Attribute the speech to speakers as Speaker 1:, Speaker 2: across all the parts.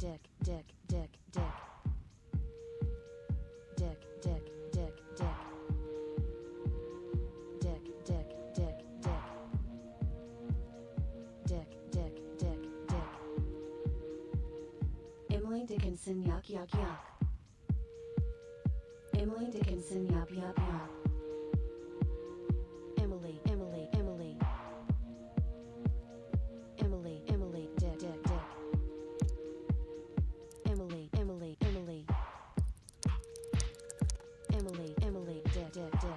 Speaker 1: dick, dick, dick, dick. Dick, dick, dick, dick. Dick, dick, dick, dick. Dick, dick, dick, dick. Emily Dickinson yuck yuck yuck. Emily Dickinson yup yup yup. Emily, Emily, Emily. Emily, Emily, dick, dick, dick. Emily, Emily, Emily. Emily, Emily, dick, dick, dick.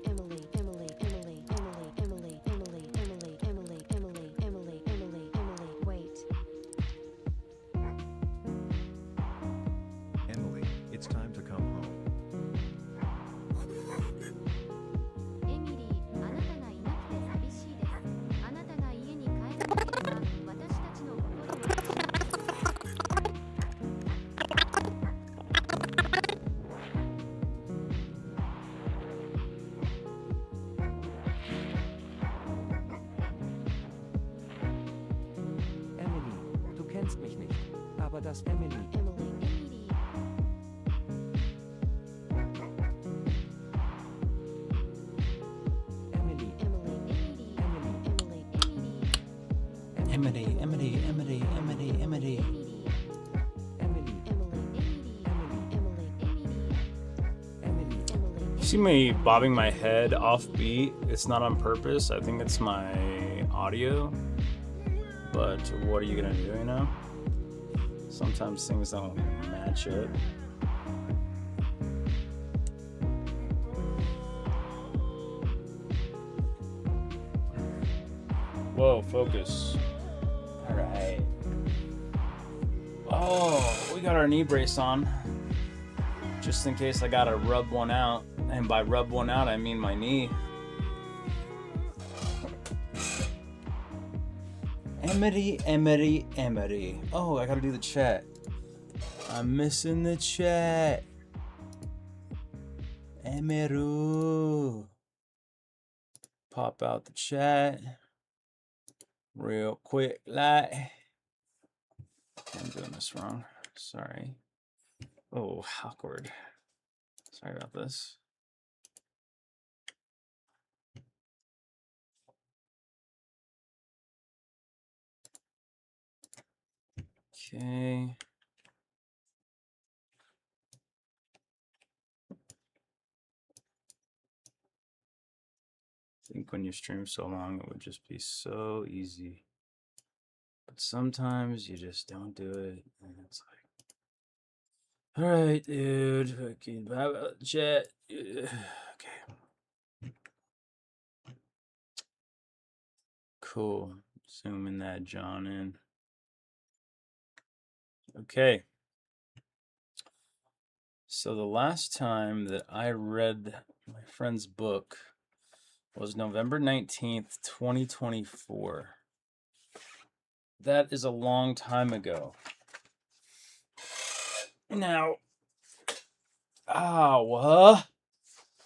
Speaker 1: Emily, Emily, Emily, Emily, Emily, Emily, Emily, Emily, Emily, Emily, Emily, Emily, wait.
Speaker 2: Emily, it's time to come home.
Speaker 3: エミリー、あなたがいなくて寂しいです。あなたが家に帰らなければ、私たちの心は一緒です。
Speaker 4: Emily, du kennst mich nicht, aber das Emily.
Speaker 1: Emily,
Speaker 3: エミリー、
Speaker 4: Emily,
Speaker 1: Emily,
Speaker 3: エミリー、
Speaker 4: Emily,
Speaker 1: Emily,
Speaker 3: エミリー、
Speaker 5: Emily, Emily, Emily, Emily, Emily.
Speaker 3: エミリー、
Speaker 4: Emily,
Speaker 1: Emily,
Speaker 3: エミリー、
Speaker 1: Emily,
Speaker 4: Emily,
Speaker 3: Emily.
Speaker 4: Emily.
Speaker 1: Emily.
Speaker 5: You see me bobbing my head off beat? It's not on purpose. I think it's my audio. But what are you gonna do, you know? Sometimes things don't match up. Whoa, focus. Alright. Oh, we got our knee brace on. Just in case I gotta rub one out. And by rub one out, I mean my knee. Emily, Emily, Emily. Oh, I gotta do the chat. I'm missing the chat. Emeru. Pop out the chat. Real quick, like. I'm doing this wrong. Sorry. Oh, awkward. Sorry about this. Okay. I think when you stream so long, it would just be so easy. But sometimes you just don't do it, and it's like, all right, dude, fucking bye about the chat. Okay. Cool. Zooming that John in. Okay. So the last time that I read my friend's book was November 19th, 2024. That is a long time ago. Now,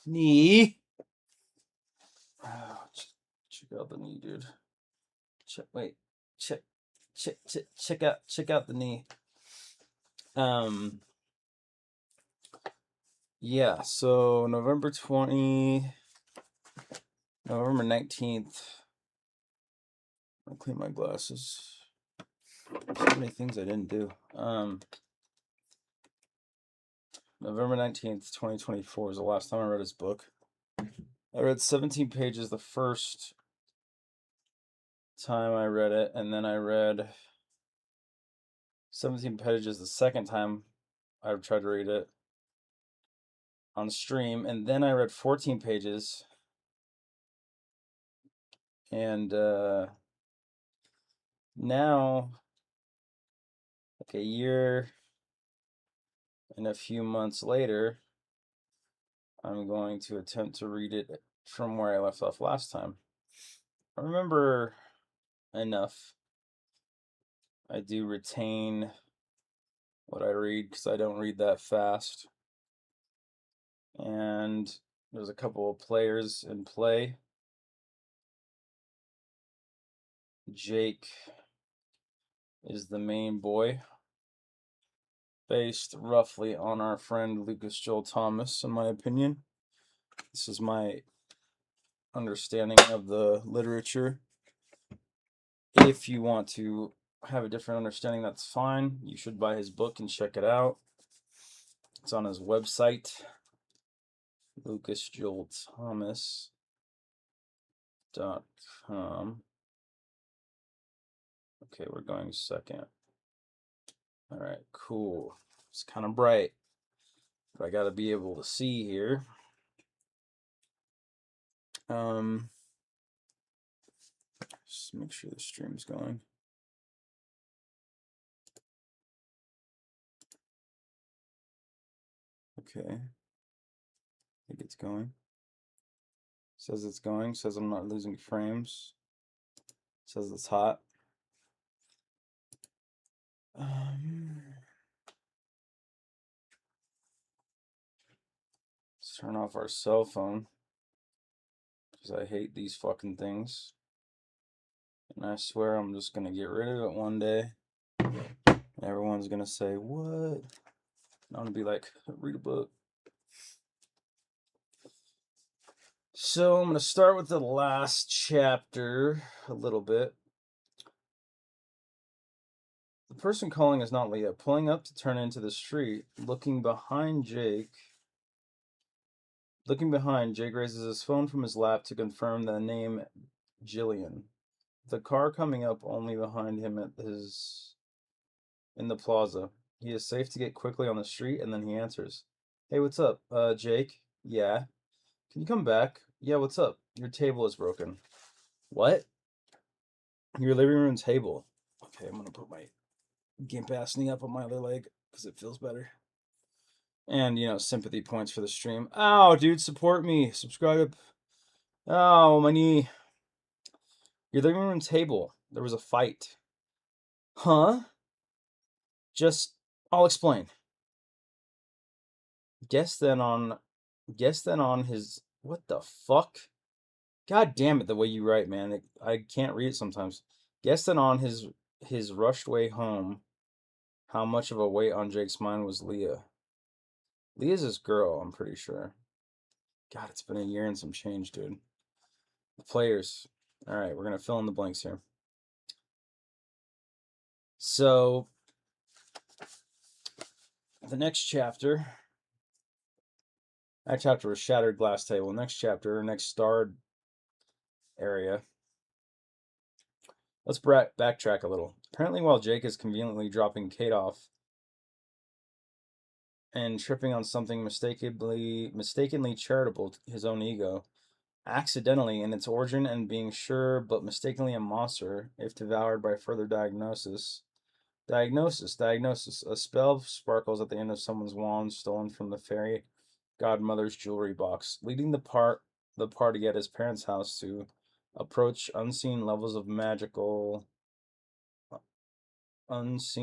Speaker 5: knee. Oh, check out the knee, dude. Check out the knee. Yeah, so November 19th. I'll clean my glasses. So many things I didn't do. November 19th, 2024 is the last time I read his book. I read 17 pages the first time I read it, and then I read 17 pages the second time I tried to read it on stream, and then I read 14 pages, and now, like a year and a few months later, I'm going to attempt to read it from where I left off last time. I remember enough. I do retain what I read because I don't read that fast. And there's a couple of players in play. Jake is the main boy, based roughly on our friend Lucas Joel Thomas, in my opinion. This is my understanding of the literature. If you want to have a different understanding, that's fine. You should buy his book and check it out. It's on his website, lucasjoelthomas.com. Okay, we're going second. All right, cool. It's kind of bright, but I got to be able to see here. Just make sure the stream's going. Okay. I think it's going. Says it's going. Says I'm not losing frames. Says it's hot. Let's turn off our cell phone, because I hate these fucking things. And I swear I'm just gonna get rid of it one day. And everyone's gonna say, what? And I'm gonna be like, read a book. So I'm gonna start with the last chapter a little bit. The person calling is not Leah. Pulling up to turn into the street, looking behind, Jake raises his phone from his lap to confirm the name Jillian. The car coming up only behind him in the plaza. He is safe to get quickly on the street, and then he answers. Hey, what's up? Jake? Yeah. Can you come back? Yeah, what's up? Your table is broken. What? Your living room table. Okay, I'm gonna put my gimp ass knee up on my other leg, because it feels better. And, sympathy points for the stream. Ow, dude, support me. Subscribe. Ow, my knee. Your living room table. There was a fight. Huh? I'll explain. Guess then on his, what the fuck? God damn it, the way you write, man. I can't read it sometimes. Guess then on his rushed way home, how much of a weight on Jake's mind was Leah. Leah's his girl, I'm pretty sure. God, it's been a year and some change, dude. The players. All right, we're going to fill in the blanks here. So, the next chapter. That chapter was Shattered Glass Table. Next chapter, next starred area. Let's backtrack a little. Apparently, while Jake is conveniently dropping Kate off and tripping on something mistakenly charitable to his own ego, accidentally in its origin and being sure but mistakenly a monster if devoured by further diagnosis. A spell sparkles at the end of someone's wand stolen from the fairy godmother's jewelry box, leading the party at his parents' house to approach unseen levels of magical as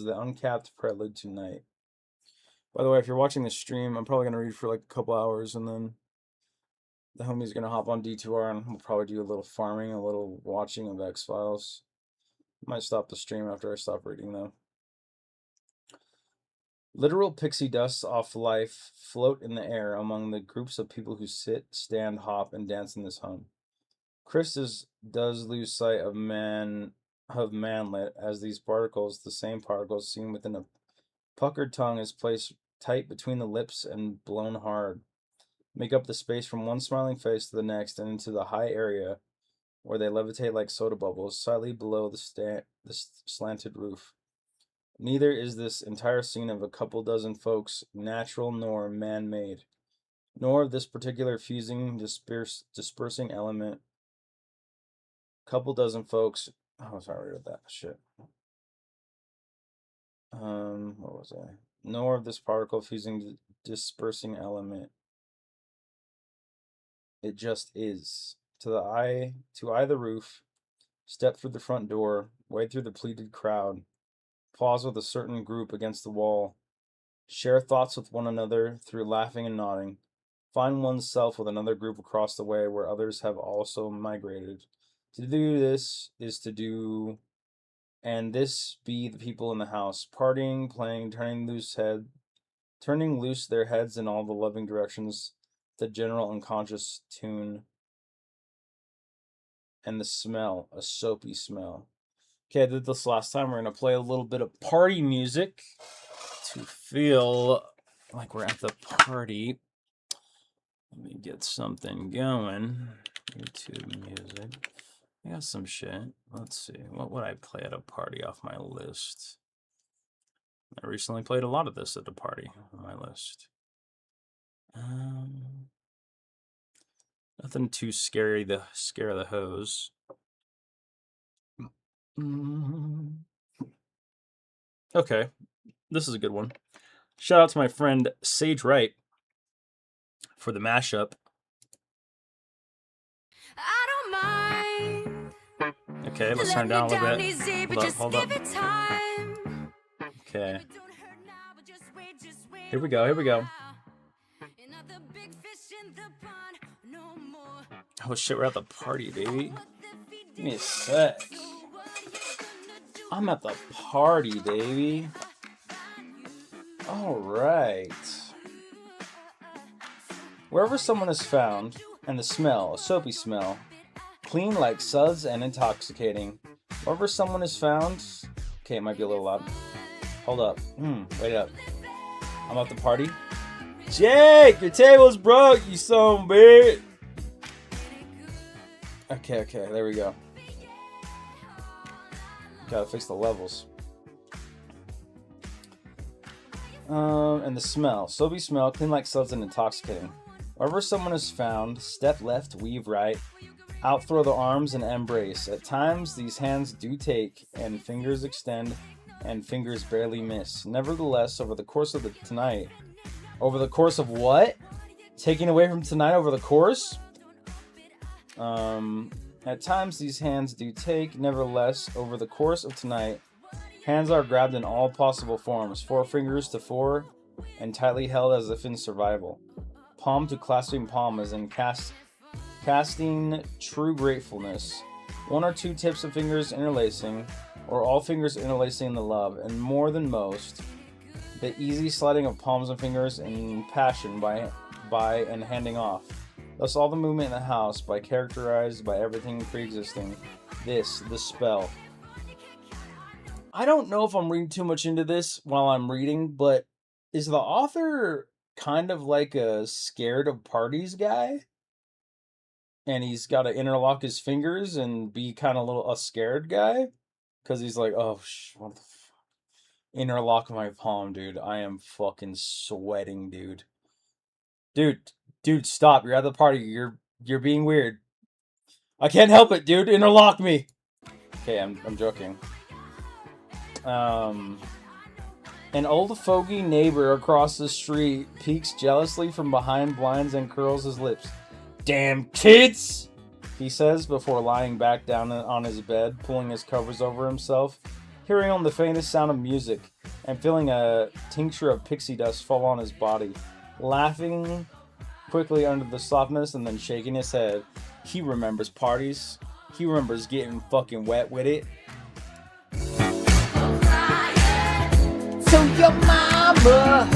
Speaker 5: the uncapped prelude to night. By the way, if you're watching this stream, I'm probably going to read for like a couple hours, and then the homie's going to hop on D2R, and we'll probably do a little farming, a little watching of X-Files. Might stop the stream after I stop reading, though. Literal pixie dusts off life float in the air among the groups of people who sit, stand, hop, and dance in this home. Chris does lose sight of manlet as these particles, the same particles seen within a puckered tongue, is placed tight between the lips and blown hard, make up the space from one smiling face to the next and into the high area where they levitate like soda bubbles slightly below the slanted roof. Neither is this entire scene of a couple dozen folks natural nor man-made, nor of this particular fusing, dispersing element. Couple dozen folks. Oh, sorry about that shit. What was I? Nor of this particle fusing, dispersing element. It just is. To eye the roof, step through the front door, wade through the pleated crowd, pause with a certain group against the wall, share thoughts with one another through laughing and nodding, find oneself with another group across the way where others have also migrated. To do this is to do and this be the people in the house, partying, playing, turning loose their heads in all the loving directions, the general unconscious tune, and the smell, a soapy smell. Okay, I did this last time. We're gonna play a little bit of party music to feel like we're at the party. Let me get something going. YouTube music. I got some shit. Let's see. What would I play at a party off my list? I recently played a lot of this at a party on my list. Nothing too scary to scare the hose. Okay, this is a good one. Shout out to my friend Sage Wright for the mashup. Okay, let's turn it down a little bit. Hold up. Okay. Here we go, here we go. Oh shit, we're at the party, baby. Give me a sec. I'm at the party, baby. Alright. Wherever someone is found, and the smell, a soapy smell, clean like suds and intoxicating. Wherever someone is found... Okay, it might be a little loud. Hold up. Wait up. I'm at the party. Jake, your table's broke, you son of a bitch. Okay, there we go. Gotta fix the levels. And the smell. Soapy smell, clean like suds and intoxicating. Wherever someone is found, step left, weave right. Out throw the arms and embrace. At times, these hands do take, and fingers extend, and fingers barely miss. Nevertheless, over the course of tonight... Over the course of what? Taking away from tonight over the course? At times, these hands do take. Nevertheless, over the course of tonight, hands are grabbed in all possible forms. 4 fingers to 4, and tightly held as if in survival. Palm to clasping palm as in casting true gratefulness. 1 or 2 tips of fingers interlacing, or all fingers interlacing the love, and more than most, the easy sliding of palms and fingers in passion by and handing off. Thus all the movement in the house characterized by everything pre-existing. This, the spell. I don't know if I'm reading too much into this while I'm reading, but is the author kind of like a scared of parties guy? And he's got to interlock his fingers and be kind of a scared guy? Because he's like, oh, what the interlock my palm, dude. I am fucking sweating, dude. Dude, stop. You're at the party. You're being weird. I can't help it, dude. Interlock me. Okay, I'm joking. An old fogey neighbor across the street peeks jealously from behind blinds and curls his lips. Damn kids, he says before lying back down on his bed, pulling his covers over himself, hearing on the faintest sound of music, and feeling a tincture of pixie dust fall on his body, laughing quickly under the softness and then shaking his head. He remembers parties. He remembers getting fucking wet with it. To your mama.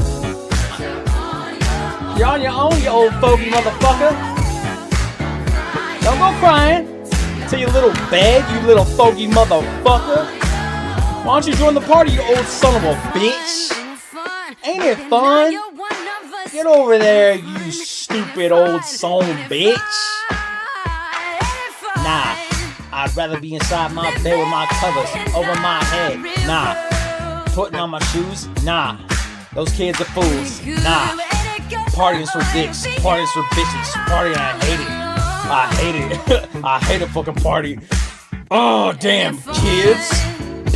Speaker 5: You're on your own, you old fogey motherfucker. Don't go crying to your little bed, you little fogey motherfucker. Why don't you join the party, you old son of a bitch? Ain't it fun? Get over there, you stupid old son bitch. Nah, I'd rather be inside my bed with my covers over my head. Nah, putting on my shoes. Nah, those kids are fools. Nah, partying's for dicks. Partying's for bitches. Partying, I hate it. I hate it. I hate a fucking party. Oh, damn, kids.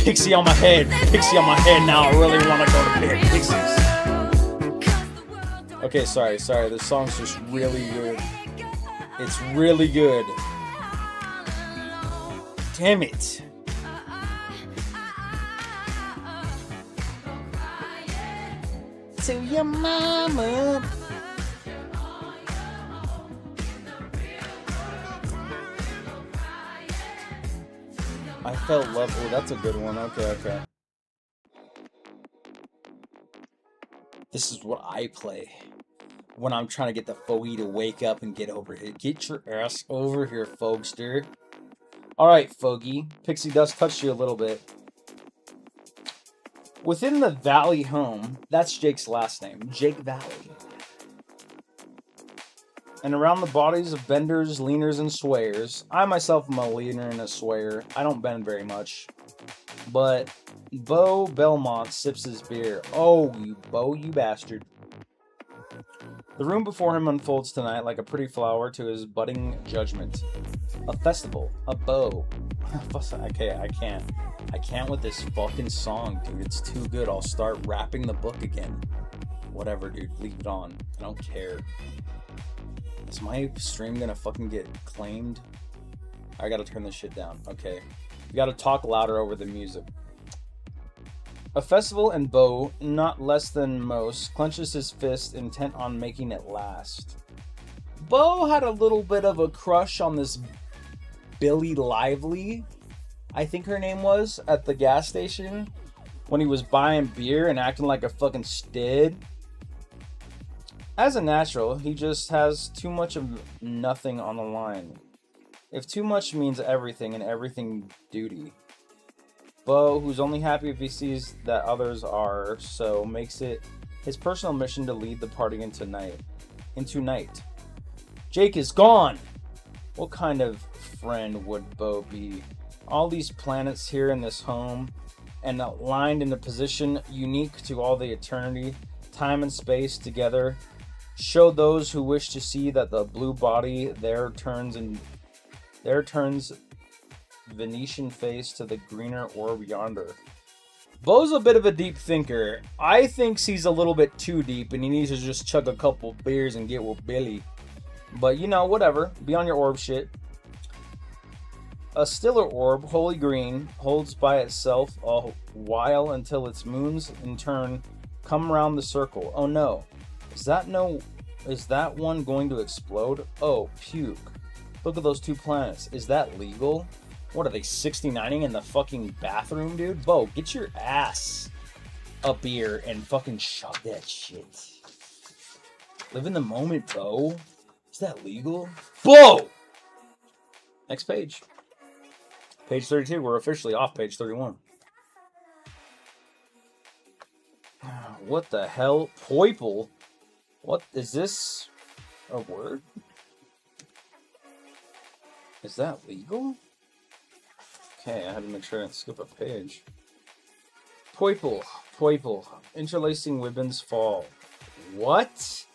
Speaker 5: Pixie on my head. Pixie on my head now. I really want to go to bed. Pixies. Okay, sorry. This song's just really good. It's really good. Damn it. To your mama. I felt love. Oh, that's a good one. Okay. This is what I play when I'm trying to get the fogey to wake up and get over here. Get your ass over here, Fogster. Alright, Fogey. Pixie Dust touched you a little bit. Within the Valley home, that's Jake's last name, Jake Valley. And around the bodies of benders, leaners, and swayers, I myself am a leaner and a swayer. I don't bend very much. But Bo Belmont sips his beer. Oh, you Bo, you bastard. The room before him unfolds tonight like a pretty flower to his budding judgment. A festival, a bow. Okay, I can't with this fucking song, dude. It's too good. I'll start rapping the book again. Whatever, dude. Leave it on. I don't care. Is my stream gonna fucking get claimed? I gotta turn this shit down. Okay. You gotta talk louder over the music. A festival, and Bo, not less than most, clenches his fist, intent on making it last. Bo had a little bit of a crush on this Billy Lively, I think her name was, at the gas station when he was buying beer and acting like a fucking stid. As a natural, he just has too much of nothing on the line. If too much means everything and everything duty. Bo, who's only happy if he sees that others are, so makes it his personal mission to lead the party into night. Jake is gone! What kind of friend would Bo be? All these planets here in this home, and aligned in a position unique to all the eternity, time and space together, show those who wish to see that the blue body there turns Venetian face to the greener orb yonder. Bo's a bit of a deep thinker. I think he's a little bit too deep and he needs to just chug a couple beers and get with Billy. But you know, whatever. Be on your orb shit. A stiller orb, wholly green, holds by itself a while until its moons in turn come around the circle. Oh no. Is that one going to explode? Oh, puke. Look at those two planets. Is that legal? What are they, 69ing in the fucking bathroom, dude? Bo, get your ass up here and fucking shove that shit. Live in the moment, Bo. Is that legal? Bo! Next page. Page 32. We're officially off page 31. What the hell? Poiple? What is this? A word? Is that legal? Okay, I had to make sure I didn't skip a page. Poiple. Interlacing Wibbins fall. What?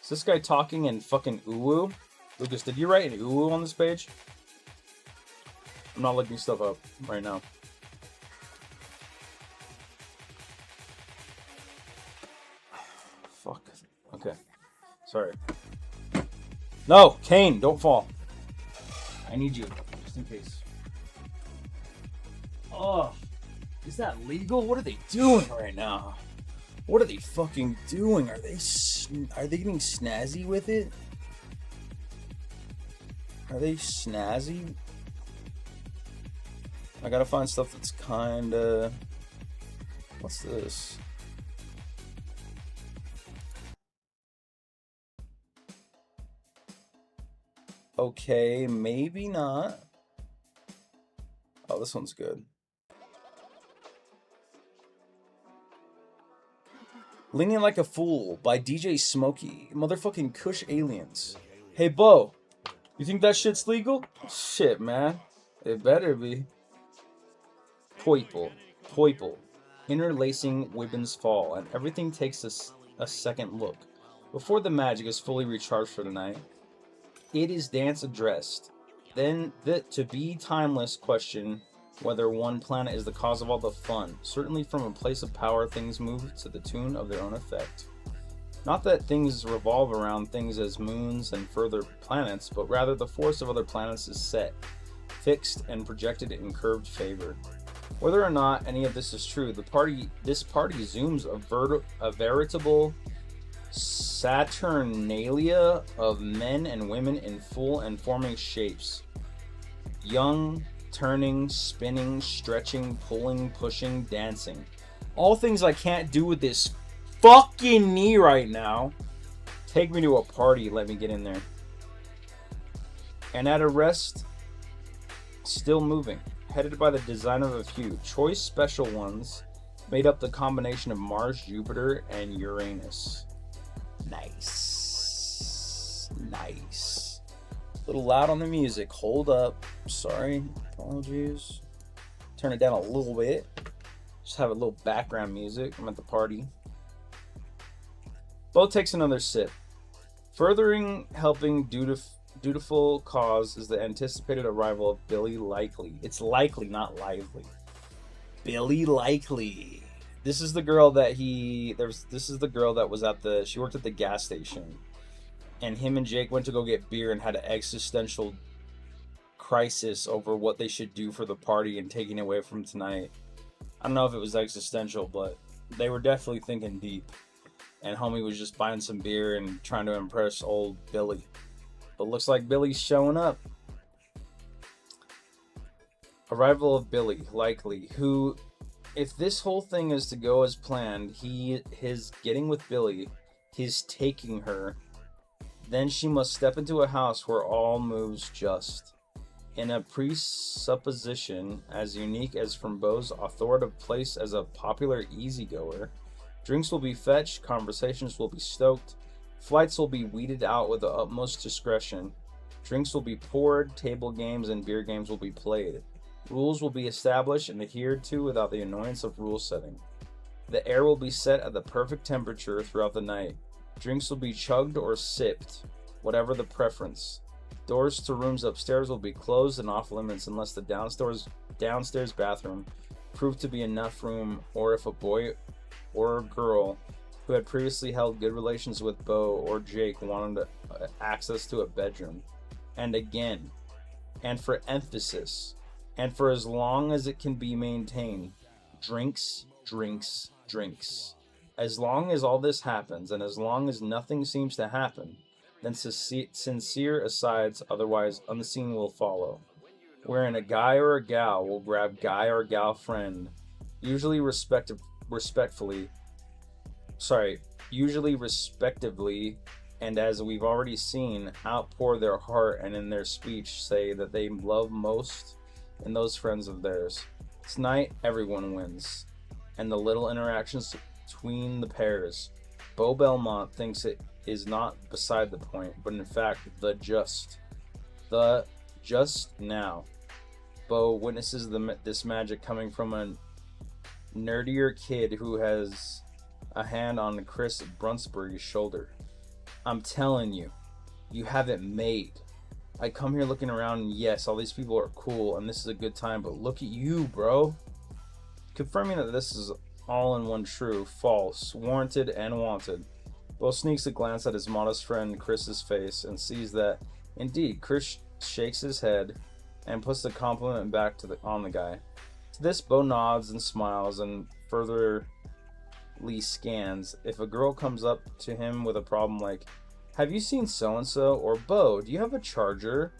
Speaker 5: Is this guy talking in fucking uwu? Lucas, did you write an uwu on this page? I'm not looking stuff up right now. Fuck. Okay. Sorry. No! Kane, don't fall. I need you, just in case. Oh, is that legal? What are they doing right now? What are they fucking doing? Are they getting snazzy with it? Are they snazzy? I gotta find stuff that's kinda... What's this? Okay, maybe not. Oh, this one's good. Leaning Like a Fool by DJ Smokey. Motherfucking Kush Aliens. Hey, Bo. You think that shit's legal? Shit, man. It better be. Poiple. Interlacing Wibbins fall, and everything takes a second look. Before the magic is fully recharged for the night, it is dance addressed. Then the to be timeless question whether one planet is the cause of all the fun. Certainly from a place of power, things move to the tune of their own effect. Not that things revolve around things as moons and further planets, but rather the force of other planets is set, fixed, and projected in curved favor. Whether or not any of this is true, this party zooms a veritable Saturnalia of men and women in full and forming shapes. Young, turning, spinning, stretching, pulling, pushing, dancing. All things I can't do with this fucking knee right now. Take me to a party, let me get in there. And at a rest, still moving, headed by the design of a few choice special ones, made up the combination of Mars, Jupiter, and Uranus. Nice. Nice. A little loud on the music. Hold up. Sorry. Apologies. Turn it down a little bit. Just have a little background music. I'm at the party. Bo takes another sip. Furthering helping dutiful cause is the anticipated arrival of Billy Likely. It's likely, not lively. Billy Likely. This is the girl that this is the girl that was she worked at the gas station. And him and Jake went to go get beer and had an existential crisis over what they should do for the party and taking away from tonight. I don't know if it was existential, but they were definitely thinking deep. And homie was just buying some beer and trying to impress old Billy. But looks like Billy's showing up. Arrival of Billy, Likely, who, if this whole thing is to go as planned, his getting with Billy, his taking her, then she must step into a house where all moves just. In a presupposition as unique as from Bo's authoritative place as a popular easygoer, drinks will be fetched, conversations will be stoked, flights will be weeded out with the utmost discretion, drinks will be poured, table games and beer games will be played, rules will be established and adhered to without the annoyance of rule setting. The air will be set at the perfect temperature throughout the night. Drinks will be chugged or sipped, whatever the preference. Doors to rooms upstairs will be closed and off limits unless the downstairs bathroom proved to be enough room, or if a boy or a girl who had previously held good relations with Bo or Jake wanted access to a bedroom. And again, and for emphasis, and for as long as it can be maintained, drinks, drinks, drinks. As long as all this happens, and as long as nothing seems to happen, then sincere asides, otherwise unseen, will follow, wherein a guy or a gal will grab guy or gal friend, usually respectively, and as we've already seen, outpour their heart and in their speech say that they love most in those friends of theirs. Tonight, everyone wins, and the little interactions between the pairs. Bo Belmont thinks it is not beside the point, but in fact the just now. Bo witnesses this magic coming from a nerdier kid who has a hand on Chris Brunsbury's shoulder. I'm telling you, you have it made. I come here looking around and yes, all these people are cool and this is a good time, but look at you, bro. Confirming that this is all in one true, false, warranted, and wanted. Bo sneaks a glance at his modest friend Chris's face and sees that, indeed, Chris shakes his head and puts the compliment back on the guy. To this, Bo nods and smiles and furtherly scans. If a girl comes up to him with a problem like, have you seen so-and-so? Or, Bo, do you have a charger?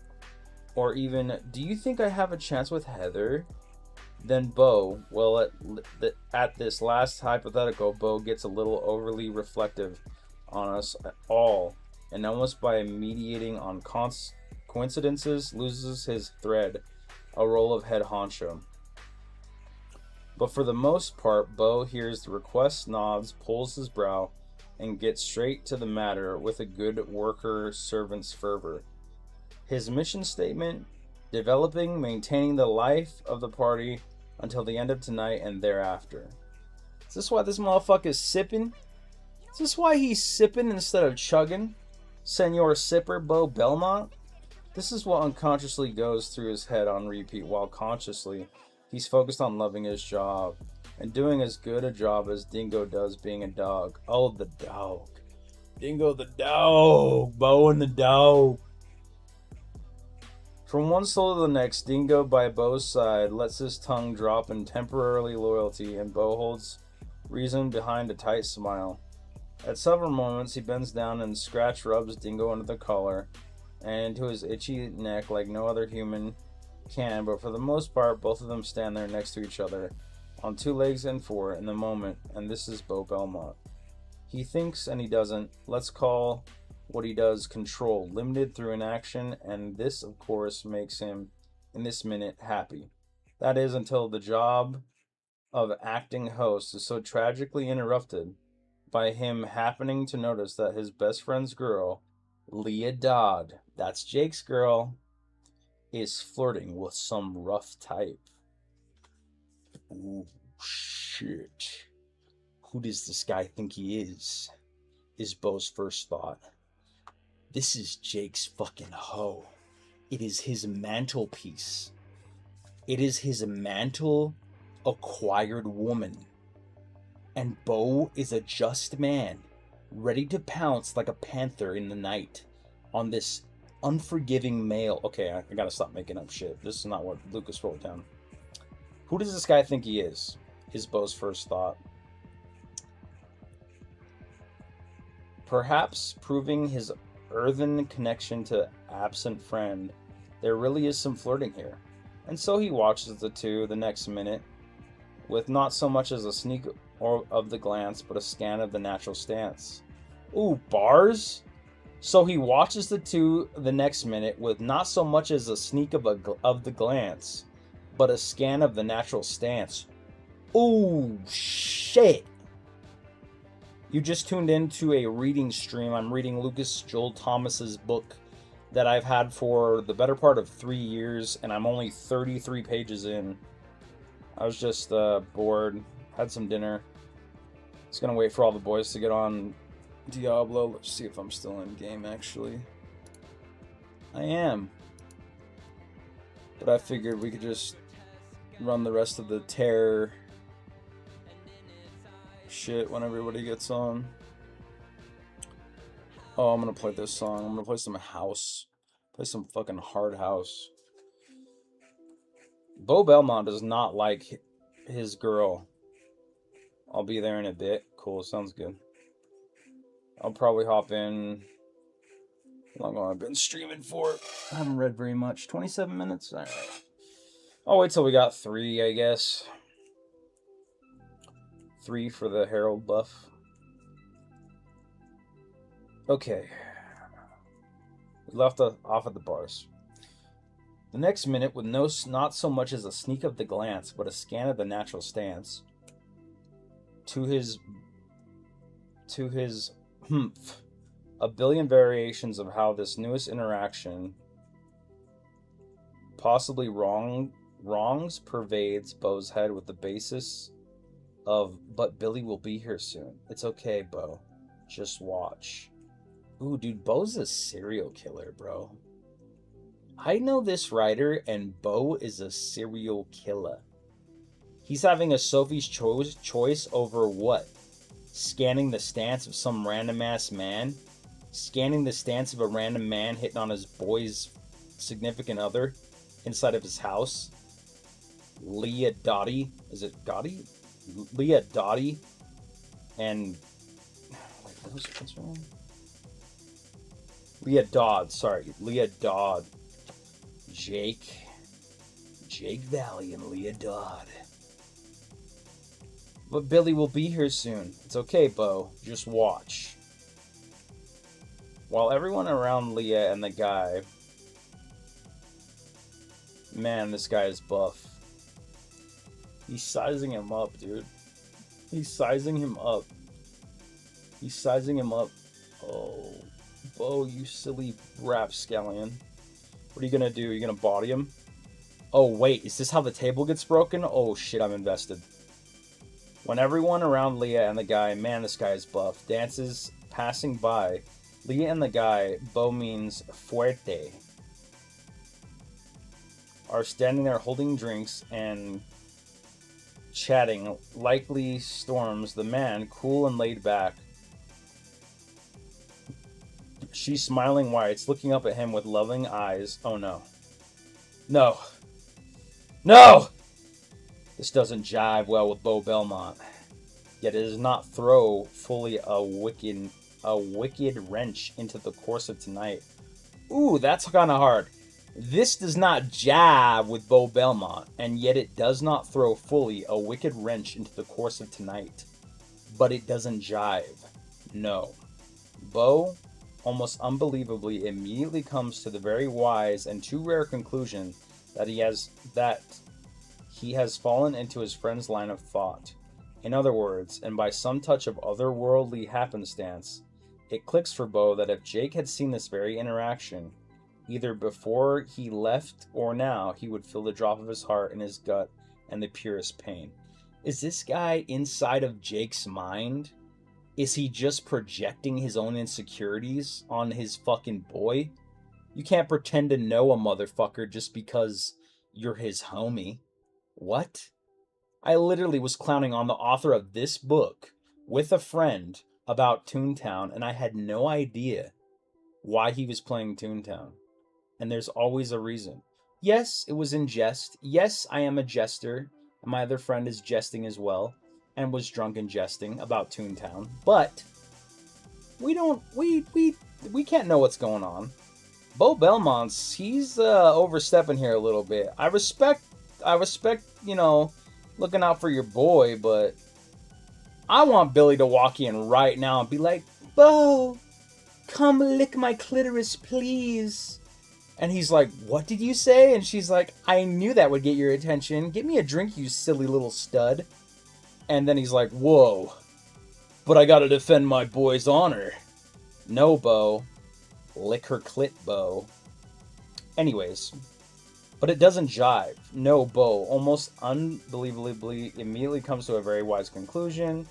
Speaker 5: Or even, do you think I have a chance with Heather? Then Bo, well, at this last hypothetical, Bo gets a little overly reflective on us all, and almost by mediating on coincidences, loses his thread, a role of head honcho. But for the most part, Bo hears the request, nods, pulls his brow, and gets straight to the matter with a good worker servant's fervor. His mission statement: developing, maintaining the life of the party until the end of tonight and thereafter. Is this why this motherfucker's sipping? Is this why he's sipping instead of chugging? Senor Sipper Bo Belmont? This is what unconsciously goes through his head on repeat, while consciously he's focused on loving his job and doing as good a job as Dingo does being a dog. Oh, the dog. Dingo the dog. Bo and the dog. From one soul to the next, Dingo by Bo's side lets his tongue drop in temporarily loyalty, and Bo holds reason behind a tight smile. At several moments, he bends down and rubs Dingo under the collar and into his itchy neck like no other human can, but for the most part, both of them stand there next to each other, on two legs and four, in the moment, and this is Beau Belmont. He thinks and he doesn't. Let's call what he does control, limited through inaction, and this, of course, makes him, in this minute, happy. That is, until the job of acting host is so tragically interrupted by him happening to notice that his best friend's girl, Leah Dodd, that's Jake's girl, is flirting with some rough type. Ooh, shit. Who does this guy think he is Beau's first thought. This is Jake's fucking hoe. It is his mantelpiece. It is his mantle-acquired woman. And Beau is a just man, ready to pounce like a panther in the night on this unforgiving male. Okay, I gotta stop making up shit. This is not what Lucas wrote down. Who does this guy think he is Beau's first thought. Perhaps proving his earthen connection to absent friend, there really is some flirting here. And so he watches the two the next minute, with not so much as a sneak of the glance, but a scan of the natural stance. Ooh, bars? So he watches the two the next minute, with not so much as a sneak of the glance, but a scan of the natural stance. Ooh, shit! You just tuned into a reading stream. I'm reading Lucas Joel Thomas's book that I've had for the better part of 3 years, and I'm only 33 pages in. I was just bored, had some dinner. I was gonna wait for all the boys to get on Diablo. Let's see if I'm still in game, actually. I am. But I figured we could just run the rest of the terror shit when everybody gets on. Oh, I'm gonna play this song. I'm gonna play some house. Play some fucking hard house. Beau Belmont does not like his girl. I'll be there in a bit. Cool, sounds good. I'll probably hop in. How long have I been streaming for? I haven't read very much. 27 minutes? Alright. I'll wait till we got 3, I guess. 3 for the Herald buff. Okay. We left off at the bars. The next minute, with not so much as a sneak of the glance, but a scan of the natural stance, to his humph, a billion variations of how this newest interaction, possibly wrongs, pervades Beau's head with the basis of, but Billy will be here soon. It's okay, Beau. Just watch. Ooh, dude, Beau's a serial killer, bro. I know this writer, and Beau is a serial killer. He's having a Sophie's choice over what? Scanning the stance of some random-ass man? Scanning the stance of a random man hitting on his boy's significant other inside of his house? Leah Dottie. Is it Gotti? Leah Dottie. And... wait, what's her name? Leah Dodd, sorry. Leah Dodd. Jake Valley and Leah Dodd. But Billy will be here soon. It's okay, Beau. Just watch. While everyone around Leah and the guy... Man, this guy is buff. He's sizing him up, dude. He's sizing him up. He's sizing him up. Oh, Beau, you silly rapscallion. What are you gonna do? Are you gonna body him? Oh, wait. Is this how the table gets broken? Oh, shit, I'm invested. When everyone around Leah and the guy, man, this guy is buff, dances passing by, Leah and the guy, Beau means fuerte, are standing there holding drinks and chatting. Likely Storms, the man, cool and laid back. She's smiling whites, looking up at him with loving eyes. Oh no. No. No! This doesn't jive well with Beau Belmont. Yet it does not throw fully a wicked wrench into the course of tonight. Ooh, that's kind of hard. This does not jive with Beau Belmont, and yet it does not throw fully a wicked wrench into the course of tonight. But it doesn't jive. No. Beau, almost unbelievably, immediately comes to the very wise and too rare conclusion that he has fallen into his friend's line of thought. In other words, and by some touch of otherworldly happenstance, it clicks for Beau that if Jake had seen this very interaction, either before he left or now, he would feel the drop of his heart in his gut and the purest pain. Is this guy inside of Jake's mind? Is he just projecting his own insecurities on his fucking boy? You can't pretend to know a motherfucker just because you're his homie. What? I literally was clowning on the author of this book with a friend about Toontown, and I had no idea why he was playing Toontown. And there's always a reason. Yes, it was in jest. Yes, I am a jester. And my other friend is jesting as well. And was drunk and jesting about Toontown. But we can't know what's going on. Beau Belmont's, he's overstepping here a little bit. I respect, you know, looking out for your boy, but I want Billy to walk in right now and be like, Beau, come lick my clitoris, please. And he's like, what did you say? And she's like, I knew that would get your attention. Get me a drink, you silly little stud. And then he's like, whoa, but I gotta defend my boy's honor. No, Beau. Lick her clit, Beau. Anyways, but it doesn't jive. No, Beau, almost unbelievably, immediately comes to a very wise conclusion.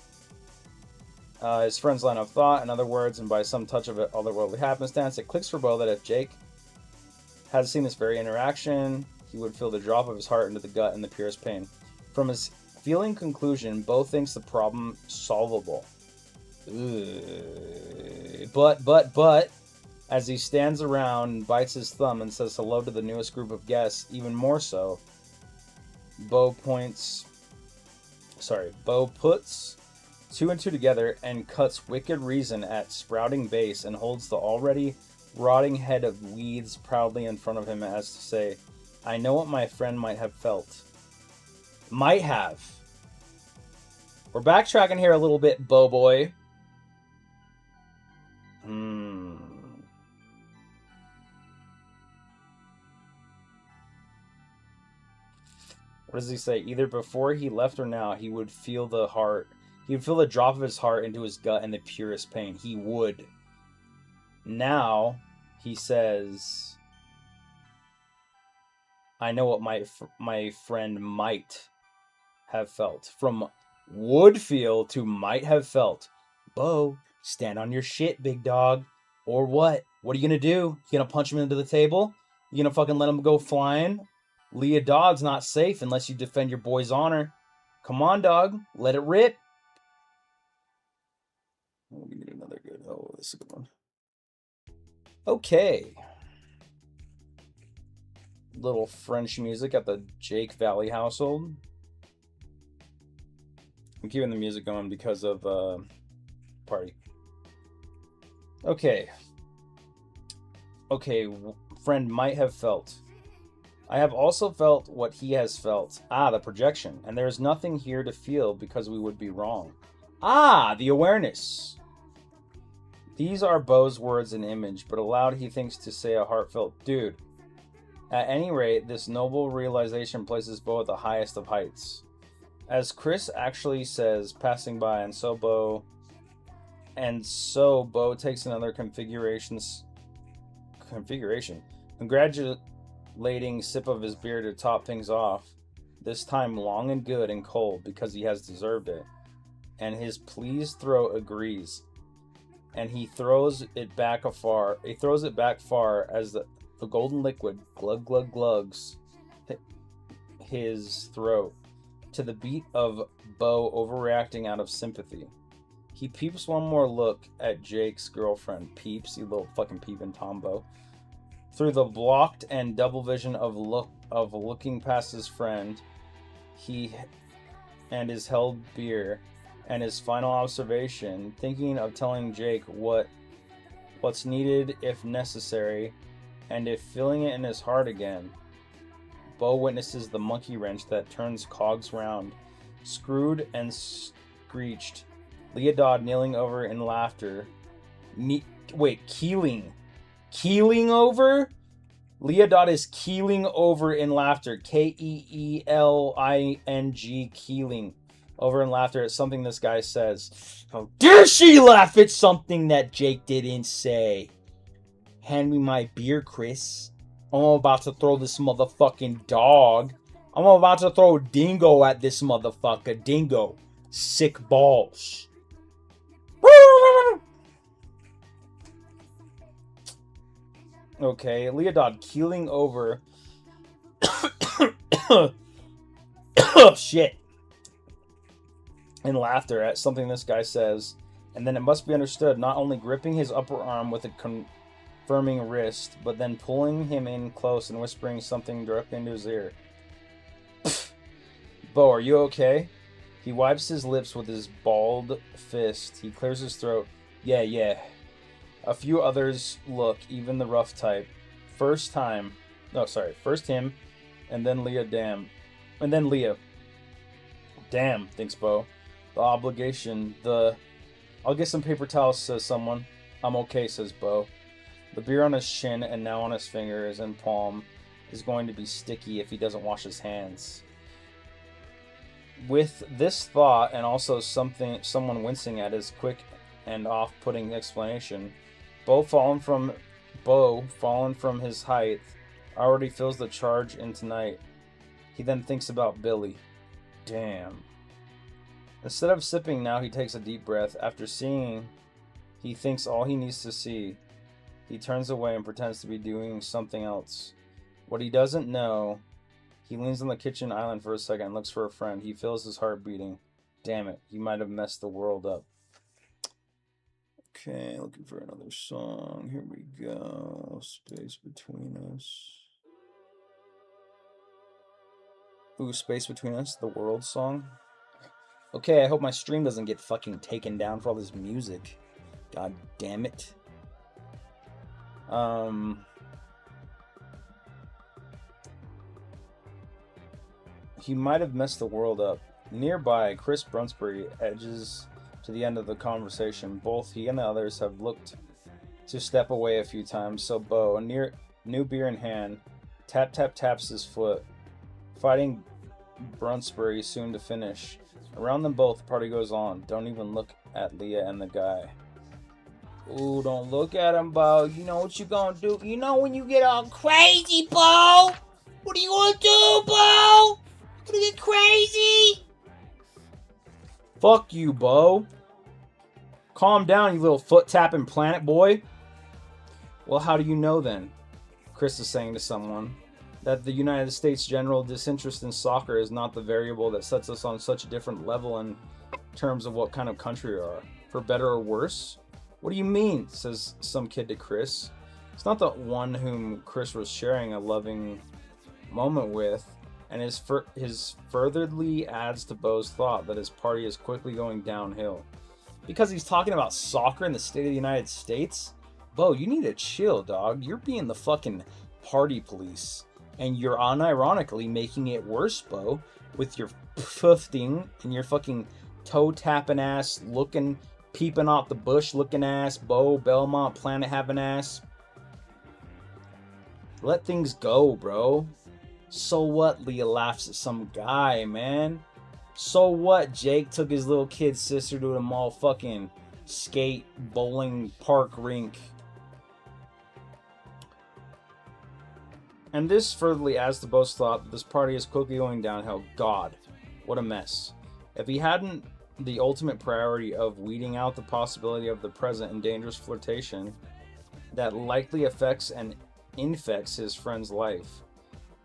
Speaker 5: His friend's line of thought, in other words, and by some touch of otherworldly happenstance, it clicks for Beau that if Jake had seen this very interaction, he would feel the drop of his heart into the gut and the purest pain. From his feeling conclusion, Beau thinks the problem solvable. But, as he stands around, bites his thumb, and says hello to the newest group of guests, even more so, Beau puts two and two together and cuts wicked reason at sprouting base and holds the already rotting head of weeds proudly in front of him as to say, I know what my friend might have felt. Might have. We're backtracking here a little bit, Beau boy. What does he say? Either before he left or now, he would feel the drop of his heart into his gut and the purest pain. He would. Now, he says, I know what my friend might have felt. From would feel to might have felt. Beau, stand on your shit, big dog. Or what? What are you gonna do? You gonna punch him into the table? You gonna fucking let him go flying? Leah Dodd's not safe unless you defend your boy's honor. Come on, dog. Let it rip. We need another good. Oh, this is a good one. Okay. Little French music at the Jake Valley household. I'm keeping the music going because of party. Okay. Friend might have felt. I have also felt what he has felt. The projection. And there is nothing here to feel because we would be wrong. The awareness. These are Beau's words in image, but aloud he thinks to say a heartfelt, dude. At any rate, this noble realization places Beau at the highest of heights. As Chris actually says, passing by, and so Beau takes another configuration, congratulating sip of his beer to top things off, this time long and good and cold because he has deserved it. And his pleased throat agrees. And he throws it back far as the golden liquid glugs his throat to the beat of Beau overreacting out of sympathy. He peeps one more look at Jake's girlfriend. Peeps, you little fucking peeping Tombo. Through the blocked and double vision of looking past his friend, he and his held beer, and his final observation, thinking of telling Jake what's needed if necessary, and if feeling it in his heart again. Bo witnesses the monkey wrench that turns cogs round. Screwed and screeched. Leodod kneeling over in laughter. Keeling. Keeling over? Leodod is keeling over in laughter. Keeling. Keeling over in laughter at something this guy says. How dare she laugh at something that Jake didn't say? Hand me my beer, Chris. I'm about to throw this motherfucking dog. I'm about to throw Dingo at this motherfucker. Dingo. Sick balls. Okay, Leodod keeling over. Shit. In laughter at something this guy says. And then it must be understood, not only gripping his upper arm with a confirming wrist, but then pulling him in close and whispering something directly into his ear. Bo, are you okay? He wipes his lips with his balled fist. He clears his throat. Yeah. A few others look, even the rough type. First him, and then Leah, And then Leah. Damn, thinks Bo. The obligation, I'll get some paper towels, says someone. I'm okay, says Bo. The beer on his chin and now on his fingers and palm is going to be sticky if he doesn't wash his hands. With this thought and also someone wincing at his quick and off-putting explanation, Bo, fallen from his height, already feels the charge into night. He then thinks about Billy. Damn. Instead of sipping now, he takes a deep breath. After seeing, he thinks all he needs to see. He turns away and pretends to be doing something else. What he doesn't know, he leans on the kitchen island for a second and looks for a friend. He feels his heart beating. Damn it, he might have messed the world up. Okay, looking for another song. Here we go. Space Between Us. Ooh, Space Between Us, the World song. Okay, I hope my stream doesn't get fucking taken down for all this music. God damn it. He might have messed the world up. Nearby, Chris Brunsbury edges to the end of the conversation. Both he and the others have looked to step away a few times, so Bo, new beer in hand, taps his foot, fighting Brunsbury soon to finish. Around them both, the party goes on. Don't even look at Leah and the guy. Ooh, don't look at him, Bo. You know what you gonna do? You know when you get all crazy, Bo? What are you gonna do, Bo? You gonna get crazy? Fuck you, Bo. Calm down, you little foot-tapping planet boy. Well, how do you know then? Chris is saying to someone. That the United States' general disinterest in soccer is not the variable that sets us on such a different level in terms of what kind of country we are. For better or worse? What do you mean? Says some kid to Chris. It's not the one whom Chris was sharing a loving moment with, and his furtherly adds to Bo's thought that his party is quickly going downhill. Because he's talking about soccer in the state of the United States? Bo, you need to chill, dog. You're being the fucking party police. And you're unironically making it worse, Bo, with your thing and your fucking toe-tapping ass, peeping off the bush looking ass, Bo Belmont planet having ass. Let things go, bro. So what? Leah laughs at some guy, man. So what? Jake took his little kid sister to a motherfucking skate bowling park rink. And this furtherly adds to Bo's thought that this party is quickly going downhill. God, what a mess. If he hadn't the ultimate priority of weeding out the possibility of the present and dangerous flirtation that likely affects and infects his friend's life,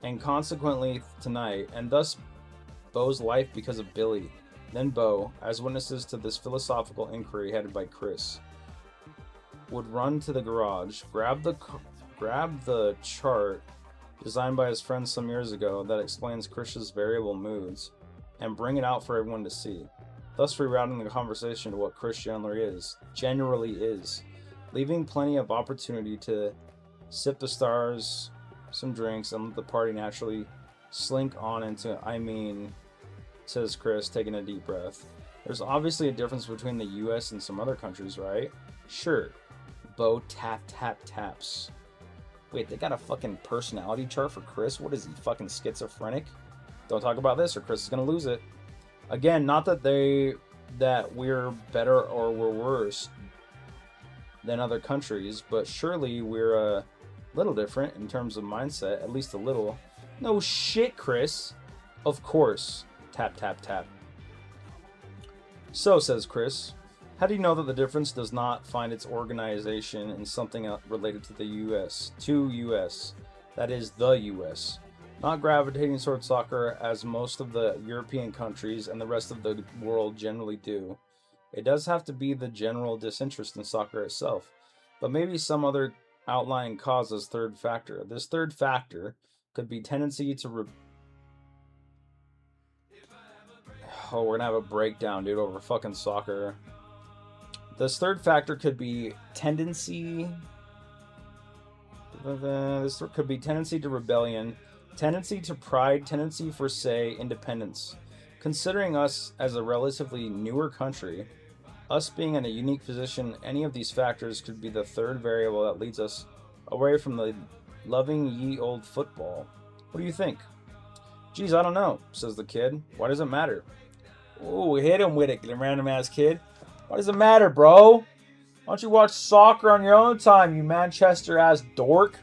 Speaker 5: and consequently tonight, and thus Bo's life because of Billy, then Bo, as witnesses to this philosophical inquiry headed by Chris, would run to the garage, grab the chart designed by his friend some years ago that explains Chris's variable moods, and bring it out for everyone to see, thus rerouting the conversation to what Chris generally is, leaving plenty of opportunity to Sip the stars, some drinks, and let the party naturally slink on into, I mean, says Chris, taking a deep breath. There's obviously a difference between the US and some other countries, right? Sure. Bo taps. Wait, they got a fucking personality chart for Chris? What is he, fucking schizophrenic? Don't talk about this or Chris is gonna lose it. Again, not that we're better or we're worse than other countries, but surely we're a little different in terms of mindset, at least a little. No shit, Chris. Of course. Tap. So, says Chris, how do you know that the difference does not find its organization in something related to the US? That is, the US. Not gravitating towards soccer as most of the European countries and the rest of the world generally do. It does have to be the general disinterest in soccer itself, but maybe some other outlying causes third factor. This third factor could be tendency to Oh, we're gonna have a breakdown, dude, over fucking soccer. This third factor could be tendency. This could be tendency to rebellion, tendency to pride, tendency for, say, independence. Considering us as a relatively newer country, us being in a unique position, any of these factors could be the third variable that leads us away from the loving ye old football. What do you think? Geez, I don't know, says the kid. Why does it matter? Ooh, hit him with it, random ass kid. Why does it matter, bro? Why don't you watch soccer on your own time, you Manchester ass dork?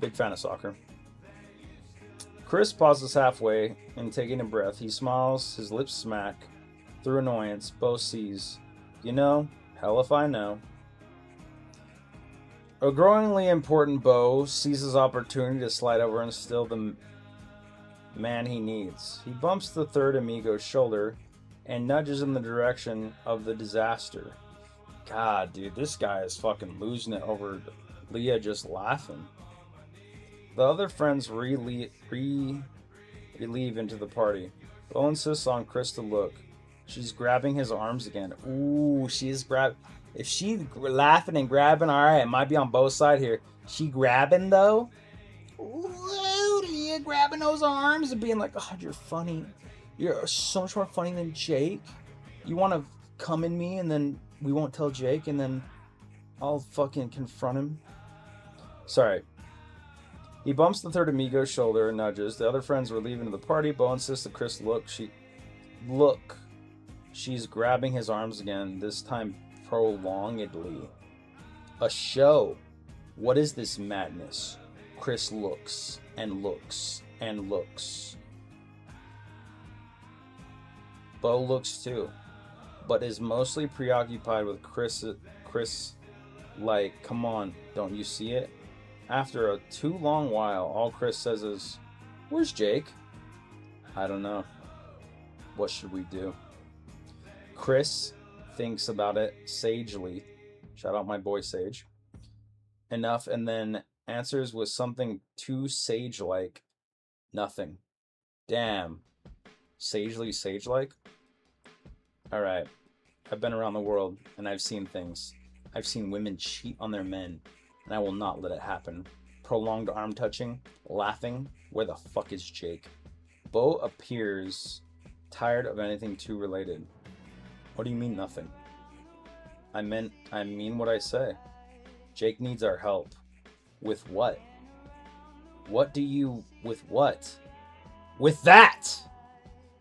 Speaker 5: Big fan of soccer. Chris pauses halfway and taking a breath. He smiles, his lips smack. Through annoyance, Bo sees. You know, hell if I know. A growingly important Bo sees his opportunity to slide over and steal the man he needs. He bumps the third amigo's shoulder and nudges in the direction of the disaster. God, dude, this guy is fucking losing it over Leah just laughing. The other friends relieve into the party. Bo insists on Chris to look. She's grabbing his arms again. Ooh, she's if she's laughing and grabbing, alright, it might be on both sides here. She grabbing though? Ooh, Leah grabbing those arms and being like, oh, you're funny. You're so much more funny than Jake. You want to come in me and then we won't tell Jake and then I'll fucking confront him. Sorry. He bumps the third amigo's shoulder and nudges. The other friends were leaving the party. Bo insists that Chris look. She's grabbing his arms again, this time prolongedly. A show. What is this madness? Chris looks and looks and looks. Bo looks too, but is mostly preoccupied with Chris like, come on, don't you see it? After a too long while, all Chris says is, where's Jake? I don't know. What should we do? Chris thinks about it sagely. Shout out my boy Sage. Enough, and then answers with something too sage-like. Nothing. Damn. Sagely sage-like? Alright. I've been around the world, and I've seen things. I've seen women cheat on their men, and I will not let it happen. Prolonged arm touching, laughing. Where the fuck is Jake? Bo appears tired of anything too related. What do you mean nothing? I mean what I say. Jake needs our help. With what? With what? With that!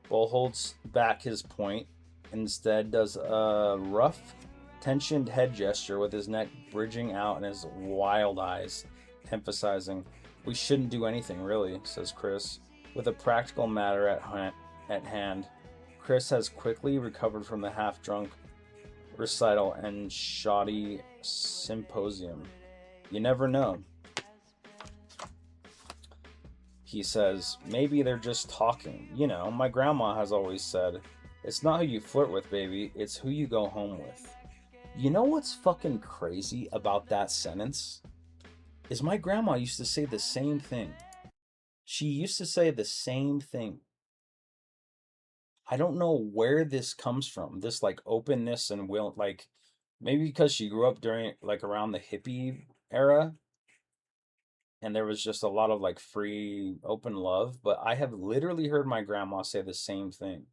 Speaker 5: Bo holds back his point, instead does a rough, tensioned head gesture with his neck bridging out and his wild eyes, emphasizing, we shouldn't do anything really, says Chris, with a practical matter at hand. Chris has quickly recovered from the half-drunk recital and shoddy symposium. You never know. He says, maybe they're just talking. You know, my grandma has always said, it's not who you flirt with, baby, it's who you go home with. You know what's fucking crazy about that sentence? Is my grandma used to say the same thing. She used to say the same thing. I don't know where this comes from. This like openness and will, like Maybe because she grew up during, like, around the hippie era, and there was just a lot of, like, free, open love. But I have literally heard my grandma say the same thing.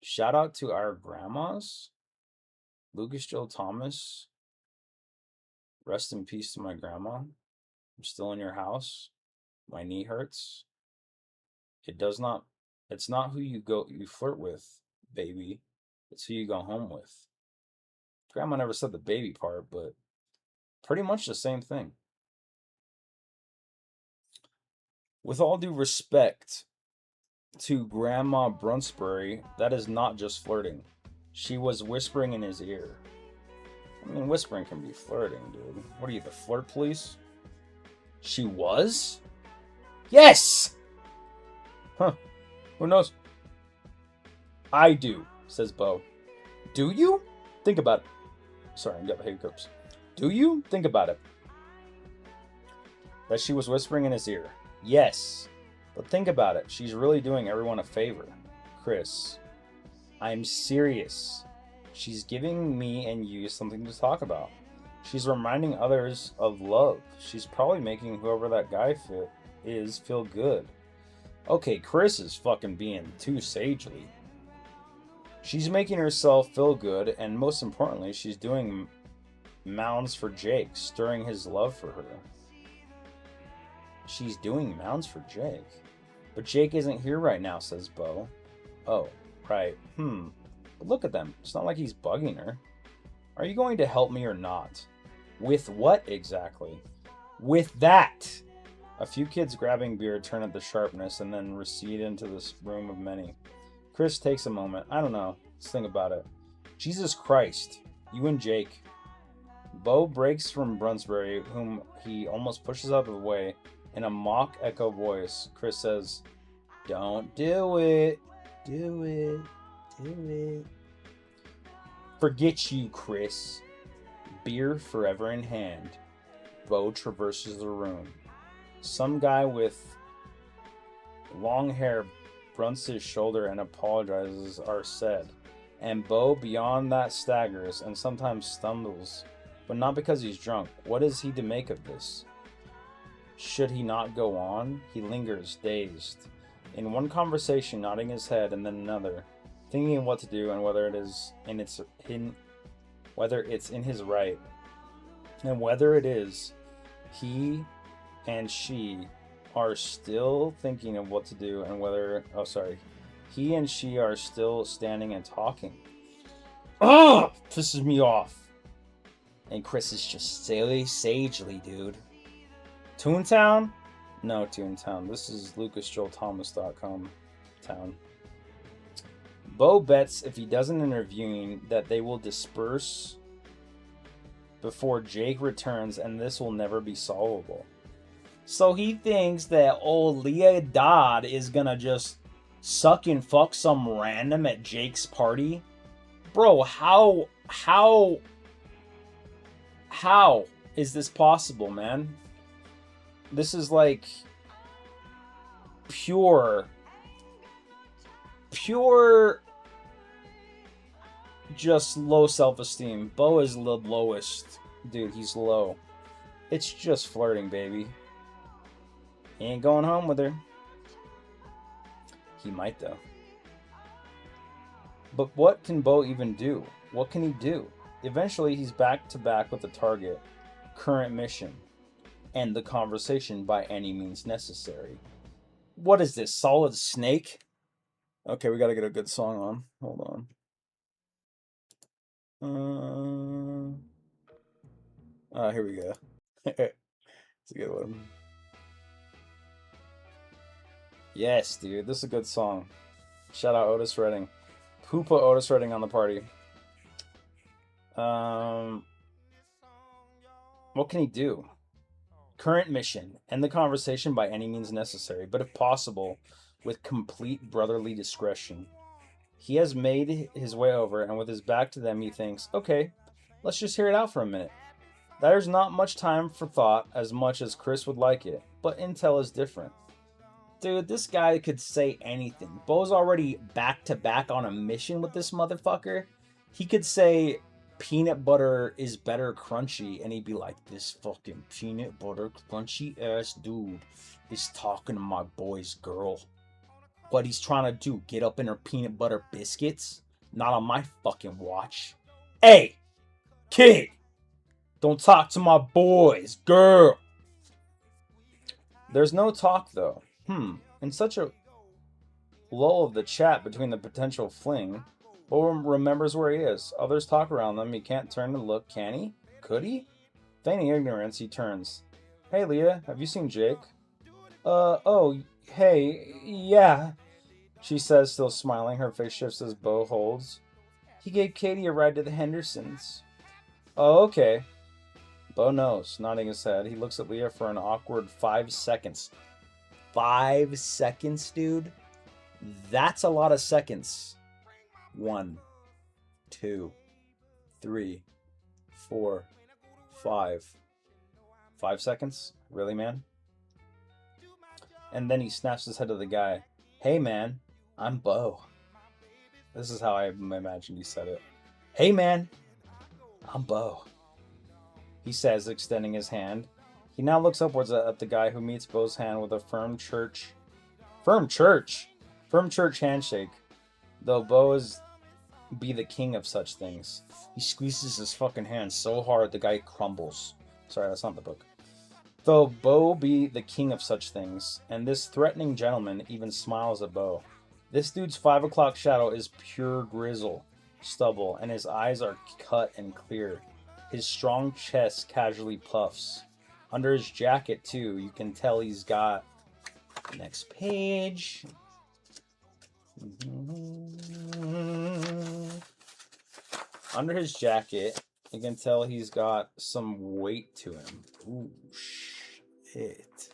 Speaker 5: Shout out to our grandmas. Lucas Joel Thomas. Rest in peace to my grandma. I'm still in your house. My knee hurts. It's not who you flirt with, baby. It's who you go home with. Grandma never said the baby part, but pretty much the same thing. With all due respect to Grandma Brunsbury, that is not just flirting. She was whispering in his ear. I mean, whispering can be flirting, dude. What are you, the flirt police? She was? Yes! Huh. Who knows? I do, says Bo. Do you? Think about it. Sorry, I got the hiccups. Do you? Think about it. That she was whispering in his ear. Yes. But think about it. She's really doing everyone a favor. Chris, I'm serious. She's giving me and you something to talk about. She's reminding others of love. She's probably making whoever that guy is feel good. Okay, Chris is fucking being too sagely. She's making herself feel good, and most importantly, she's doing mounds for Jake, stirring his love for her. She's doing mounds for Jake. But Jake isn't here right now, says Bo. Oh, right. But look at them. It's not like he's bugging her. Are you going to help me or not? With what exactly? With that! A few kids grabbing beer turn at the sharpness and then recede into this room of many. Chris takes a moment. I don't know. Let's think about it. Jesus Christ. You and Jake. Bo breaks from Brunsbury, whom he almost pushes out of the way. In a mock echo voice, Chris says, "Don't do it. Do it. Do it." Forget you, Chris. Beer forever in hand. Bo traverses the room. Some guy with long hair grunts his shoulder and apologizes are said. And Bo, beyond that, staggers and sometimes stumbles. But not because he's drunk. What is he to make of this? Should he not go on? He lingers, dazed. In one conversation, nodding his head, and then another, thinking what to do and whether it's in his right, and whether it is he and she are still thinking of what to do, and whether he and she are still standing and talking. Ugh! Pisses me off. And Chris is just sagely, dude. Toontown? No, Toontown. This is lucasjoelthomas.com town. Bo bets if he doesn't intervene that they will disperse before Jake returns, and this will never be solvable. So he thinks that old Leah Dodd is gonna just suck and fuck some random at Jake's party? Bro, how is this possible, man? This is like pure just low self-esteem. Bo is the lowest. Dude, he's low. It's just flirting, baby. He ain't going home with her. He might, though. But what can Bo even do? What can he do? Eventually, he's back to back with the target. Current mission. End the conversation by any means necessary. What is this, Solid Snake? Okay, we gotta get a good song on. Hold on. Here we go. It's a good one. Yes, dude, this is a good song. Shout out Otis Redding. Who put Otis Redding on the party? What can he do? Current mission. End the conversation by any means necessary, but if possible, with complete brotherly discretion. He has made his way over, and with his back to them, he thinks, okay, let's just hear it out for a minute. There's not much time for thought, as much as Chris would like it, but intel is different. Dude, this guy could say anything. Bo's already back to back on a mission with this motherfucker. He could say, peanut butter is better crunchy, and he'd be like, this fucking peanut butter crunchy ass dude is talking to my boy's girl. What he's trying to do, get up in her peanut butter biscuits? Not on my fucking watch. Hey, kid, don't talk to my boy's girl. There's no talk though. In such a lull of the chat between the potential fling, Bo remembers where he is. Others talk around them. He can't turn and look, can he? Could he? Feigning ignorance, he turns. Hey, Leah, have you seen Jake? Oh, hey, yeah, she says, still smiling. Her face shifts as Bo holds. He gave Katie a ride to the Hendersons. Oh, okay. Bo knows, nodding his head. He looks at Leah for an awkward 5 seconds. 5 seconds, dude? That's a lot of seconds. 1, 2, 3, 4, 5. 5 seconds? Really, man? And then he snaps his head to the guy. Hey, man, I'm Bo. This is how I imagined he said it. Hey, man, I'm Bo. He says, extending his hand. He now looks upwards at the guy who meets Bo's hand with a firm church handshake. Though Bo is be the king of such things. He squeezes his fucking hand so hard the guy crumbles. Sorry, that's not the book. Though Bo be the king of such things, and this threatening gentleman even smiles at Bo. This dude's 5 o'clock shadow is pure grizzle, stubble, and his eyes are cut and clear. His strong chest casually puffs. Under his jacket, too, you can tell he's got... Next page. Under his jacket, you can tell he's got some weight to him. Ooh, shit.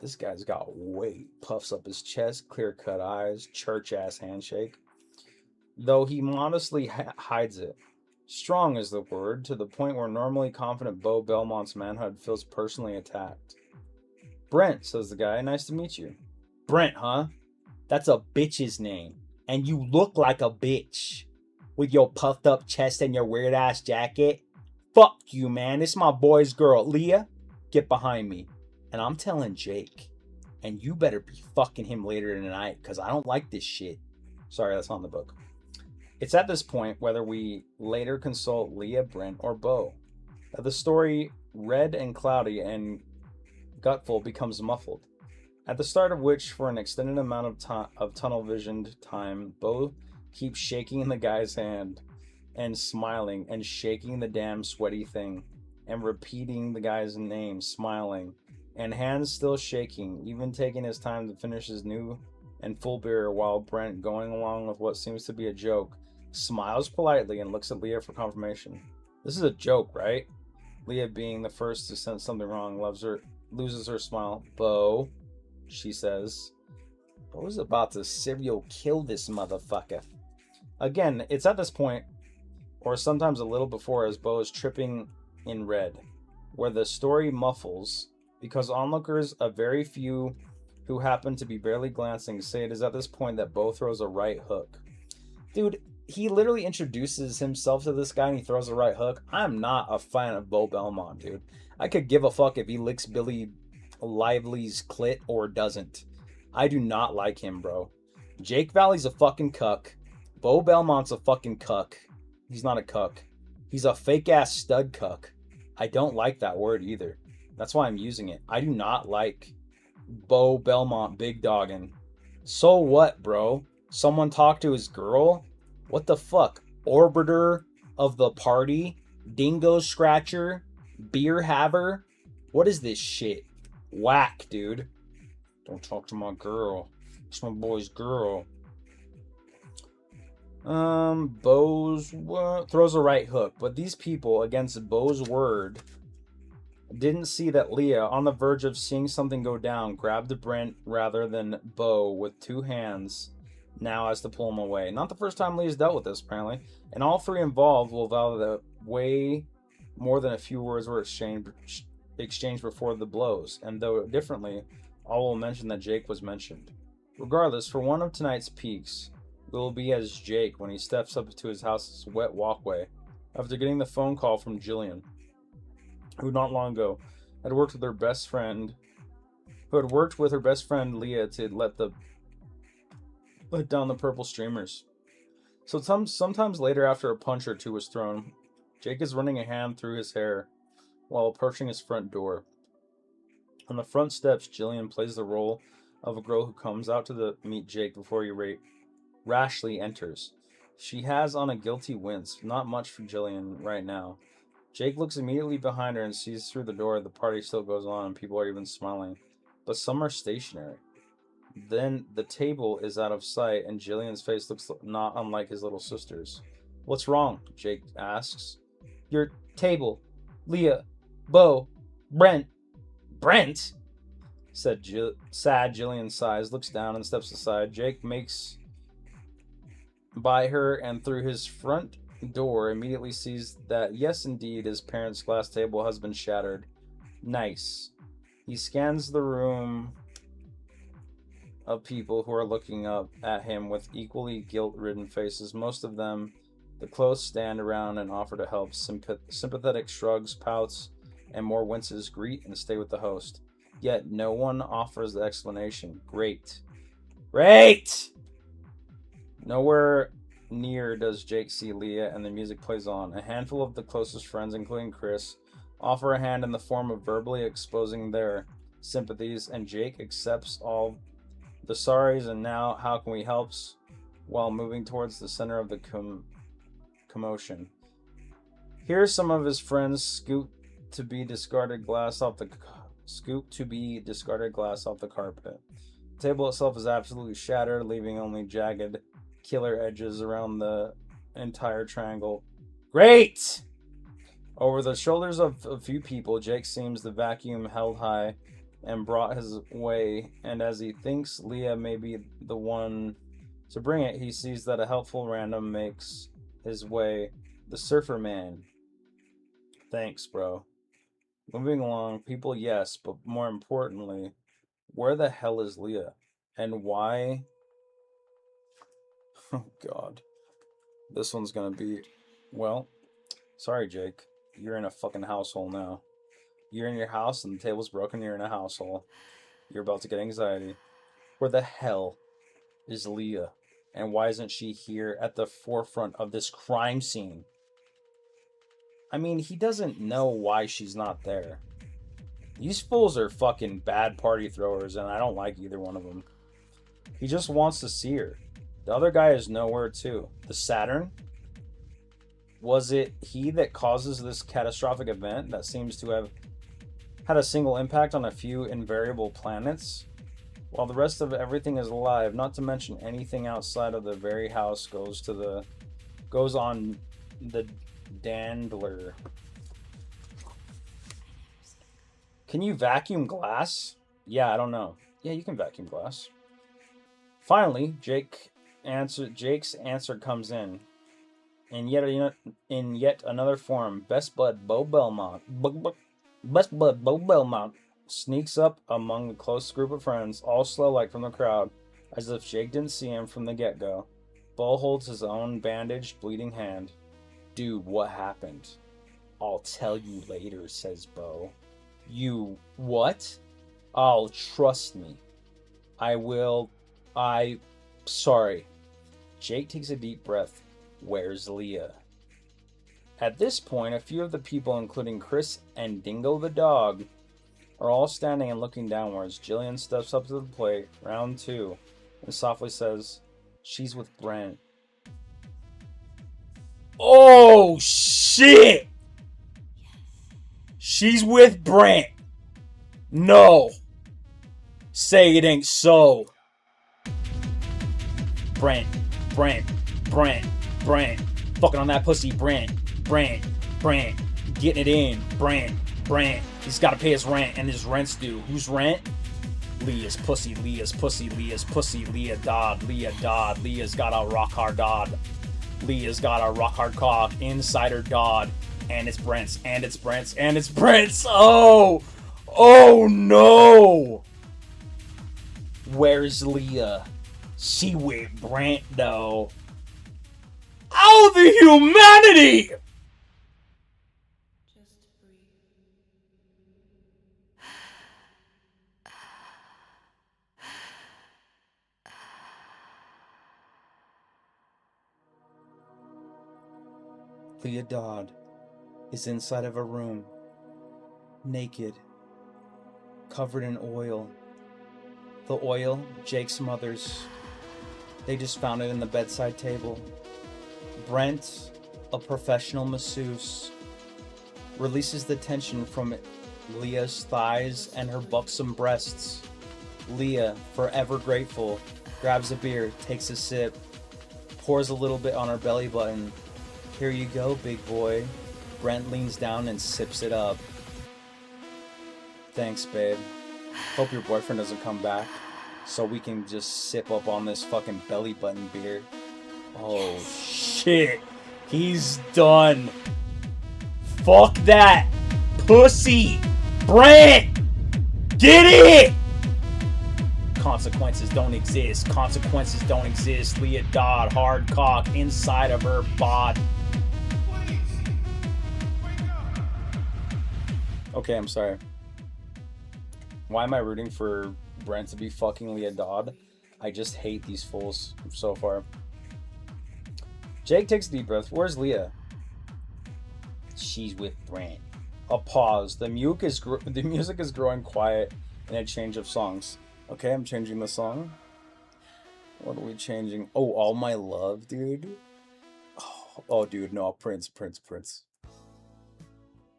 Speaker 5: This guy's got weight. Puffs up his chest, clear-cut eyes, church-ass handshake. Though he modestly hides it. Strong is the word, to the point where normally confident Bo Belmont's manhood feels personally attacked. Brent, says the guy, nice to meet you. Brent, huh? That's a bitch's name. And you look like a bitch. With your puffed up chest and your weird ass jacket. Fuck you, man. It's my boy's girl. Leah, get behind me. And I'm telling Jake. And you better be fucking him later tonight, because I don't like this shit. Sorry, that's not in the book. It's at this point whether we later consult Leah, Brent, or Bo that the story, red and cloudy and gutful, becomes muffled. At the start of which, for an extended amount of tunnel-visioned time, Bo keeps shaking the guy's hand and smiling and shaking the damn sweaty thing and repeating the guy's name, smiling, and hands still shaking, even taking his time to finish his new and full beer while Brent, going along with what seems to be a joke, smiles politely and looks at Leah for confirmation. This is a joke, right? Leah, being the first to sense something wrong, loses her smile. Bo, she says. Bo's about to serial kill this motherfucker. Again, it's at this point, or sometimes a little before, as Bo is tripping in red, where the story muffles, because onlookers, a very few who happen to be barely glancing, say it is at this point that Bo throws a right hook. Dude, he literally introduces himself to this guy and he throws a right hook. I'm not a fan of Bo Belmont, dude. I could give a fuck if he licks Billy Lively's clit or doesn't. I do not like him, bro. Jake Valley's a fucking cuck. Bo Belmont's a fucking cuck. He's not a cuck. He's a fake-ass stud cuck. I don't like that word either. That's why I'm using it. I do not like Bo Belmont big dogging. So what, bro? Someone talked to his girl? What the fuck? Orbiter of the party? Dingo scratcher? Beer haver? What is this shit? Whack, dude. Don't talk to my girl. It's my boy's girl. Bo's throws a right hook, but these people, against Bo's word, didn't see that Leah, on the verge of seeing something go down, grabbed Brent rather than Bo with two hands now as to pull him away. Not the first time Leah's dealt with this, apparently. And all three involved will vow that way more than a few words were exchanged before the blows, and though differently, all will mention that Jake was mentioned. Regardless, for one of tonight's peaks, will be as Jake when he steps up to his house's wet walkway, after getting the phone call from Jillian, who not long ago had worked with her best friend, Leah to let down the purple streamers. So sometimes later, after a punch or two was thrown, Jake is running a hand through his hair while approaching his front door. On the front steps, Jillian plays the role of a girl who comes out to meet Jake before he rashly enters. She has on a guilty wince, not much for Jillian right now. Jake looks immediately behind her and sees through the door the party still goes on and people are even smiling, but some are stationary. Then the table is out of sight and Jillian's face looks not unlike his little sister's. "What's wrong?" Jake asks. "Your table. Leah. Bo. Brent." "Brent?" said sad Jillian sighs, looks down and steps aside. Jake makes by her and through his front door immediately sees that yes indeed his parents' glass table has been shattered. Nice. He scans the room of people who are looking up at him with equally guilt-ridden faces. Most of them, the close, stand around and offer to help. Sympathetic shrugs, pouts, and more winces greet and stay with the host. Yet no one offers the explanation. Great. Nowhere near does Jake see Leah, and the music plays on. A handful of the closest friends, including Chris, offer a hand in the form of verbally exposing their sympathies, and Jake accepts all the sorries and now how can we helps while moving towards the center of the commotion. Here some of his friends scoop to be discarded glass off the carpet. The table itself is absolutely shattered, leaving only jagged killer edges around the entire triangle. Great! Over the shoulders of a few people, Jake seems the vacuum held high and brought his way, and as he thinks Leah may be the one to bring it, he sees that a helpful random makes his way. The Surfer Man. Thanks, bro. Moving along, people, yes, but more importantly, where the hell is Leah? And why? Oh, God. This one's gonna be... Well, sorry, Jake. You're in a fucking household now. You're in your house and the table's broken, you're in a household. You're about to get anxiety. Where the hell is Leah? And why isn't she here at the forefront of this crime scene? I mean, he doesn't know why she's not there. These fools are fucking bad party throwers, and I don't like either one of them. He just wants to see her. The other guy is nowhere too. The Saturn? Was it he that causes this catastrophic event that seems to have had a single impact on a few invariable planets? While the rest of everything is alive, not to mention anything outside of the very house goes on the Dandler. Can you vacuum glass? Yeah, I don't know. Yeah, you can vacuum glass. Finally, Jake's answer comes in yet another form. Best Bud Bo Belmont sneaks up among the close group of friends, all slow-like from the crowd, as if Jake didn't see him from the get-go. Bo holds his own bandaged, bleeding hand. "Dude, what happened?" "I'll tell you later," says Bo. "You what?" "Oh, trust me. I will. Sorry." Jake takes a deep breath. Where's Leah? At this point, a few of the people, including Chris and Dingo the dog, are all standing and looking downwards. Jillian steps up to the plate, round two, and softly says, "She's with Brent." Oh, shit! She's with Brent. No. Say it ain't so. Brent. Fucking on that pussy, Brent. Getting it in, Brent. He's gotta pay his rent, and his rent's due. Whose rent? Leah's pussy, Leah Dodd. Leah's got a rock hard Dodd. Leah's got a rock hard cock inside her Dodd. And it's Brent's. Oh no! Where's Leah? She with Brent though. Oh, the humanity! Leah Dodd is inside of a room, naked, covered in oil. The oil, Jake's mother's. They just found it in the bedside table. Brent, a professional masseuse, releases the tension from Leah's thighs and her buxom breasts. Leah, forever grateful, grabs a beer, takes a sip, pours a little bit on her belly button. Here you go, big boy. Brent leans down and sips it up. Thanks, babe. Hope your boyfriend doesn't come back so we can just sip up on this fucking belly button beer. Oh, shit. He's done. Fuck that. Pussy. Brent. Get it. Consequences don't exist. Consequences don't exist. Leah Dodd, hard cock inside of her bod. Okay, I'm sorry. Why am I rooting for Brent to be fucking Leah Dodd? I just hate these fools so far. Jake takes a deep breath. Where's Leah? She's with Brent. A pause. The music is growing quiet in a change of songs. Okay, I'm changing the song. What are we changing? Oh, All My Love, dude. Oh, dude, no, Prince.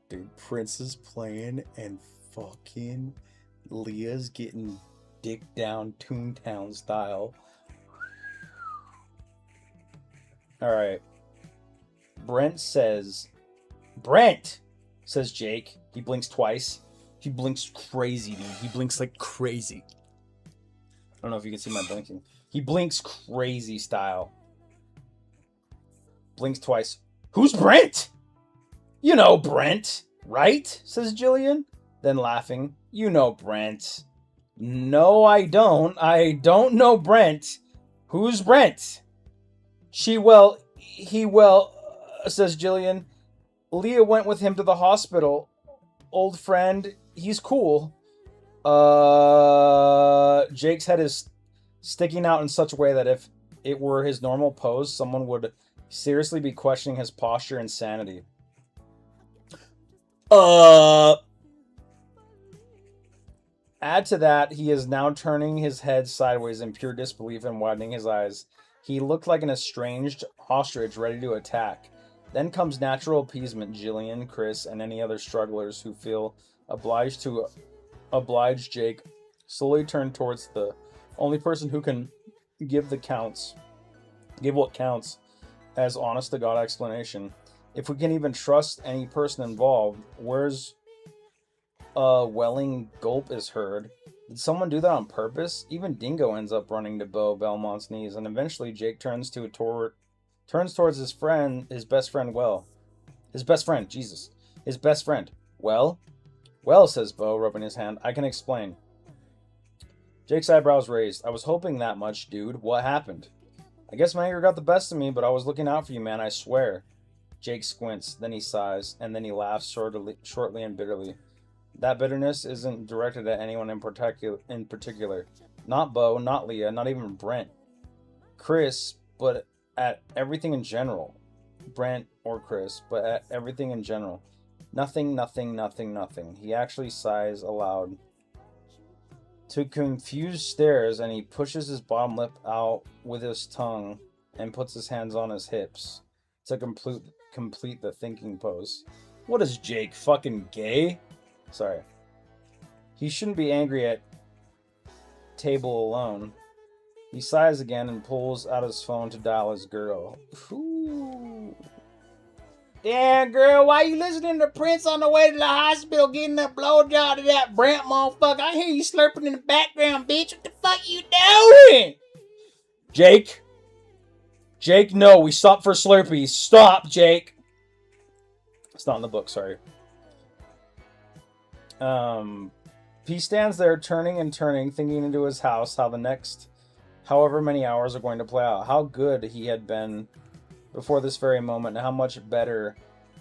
Speaker 5: Dude, Prince is playing and fucking Leah's getting dick down Toontown style. Alright. Brent, says Jake. He blinks twice. He blinks crazy, dude. He blinks like crazy. I don't know if you can see my blinking. He blinks crazy style. Blinks twice. Who's Brent? You know Brent, right? Says Jillian. Then laughing. You know Brent. No, I don't. I don't know Brent. Who's Brent? He says Jillian. Leah went with him to the hospital. Old friend. He's cool. Jake's head is sticking out in such a way that if it were his normal pose, someone would seriously be questioning his posture and sanity. Add to that, he is now turning his head sideways in pure disbelief and widening his eyes. He looked like an estranged ostrich ready to attack. Then comes natural appeasement. Jillian, Chris, and any other strugglers who feel obliged to oblige Jake slowly turn towards the only person who can give what counts as honest to God explanation. If we can even trust any person involved, where's a welling gulp is heard. Did someone do that on purpose? Even Dingo ends up running to Beau Belmont's knees, and eventually Jake turns towards his best friend. Well, says Beau, rubbing his hand. I can explain. Jake's eyebrows raised. I was hoping that much, dude. What happened? I guess my anger got the best of me, but I was looking out for you, man, I swear. Jake squints, then he sighs, and then he laughs shortly and bitterly. That bitterness isn't directed at anyone in particular. Not Beau, not Leah, not even Brent. Chris, but at everything in general. Brent or Chris, but at everything in general. Nothing. He actually sighs aloud. To confused stares, and he pushes his bottom lip out with his tongue and puts his hands on his hips to complete the thinking pose. What is Jake, fucking gay? Sorry. He shouldn't be angry at table alone. He sighs again and pulls out his phone to dial his girl. Ooh. Damn, girl, why you listening to Prince on the way to the hospital getting a blowjob to that Brent motherfucker? I hear you slurping in the background, bitch. What the fuck you doing? Jake, no, we stopped for Slurpees. Stop, Jake. It's not in the book, sorry. He stands there turning and turning, thinking into his house how the next however many hours are going to play out. How good he had been before this very moment, and how much better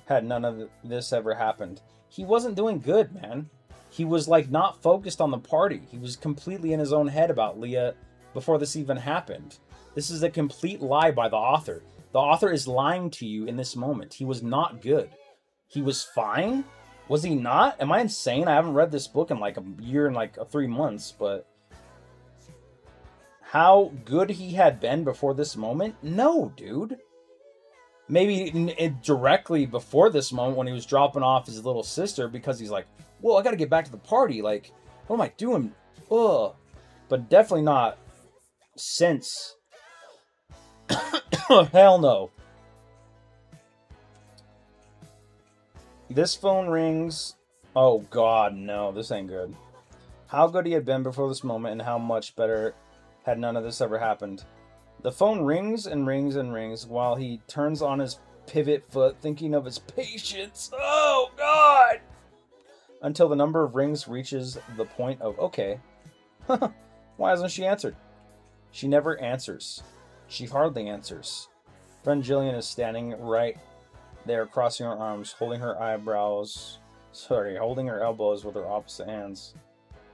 Speaker 5: had none of this ever happened. He wasn't doing good, man. He was like not focused on the party. He was completely in his own head about Leah before this even happened. This is a complete lie by the author. The author is lying to you in this moment. He was not good. He was fine? Was he not? Am I insane? I haven't read this book in like a year and like 3 months, but how good he had been before this moment? No, dude. Maybe directly before this moment when he was dropping off his little sister because he's like, well, I gotta get back to the party. Like, what am I doing? Ugh. But definitely not since. Hell no. This phone rings. Oh, God, no. This ain't good. How good he had been before this moment and how much better had none of this ever happened. The phone rings and rings and rings while he turns on his pivot foot, thinking of his patience. Oh, God! Until the number of rings reaches the point of, okay. Why hasn't she answered? She never answers. She hardly answers. Friend Jillian is standing right there, crossing her arms, holding her elbows with her opposite hands.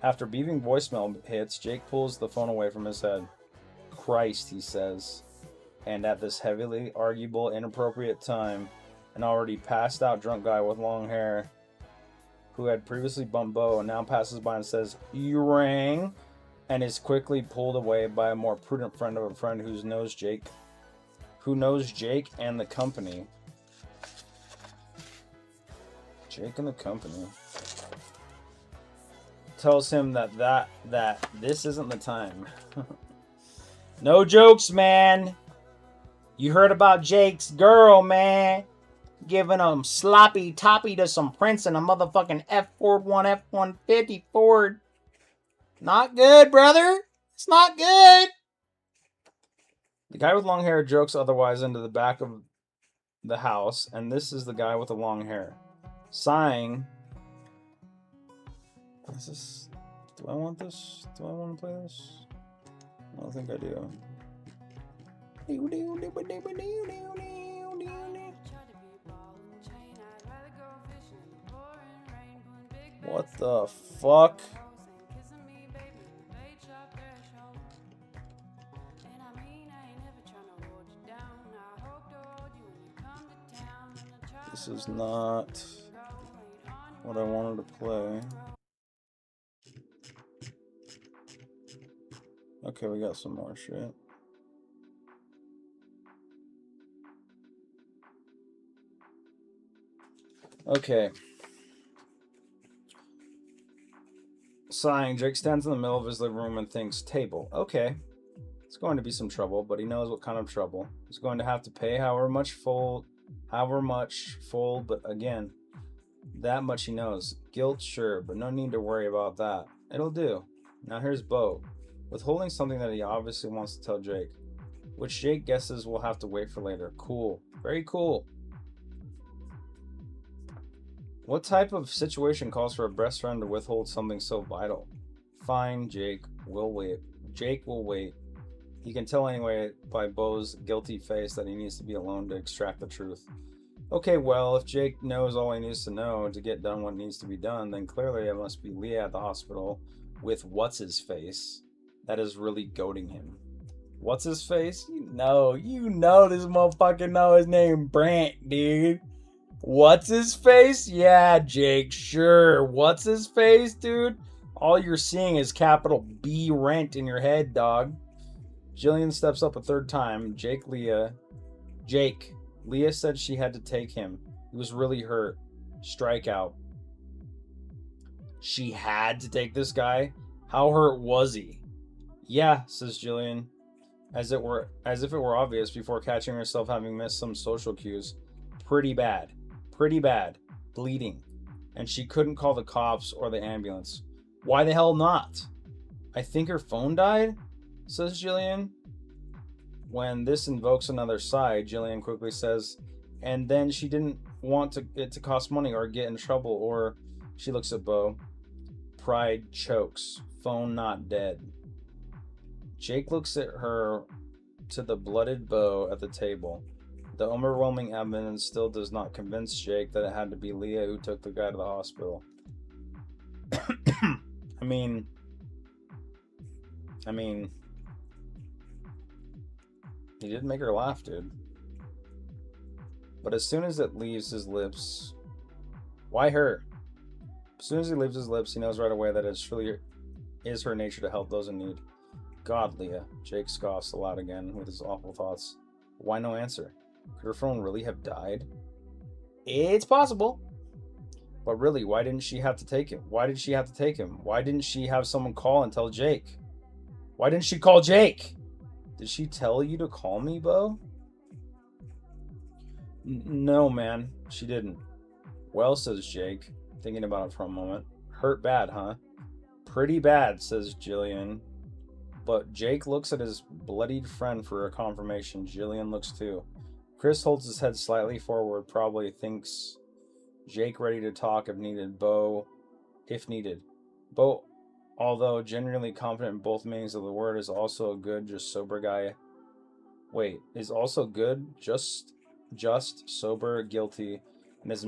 Speaker 5: After beeping voicemail hits, Jake pulls the phone away from his head. Christ, he says. And at this heavily arguable, inappropriate time, an already passed out drunk guy with long hair, who had previously bumped Bo, now passes by and says, "You rang," and is quickly pulled away by a more prudent friend of a friend who knows Jake and the company. Jake and the company tells him that this isn't the time. No jokes, man. You heard about Jake's girl, man. Giving him sloppy toppy to some prince in a motherfucking F-150 Ford. Not good, brother. It's not good. The guy with long hair jokes otherwise into the back of the house, and this is the guy with the long hair. Sighing. Is this... Do I want this? Do I want to play this? I don't think I do. What the fuck? This is not what I wanted to play. Okay, we got some more shit. Okay. Sighing, Jake stands in the middle of his living room and thinks, table. Okay. It's going to be some trouble, but he knows what kind of trouble. He's going to have to pay however much full, but again, that much he knows. Guilt, sure, but no need to worry about that. It'll do. Now here's Bo, withholding something that he obviously wants to tell Jake, which Jake guesses will have to wait for later. Cool. Very cool. What type of situation calls for a best friend to withhold something so vital? Fine, Jake. We'll wait. Jake will wait. He can tell anyway by Bo's guilty face that he needs to be alone to extract the truth. Okay, well, if Jake knows all he needs to know to get done what needs to be done, then clearly it must be Leah at the hospital with what's-his-face that is really goading him. What's-his-face? You know this motherfucker know his name, Brant, dude. What's-his-face? Yeah, Jake, sure. What's-his-face, dude? All you're seeing is capital B rent in your head, dog. Jillian steps up a third time. Leah said she had to take him. He was really hurt. Strikeout. She had to take this guy? How hurt was he? Yeah, says Jillian, as if it were obvious before catching herself having missed some social cues. Pretty bad. Bleeding. And she couldn't call the cops or the ambulance. Why the hell not? I think her phone died, says Jillian. When this invokes another side, Jillian quickly says, and then she didn't want it to cost money or get in trouble, or she looks at Bo. Pride chokes. Phone not dead. Jake looks at her to the blooded Bo at the table. The overwhelming evidence still does not convince Jake that it had to be Leah who took the guy to the hospital. I mean, he did make her laugh, dude. But as soon as it leaves his lips, why her? As soon as he leaves his lips, he knows right away that it truly is her nature to help those in need. God, Leah. Jake scoffs aloud again with his awful thoughts. Why no answer? Could her phone really have died? It's possible. But really, why didn't she have to take him? Why did she have to take him? Why didn't she have someone call and tell Jake? Why didn't she call Jake? Did she tell you to call me, Bo? No, man, she didn't. Well, says Jake, thinking about it for a moment. Hurt bad, huh? Pretty bad, says Jillian. But Jake looks at his bloodied friend for a confirmation. Jillian looks too. Chris holds his head slightly forward, probably thinks Jake ready to talk if needed. Bo, although genuinely confident in both meanings of the word, is also a good, just sober guy. Wait, is also good, just sober, guilty, and as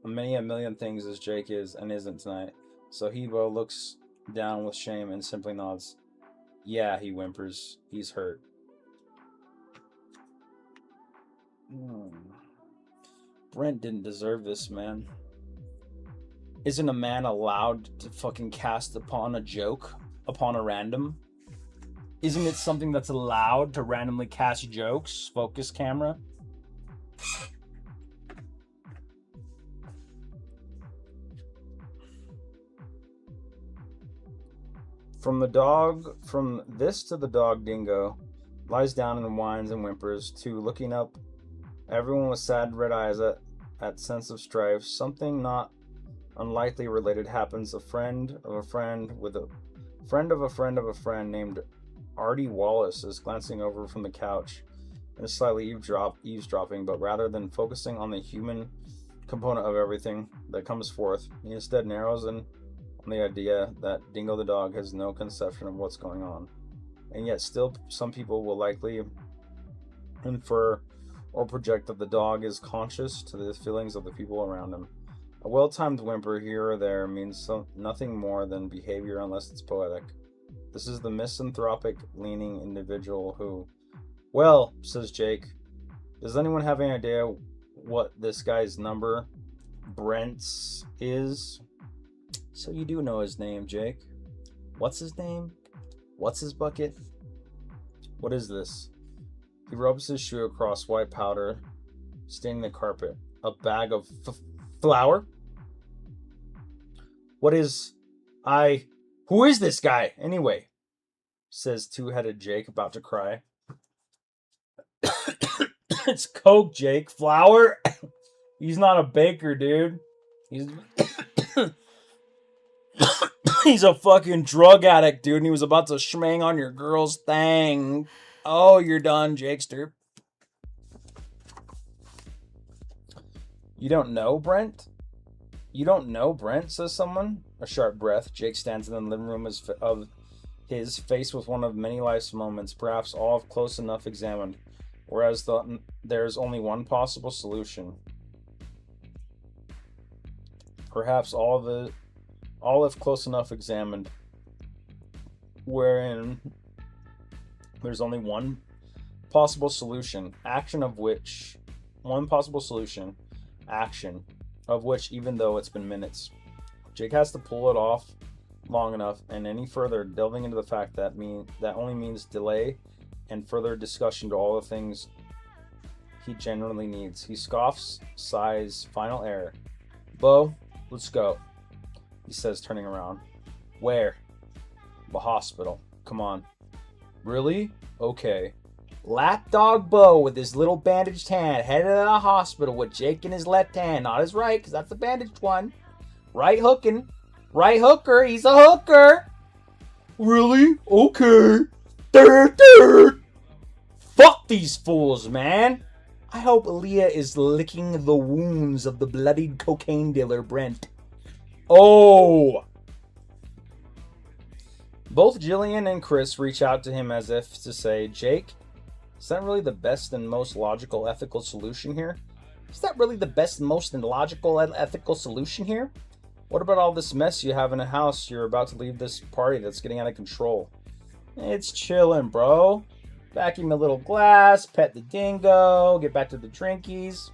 Speaker 5: many a million things as Jake is and isn't tonight. So Bo looks down with shame and simply nods. Yeah, he whimpers. He's hurt. Brent didn't deserve this, man. Isn't a man allowed to fucking cast upon a joke? Upon a random? Isn't it something that's allowed to randomly cast jokes? Focus camera? From this to the dog Dingo lies down and whines and whimpers, to looking up, everyone with sad red eyes at sense of strife. Something not unlikely related happens. A friend of a friend with a friend of a friend of a friend named Artie Wallace is glancing over from the couch and is slightly eavesdropping, but rather than focusing on the human component of everything that comes forth, he instead narrows in on the idea that Dingo the dog has no conception of what's going on. And yet still some people will likely infer or project that the dog is conscious to the feelings of the people around him. A well-timed whimper here or there means nothing more than behavior unless it's poetic. This is the misanthropic leaning individual who... Well, says Jake, does anyone have any idea what this guy's number, Brent's, is? So you do know his name, Jake. What's his name? What's his bucket? What is this? He rubs his shoe across white powder, staining the carpet. A bag of flour? What is... Who is this guy, anyway? Says two-headed Jake, about to cry. It's Coke, Jake. Flour? He's not a baker, dude. He's a fucking drug addict, dude, and he was about to schmang on your girl's thing. Oh, you're done, Jakester. You don't know Brent? You don't know Brent, says someone. A sharp breath. Jake stands in the living room of his face with one of many life's moments, perhaps all of close enough examined, whereas there's only one possible solution. Perhaps all if close enough examined, wherein there's only one possible solution, action of which, even though it's been minutes, Jake has to pull it off long enough, and any further delving into the fact that only means delay and further discussion to all the things he genuinely needs. He scoffs, sighs, final air. Bo, let's go, he says, turning around. Where? The hospital. Come on. Really? Okay. Lapdog Bo with his little bandaged hand headed to the hospital with Jake in his left hand, not his right, because that's the bandaged one. Right hooking. Right hooker. He's a hooker. Really? Okay. Fuck these fools, man. I hope Leah is licking the wounds of the bloodied cocaine dealer, Brent. Oh! Both Jillian and Chris reach out to him as if to say, Jake, is that really the best and most logical ethical solution here? Is that really the best and most logical ethical solution here? What about all this mess you have in the house? You're about to leave this party that's getting out of control. It's chillin', bro. Vacuum a little glass, pet the dingo, get back to the drinkies.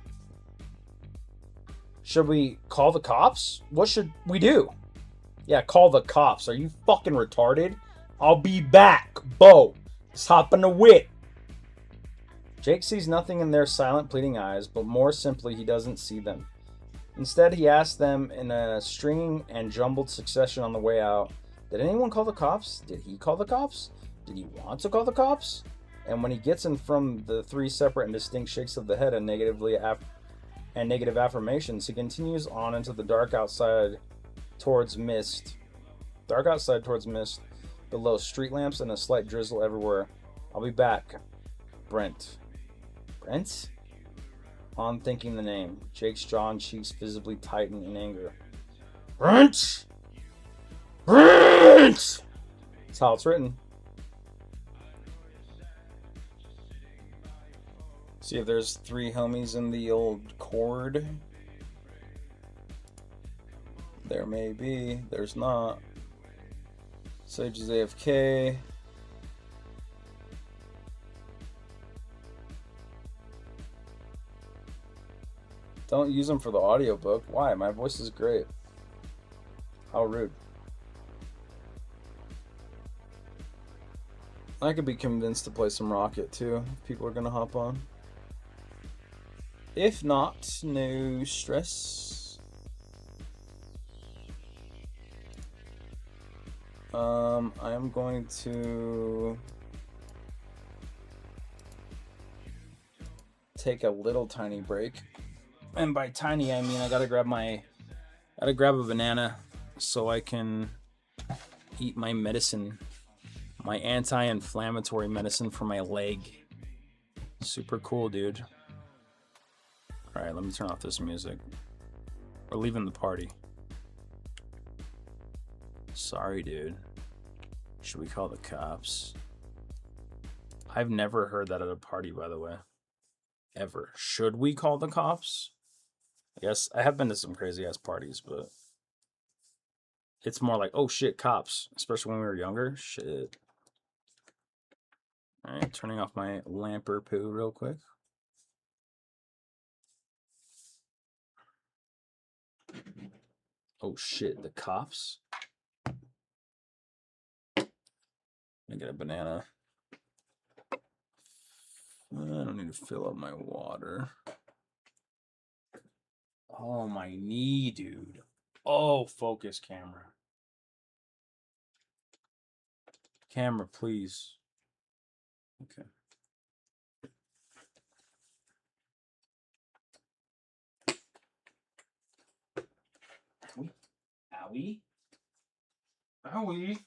Speaker 5: Should we call the cops? What should we do? Yeah, call the cops. Are you fucking retarded? I'll be back. Bo, let's hop in the whip. Jake sees nothing in their silent, pleading eyes, but more simply, he doesn't see them. Instead, he asks them in a stringing and jumbled succession on the way out, did anyone call the cops? Did he call the cops? Did he want to call the cops? And when he gets in from the three separate and distinct shakes of the head and negative affirmations, he continues on into the dark outside towards mist. Dark outside towards mist, below street lamps and a slight drizzle everywhere. I'll be back. Brent. Brent? On thinking the name, Jake's jaw and cheeks visibly tighten in anger. Brent! Brent! That's how it's written. See if there's 3 homies in the old cord. There may be. There's not. Sage is AFK. Don't use them for the audiobook. Why? My voice is great. How rude. I could be convinced to play some Rocket too, if people are gonna hop on. If not, no stress. I am going to take a little tiny break. And by tiny, I mean I gotta grab a banana so I can eat my medicine, my anti-inflammatory medicine for my leg. Super cool, dude. All right, let me turn off this music. We're leaving the party. Sorry, dude. Should we call the cops? I've never heard that at a party, by the way. Ever. Should we call the cops? I guess I have been to some crazy ass parties, but it's more like, oh shit, cops. Especially when we were younger. Shit. Alright, turning off my lamper poo real quick. Oh shit, the cops? Let me get a banana. I don't need to fill up my water. Oh, my knee, dude. Oh, focus, camera. Camera, please. Okay. Owie. Owie.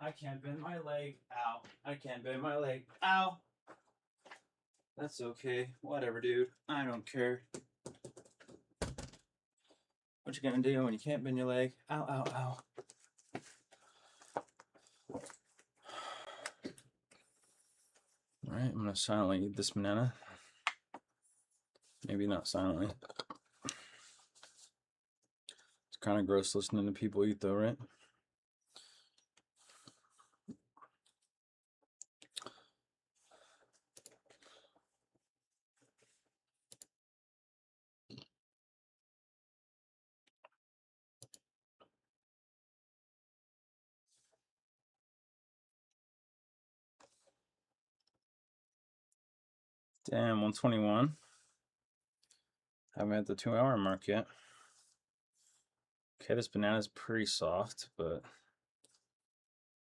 Speaker 5: I can't bend my leg. Ow. I can't bend my leg. Ow. That's okay. Whatever, dude. I don't care. What you gonna do when you can't bend your leg? Ow, ow, ow. Alright, I'm gonna silently eat this banana. Maybe not silently. It's kind of gross listening to people eat though, right? Damn, 121. Haven't hit the 2-hour mark yet. Okay, this banana's pretty soft, but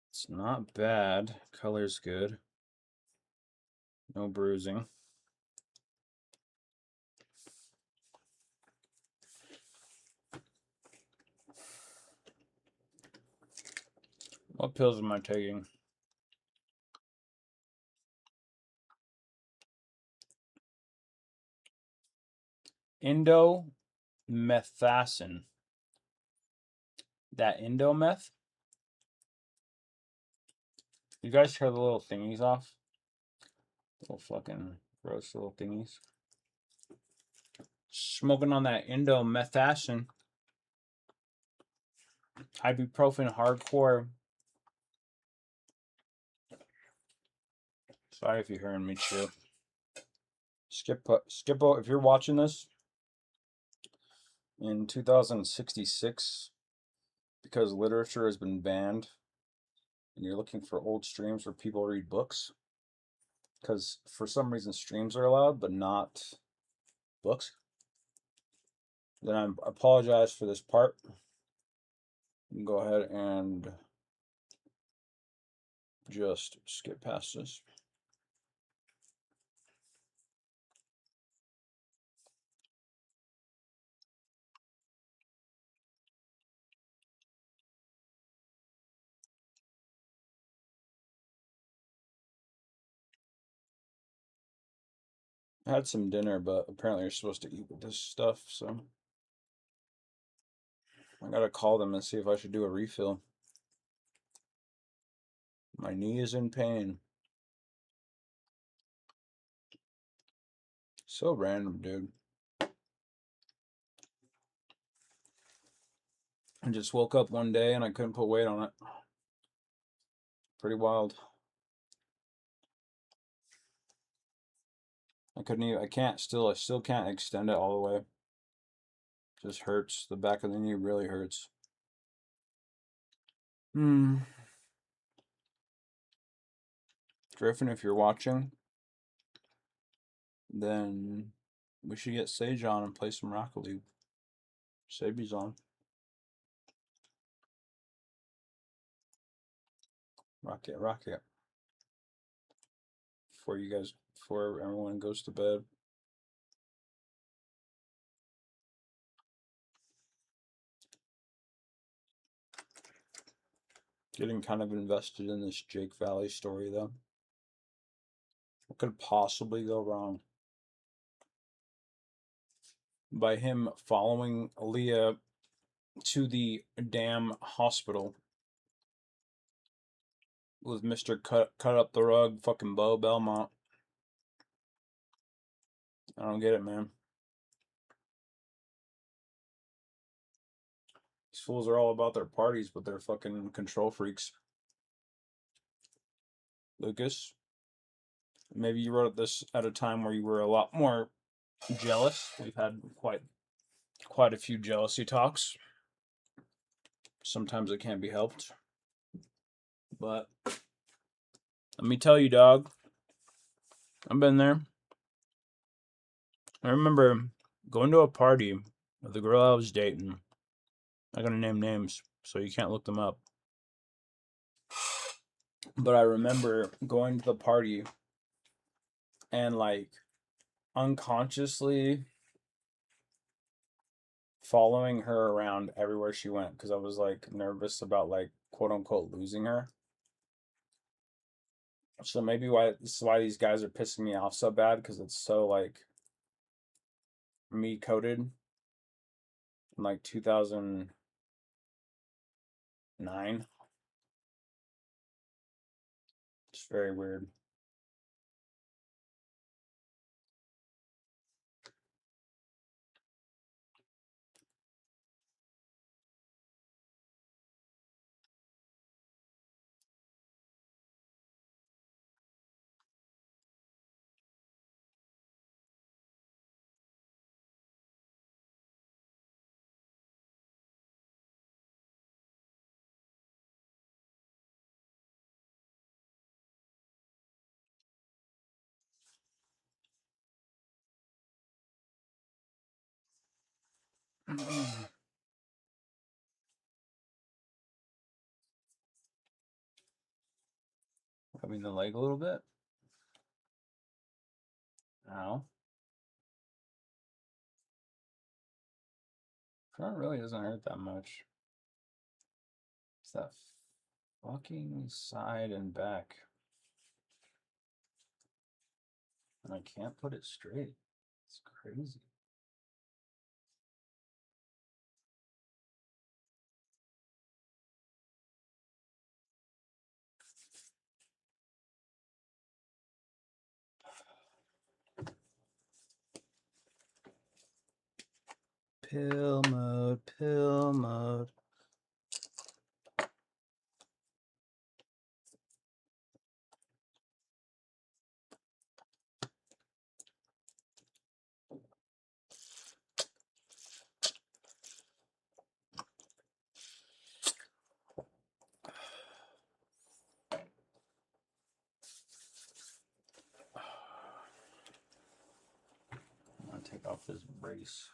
Speaker 5: it's not bad. Color's good. No bruising. What pills am I taking? Indomethacin. That Indometh? You guys hear the little thingies off? Little fucking gross little thingies. Smoking on that Indomethacin. Ibuprofen hardcore. Sorry if you're hearing me chew. Skippo, if you're watching this in 2066, because literature has been banned, and you're looking for old streams where people read books, because for some reason streams are allowed, but not books, then I apologize for this part. You can go ahead and just skip past this. I had some dinner, but apparently you're supposed to eat with this stuff, so I gotta call them and see if I should do a refill. My knee is in pain. So random, dude. I just woke up one day and I couldn't put weight on it. Pretty wild. I still can't extend it all the way. Just hurts. The back of the knee really hurts. Griffin, if you're watching, then we should get Sage on and play some Rocket League. Sabi's on. Rocket. Before everyone goes to bed. Getting kind of invested in this Jake Valley story, though. What could possibly go wrong? By him following Aaliyah to the damn hospital with Mr. Cut Up the Rug, fucking Bo Belmont. I don't get it, man. These fools are all about their parties, but they're fucking control freaks. Lucas, maybe you wrote this at a time where you were a lot more jealous. We've had quite a few jealousy talks. Sometimes it can't be helped. But let me tell you, dog, I've been there. I remember going to a party with the girl I was dating. I'm gonna name names, so you can't look them up. But I remember going to the party and like unconsciously following her around everywhere she went because I was like nervous about like quote unquote losing her. So maybe this is why these guys are pissing me off so bad, because it's so like me coded in like 2009. It's very weird. Rubbing the leg a little bit. Ow. Front really doesn't hurt that much. It's that fucking side and back. And I can't put it straight. It's crazy. Pill mode, pill mode. I'm gonna take off this brace.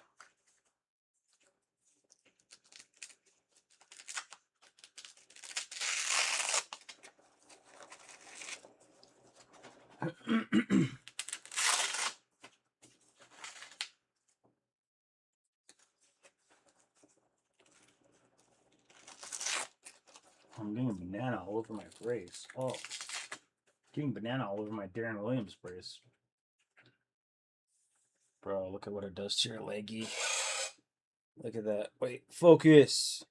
Speaker 5: I'm getting banana all over my brace. Oh, getting banana all over my Darren Williams brace. Bro, look at what it does to your leggy. Look at that. Wait, focus.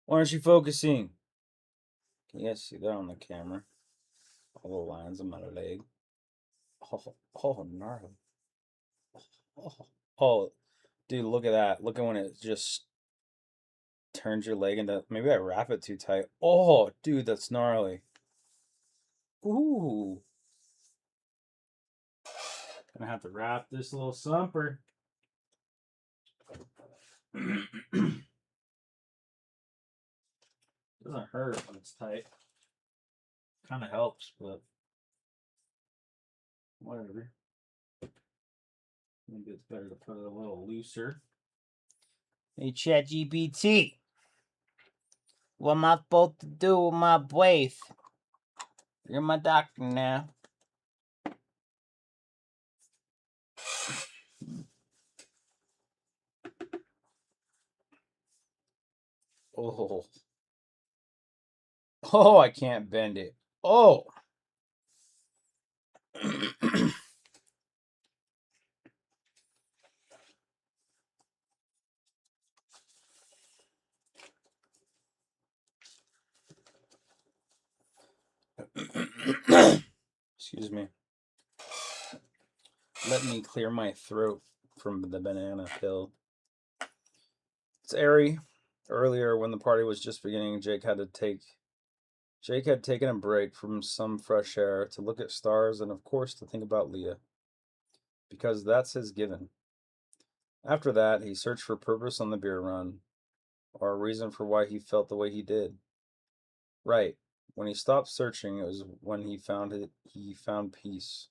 Speaker 5: Why aren't you focusing? Can you guys see that on the camera? All the lines on my leg. Oh, gnarly. Oh, dude, look at that. Look at when it just turns your leg into. Maybe I wrap it too tight. Oh, dude, that's gnarly. Ooh. Gonna have to wrap this little sumper. Doesn't hurt when it's tight. Kind of helps, but whatever. Maybe it's better to put it a little looser. Hey, ChatGPT. What am I supposed to do with my brace? You're my doctor now. Oh. Oh, I can't bend it. Oh. Excuse me. Let me clear my throat from the banana pill. It's airy. Earlier, when the party was just beginning, Jake had taken a break from some fresh air to look at stars and, of course, to think about Leah. Because that's his given. After that, he searched for purpose on the beer run, or a reason for why he felt the way he did. Right. When he stopped searching, it was when he found peace.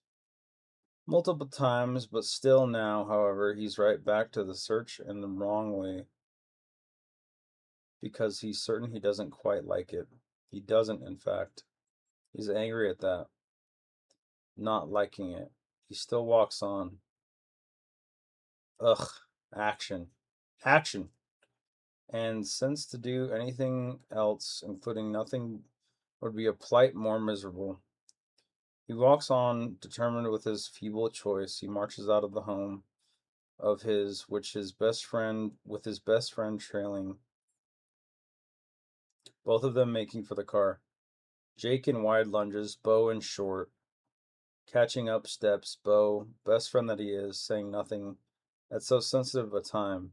Speaker 5: Multiple times, but still now, however, he's right back to the search in the wrong way. Because he's certain he doesn't quite like it. He doesn't, in fact. He's angry at that. Not liking it. He still walks on. Ugh. Action. Action. And since to do anything else, including nothing would be a plight more miserable. He walks on, determined with his feeble choice. He marches out of the home of his, with his best friend trailing, both of them making for the car. Jake in wide lunges, Bo in short, catching up steps. Bo, best friend that he is, saying nothing at so sensitive a time.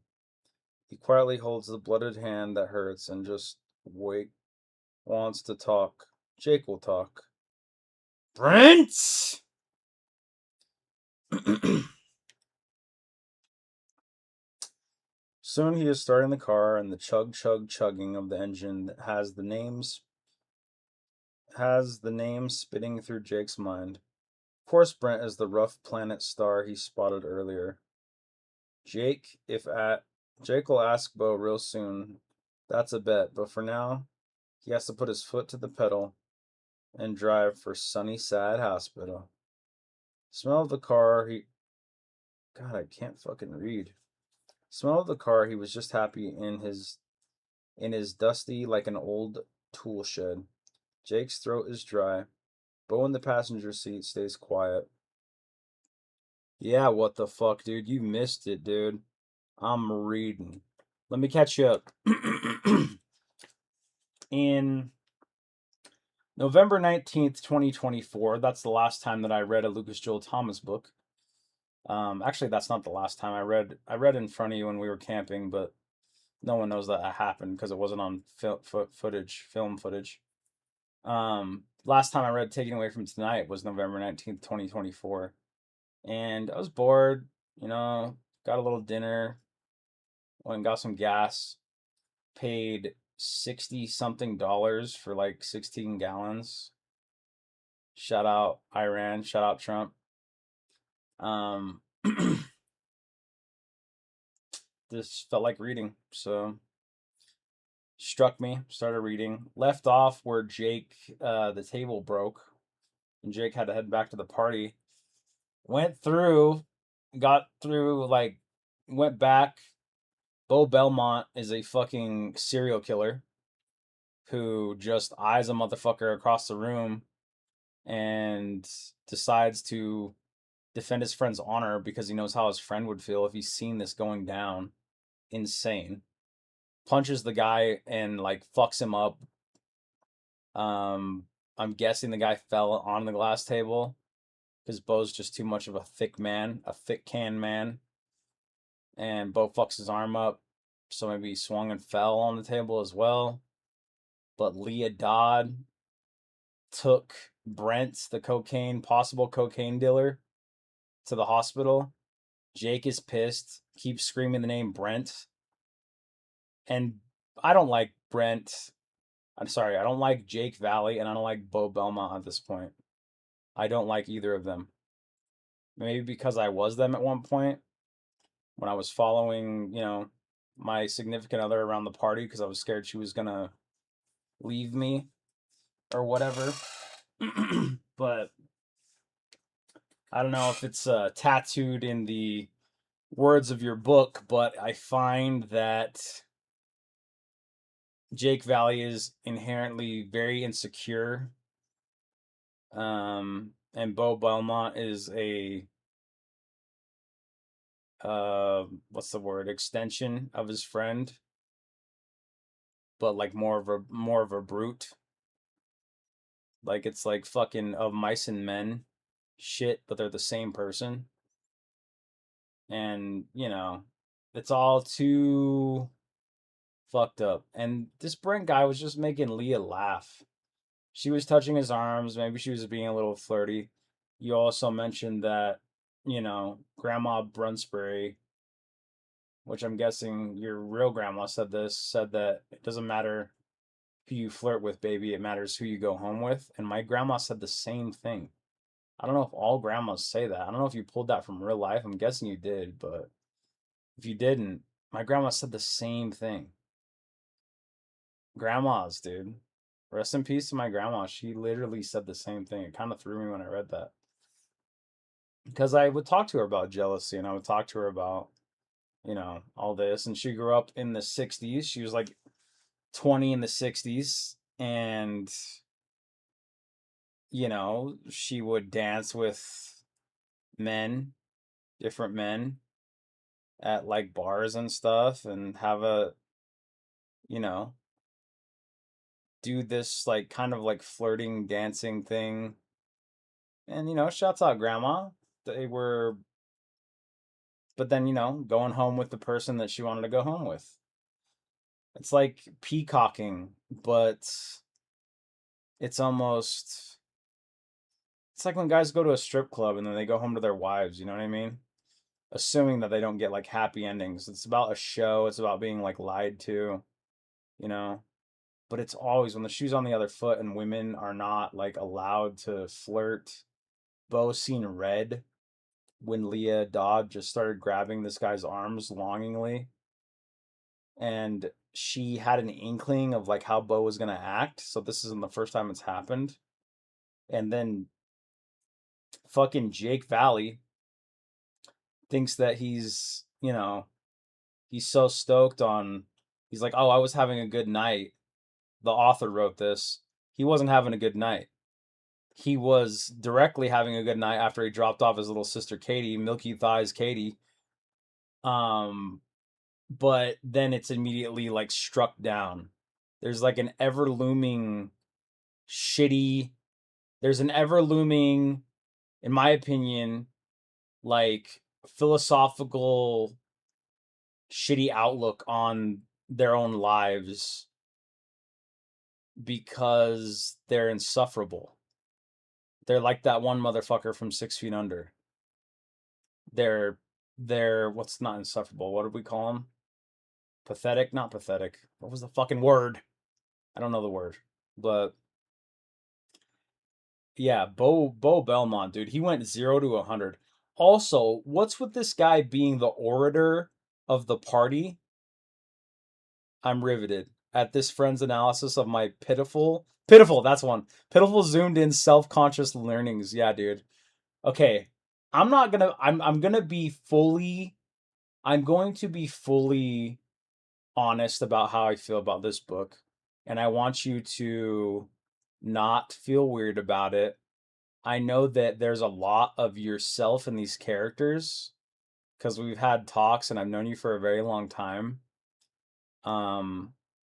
Speaker 5: He quietly holds the blooded hand that hurts and just wants to talk. Jake will talk. Brent! Soon he is starting the car, and the chugging of the engine has the names spitting through Jake's mind. Of course, Brent is the rough planet star he spotted earlier. Jake will ask Bo real soon. That's a bet, but for now, he has to put his foot to the pedal and drive for Sunnyside Hospital. Smell of the car, God, I can't fucking read. Smell of the car, he was just happy in his dusty like an old tool shed. Jake's throat is dry. Bo in the passenger seat stays quiet. Yeah, what the fuck, dude? You missed it, dude. I'm reading. Let me catch you up. In November 19th, 2024, that's the last time that I read a Lucas Joel Thomas book. Actually, that's not the last time I read in front of you when we were camping, but no one knows that happened because it wasn't on film footage. Last time I read Taken Away from Tonight was November 19th, 2024. And I was bored, got a little dinner, went and got some gas, paid $60-something for like 16 gallons. Shout out Iran, shout out Trump. This felt like reading, so struck me, started reading. Left off where Jake, the table broke, and Jake had to head back to the party. Went back. Bo Belmont is a fucking serial killer who just eyes a motherfucker across the room and decides to defend his friend's honor because he knows how his friend would feel if he's seen this going down. Insane. Punches the guy and like fucks him up. I'm guessing the guy fell on the glass table because Bo's just too much of a thick can man. And Bo fucks his arm up, so maybe he swung and fell on the table as well. But Leah Dodd took Brent, the possible cocaine dealer, to the hospital. Jake is pissed, keeps screaming the name Brent. And I don't like Brent. I'm sorry, I don't like Jake Valley, and I don't like Bo Belmont at this point. I don't like either of them. Maybe because I was them at one point when I was following, my significant other around the party because I was scared she was gonna leave me or whatever. But I don't know if it's tattooed in the words of your book, but I find that Jake Valley is inherently very insecure. And Bo Belmont is a extension of his friend, but like more of a brute. Like it's like fucking Of Mice and Men shit, but they're the same person. And, it's all too fucked up. And this Brent guy was just making Leah laugh. She was touching his arms. Maybe she was being a little flirty. You also mentioned that, Grandma Brunsbury, which I'm guessing your real grandma said that it doesn't matter who you flirt with, baby. It matters who you go home with. And my grandma said the same thing. I don't know if all grandmas say that. I don't know if you pulled that from real life. I'm guessing you did, but if you didn't, my grandma said the same thing. Grandmas, dude. Rest in peace to my grandma. She literally said the same thing. It kind of threw me when I read that. Because I would talk to her about jealousy, and I would talk to her about, all this. And she grew up in the 60s. She was like 20 in the 60s. And you know, she would dance with men, different men at like bars and stuff and have a, you know, do this like kind of like flirting dancing thing. And you know, shouts out grandma. They were, but then, you know, going home with the person that she wanted to go home with. It's like peacocking, but it's almost, it's like when guys go to a strip club and then they go home to their wives, you know what I mean? Assuming that they don't get like happy endings. It's about a show, it's about being like lied to, you know? But it's always when the shoe's on the other foot and women are not like allowed to flirt. Bo seen red when Leah Dodd just started grabbing this guy's arms longingly. And she had an inkling of like how Bo was gonna act. So this isn't the first time it's happened. And then fucking Jake Valley thinks that he's, you know, he's so stoked on, he's like, oh, I was having a good night. The author wrote this. He wasn't having a good night. He was directly having a good night after he dropped off his little sister Katie, Milky Thighs Katie. But then it's immediately like struck down. There's like an ever looming shitty, there's an ever looming, in my opinion, like philosophical shitty outlook on their own lives because they're insufferable. They're like that one motherfucker from 6 Feet Under. They're what's not insufferable? What did we call them? Pathetic? Not pathetic. What was the fucking word? I don't know the word. But yeah, Bo Belmont, dude. He went 0 to 100. Also, what's with this guy being the orator of the party? I'm riveted at this friend's analysis of my pitiful, that's one. Pitiful zoomed in self-conscious learnings. Yeah, dude. Okay. I'm not gonna, I'm gonna be fully, I'm going to be fully honest about how I feel about this book. And I want you to not feel weird about it. I know that there's a lot of yourself in these characters because we've had talks and I've known you for a very long time.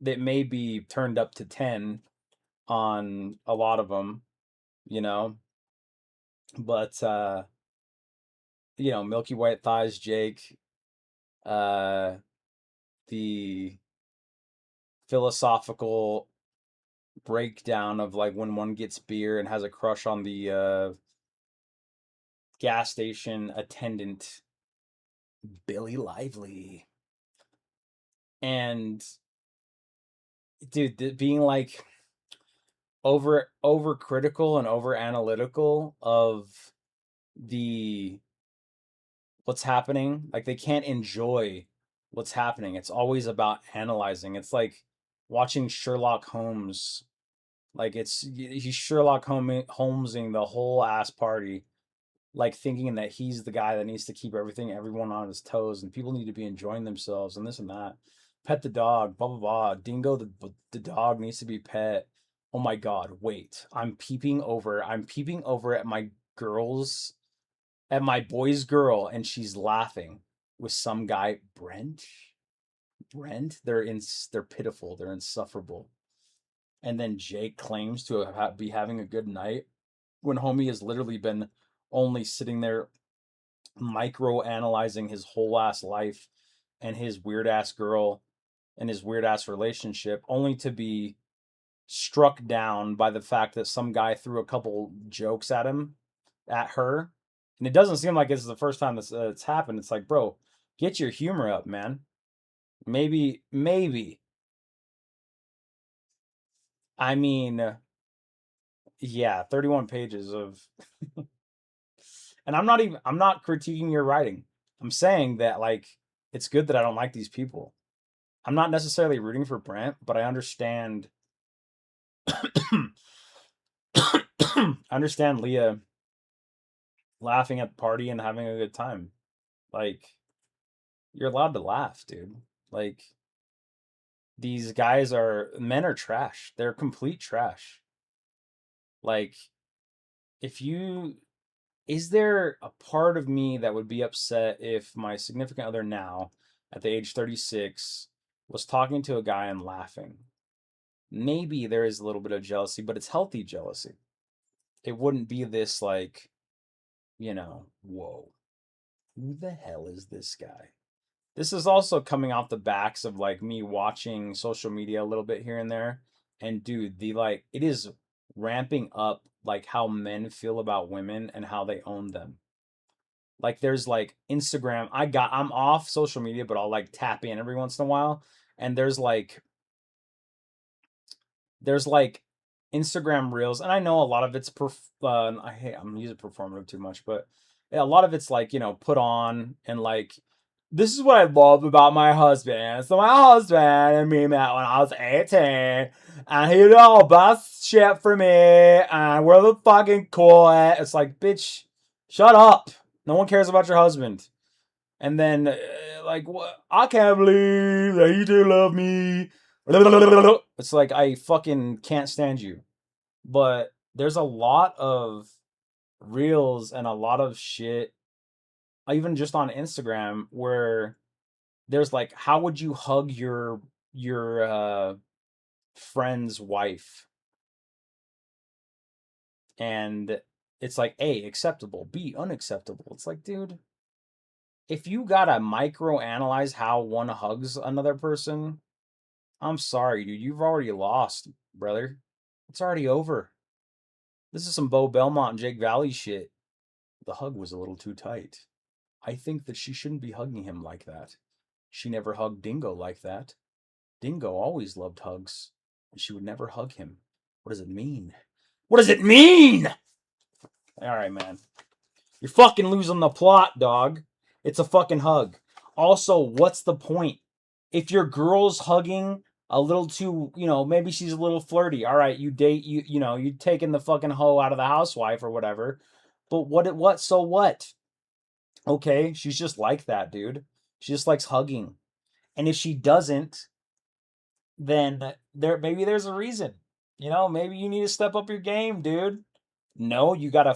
Speaker 5: That may be turned up to 10 on a lot of them, you know. But you know, Milky White Thighs Jake, the philosophical breakdown of like when one gets beer and has a crush on the gas station attendant Billy Lively. And dude, being like over critical and over analytical of the what's happening. Like they can't enjoy what's happening. It's always about analyzing. It's like watching Sherlock Holmes. Like he's Sherlock Holmesing the whole ass party, like thinking that he's the guy that needs to keep everyone on his toes, and people need to be enjoying themselves and this and that. Pet the dog, blah blah blah. Dingo the dog needs to be pet. Oh my god, wait. I'm peeping over at my boy's girl, and she's laughing with some guy, Brent. They're pitiful, they're insufferable. And then Jake claims to be having a good night when homie has literally been only sitting there micro analyzing his whole ass life and his weird ass girl and his weird ass relationship, only to be struck down by the fact that some guy threw a couple jokes at her. And it doesn't seem like it's the first time it's happened. It's like, bro, get your humor up, man. Maybe. I mean, yeah, 31 pages of and I'm not critiquing your writing. I'm saying that like it's good that I don't like these people. I'm not necessarily rooting for Brent, but I understand I understand Leah laughing at the party and having a good time. Like you're allowed to laugh, dude. Like these men are trash. They're complete trash. Like is there a part of me that would be upset if my significant other now, at the age 36, was talking to a guy and laughing? Maybe there is a little bit of jealousy, but it's healthy jealousy. It wouldn't be this like, whoa, who the hell is this guy? This is also coming off the backs of like me watching social media a little bit here and there. And dude, it is ramping up like how men feel about women and how they own them. Like there's like Instagram. I'm off social media, but I'll like tap in every once in a while. And there's like Instagram Reels, and I know a lot of it's I'm using performative too much, but yeah, a lot of it's like, put on and like, this is what I love about my husband. So my husband and me met when I was 18, and he did all best shit for me, and we're the fucking coolest. It's like, bitch, shut up. No one cares about your husband. And then, like, what? I can't believe that you do love me. It's like, I fucking can't stand you. But there's a lot of reels and a lot of shit, even just on Instagram, where there's like, how would you hug your friend's wife? And it's like, A, acceptable, B, unacceptable. It's like, dude, if you gotta microanalyze how one hugs another person, I'm sorry, dude. You've already lost, brother. It's already over. This is some Bo Belmont and Jake Valley shit. The hug was a little too tight. I think that she shouldn't be hugging him like that. She never hugged Dingo like that. Dingo always loved hugs, and she would never hug him. What does it mean? What does it mean? All right, man. You're fucking losing the plot, dog. It's a fucking hug. Also, what's the point? If your girl's hugging a little too, maybe she's a little flirty. All right, you date, you taking the fucking hoe out of the housewife or whatever. But so what? Okay, she's just like that, dude. She just likes hugging. And if she doesn't, then maybe there's a reason. Maybe you need to step up your game, dude. No, you gotta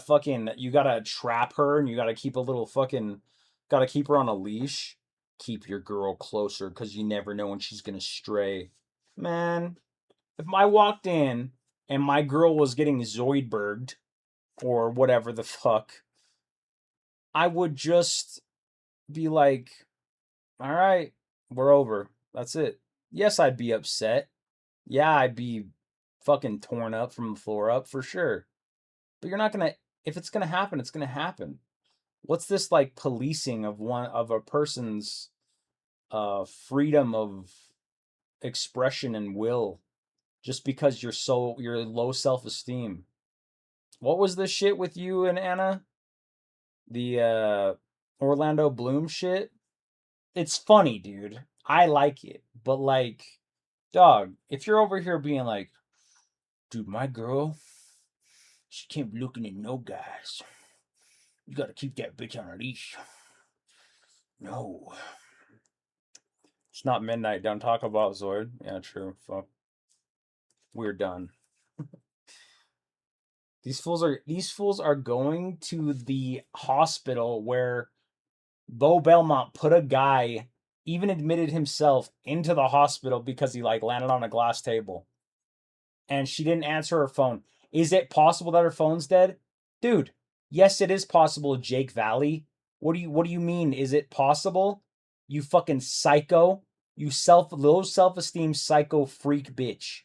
Speaker 5: trap her, and you gotta keep gotta keep her on a leash. Keep your girl closer, because you never know when she's gonna stray. Man, if I walked in and my girl was getting Zoidberged or whatever the fuck, I would just be like, all right, we're over. That's it. Yes, I'd be upset. Yeah, I'd be fucking torn up from the floor up for sure. But you're not gonna, if it's gonna happen, it's gonna happen. What's this like policing of a person's freedom of expression and will just because you're low self-esteem? What was this shit with you and Anna? The Orlando Bloom shit? It's funny, dude. I like it. But like, dog, if you're over here being like, dude, my girl, she can't be looking at no guys. You gotta keep that bitch on a leash. No. It's not midnight. Don't talk about Zoid. Yeah, true. Fuck. We're done. These fools are going to the hospital where Bo Belmont put a guy, even admitted himself, into the hospital because he like landed on a glass table. And she didn't answer her phone. Is it possible that her phone's dead? Dude, yes, it is possible, Jake Valley. What do you mean? Is it possible? You fucking psycho. You low self-esteem psycho freak bitch.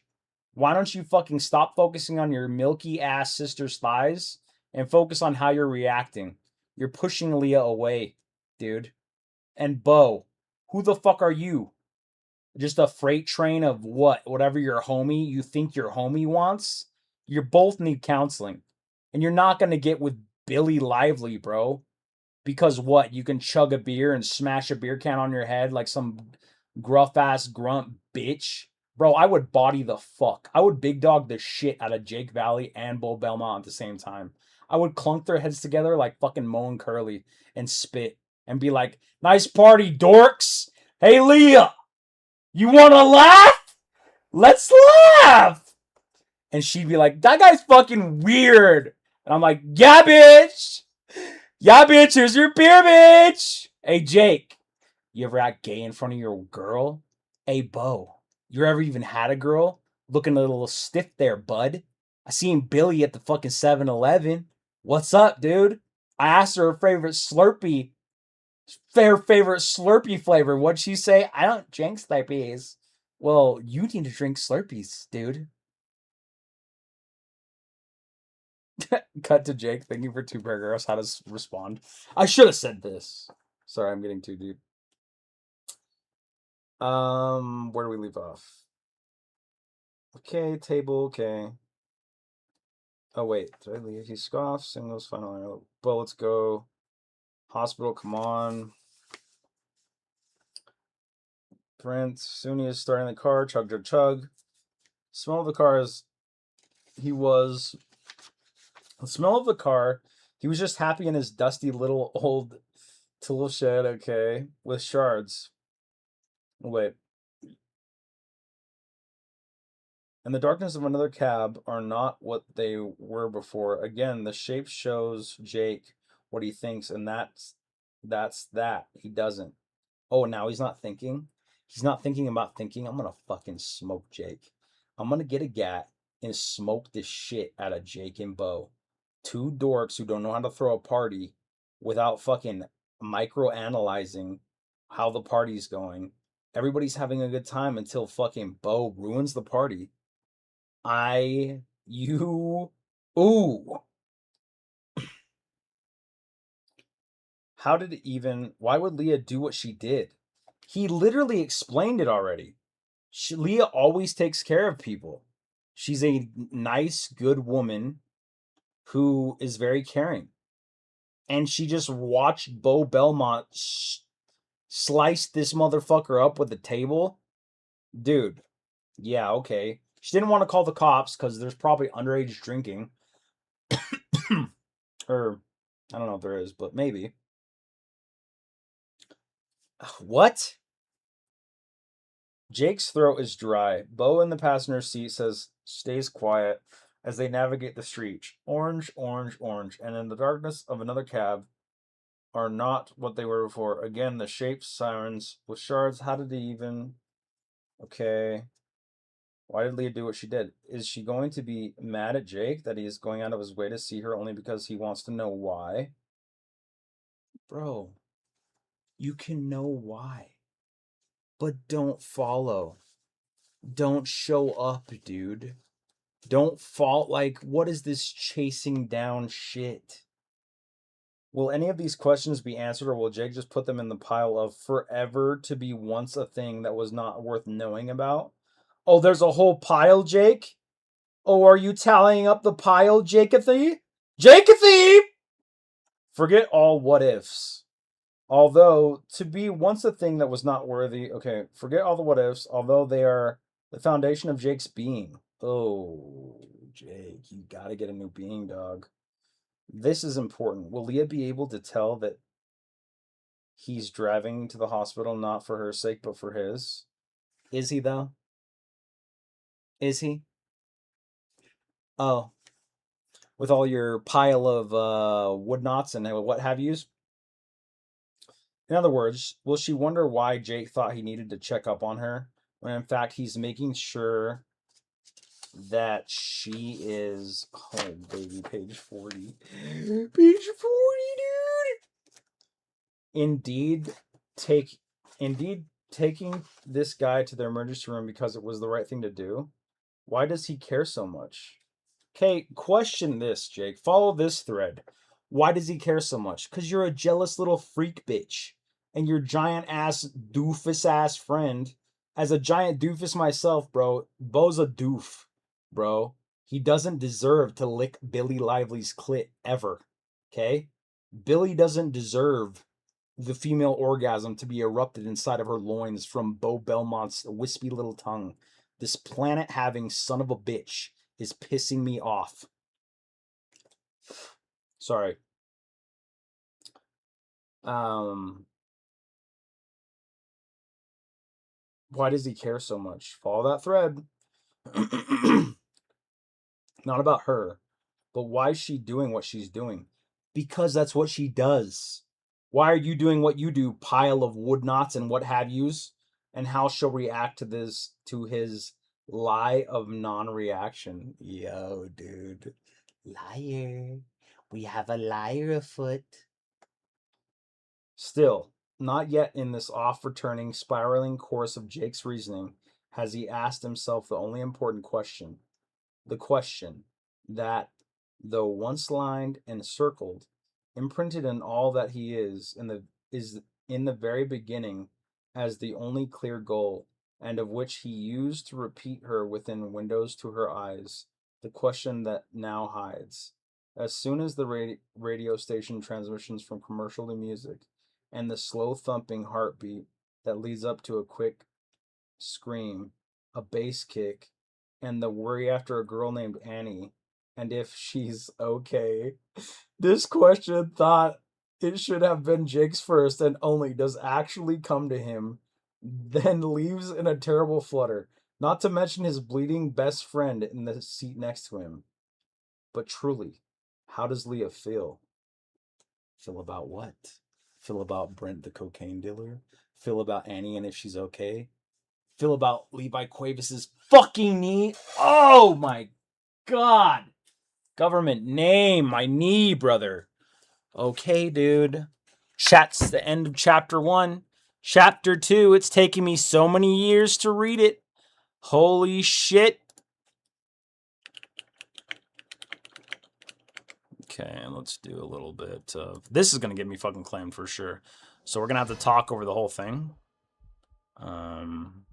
Speaker 5: Why don't you fucking stop focusing on your milky ass sister's thighs and focus on how you're reacting? You're pushing Leah away, dude. And Bo, who the fuck are you? Just a freight train of what? Whatever you think your homie wants? You both need counseling. And you're not going to get with Billy Lively, bro. Because what? You can chug a beer and smash a beer can on your head like some gruff-ass grunt bitch? Bro, I would body the fuck. I would big dog the shit out of Jake Valley and Bo Belmont at the same time. I would clunk their heads together like fucking Mo and Curly and spit and be like, nice party, dorks. Hey, Leah, you want to laugh? Let's laugh. And she'd be like, that guy's fucking weird. And I'm like, yeah, bitch! Yeah, bitch, here's your beer, bitch! Hey, Jake, you ever act gay in front of your girl? Hey, Bo, you ever even had a girl? Looking a little stiff there, bud. I seen Billy at the fucking 7-Eleven. What's up, dude? I asked her favorite Slurpee flavor. What'd she say? I don't drink Slurpees. Well, you need to drink Slurpees, dude. Cut to Jake thinking for 2 paragraphs how to respond. I should have said this. Sorry, I'm getting too deep. Where do we leave off? Okay, table, okay. Oh, wait, did I leave? He scoffs, singles, final arrow. Bullets go. Hospital, come on. Brent, Suni is starting the car. Chug, chug, chug. Smell of the car is... The smell of the car, he was just happy in his dusty little old tool shed, okay, with shards. Wait. And the darkness of another cab are not what they were before. Again, the shape shows Jake what he thinks, and that's that. He doesn't. Oh, now he's not thinking? He's not thinking about thinking. I'm gonna fucking smoke Jake. I'm gonna get a gat and smoke the shit out of Jake and Bo. 2 dorks who don't know how to throw a party without fucking micro-analyzing how the party's going. Everybody's having a good time until fucking Bo ruins the party. Ooh. How did it even, why would Leah do what she did? He literally explained it already. Leah always takes care of people. She's a nice, good woman who is very caring. And she just watched Bo Belmont slice this motherfucker up with a table. Dude, yeah, okay. She didn't want to call the cops because there's probably underage drinking. Or, I don't know if there is, but maybe. What? Jake's throat is dry. Bo in the passenger seat stays quiet as they navigate the street. Orange, orange, orange. And in the darkness of another cab are not what they were before. Again, the shapes, sirens, with shards. How did he even... Okay. Why did Leah do what she did? Is she going to be mad at Jake that he is going out of his way to see her only because he wants to know why? Bro, you can know why. But don't follow. Don't show up, dude. Don't fall. Like, what is this chasing down shit? Will any of these questions be answered, or will Jake just put them in the pile of forever to be once a thing that was not worth knowing about? Oh, there's a whole pile, Jake? Oh, are you tallying up the pile, Jakathy? Jakathy! Forget all what ifs. Although, to be once a thing that was not worthy... Okay, forget all the what ifs, although they are the foundation of Jake's being. Oh, Jake, you gotta get a new being, dog. This is important. Will Leah be able to tell that he's driving to the hospital not for her sake, but for his? Is he, though? Is he? Oh. With all your pile of wood knots and what have yous? In other words, will she wonder why Jake thought he needed to check up on her, when in fact he's making sure that she is... Oh, baby, page 40. Page 40, dude! Indeed, taking this guy to the emergency room because it was the right thing to do. Why does he care so much? Okay, question this, Jake. Follow this thread. Why does he care so much? Because you're a jealous little freak bitch. And your giant ass, doofus ass friend. As a giant doofus myself, bro, Bo's a doof, bro. He doesn't deserve to lick Billy Lively's clit ever. Okay? Billy doesn't deserve the female orgasm to be erupted inside of her loins from Bo Belmont's wispy little tongue. This planet-having son of a bitch is pissing me off. Sorry. Why does he care so much? Follow that thread. Not about her. But why is she doing what she's doing? Because that's what she does. Why are you doing what you do, pile of wood knots and what have yous? And how she'll react to his lie of non-reaction. Yo, dude. Liar. We have a liar afoot. Still, not yet in this off-returning, spiraling course of Jake's reasoning has he asked himself the only important question. The question that, though once lined and circled, imprinted in all that he is in the very beginning as the only clear goal, and of which he used to repeat her within windows to her eyes, the question that now hides. As soon as the radio station transmissions from commercial to music, and the slow thumping heartbeat that leads up to a quick scream, a bass kick, and the worry after a girl named Annie, and if she's okay. This question thought it should have been Jake's first and only does actually come to him, then leaves in a terrible flutter, not to mention his bleeding best friend in the seat next to him. But truly, how does Leah feel? Feel about what? Feel about Brent the cocaine dealer? Feel about Annie and if she's okay? Feel about Levi Cuevas's fucking knee? Oh my God! Government name, my knee, brother. Okay, dude. That's the end of chapter 1. Chapter 2, it's taken me so many years to read it. Holy shit. Okay, let's do a little bit of... This is going to get me fucking claimed for sure. So we're going to have to talk over the whole thing. One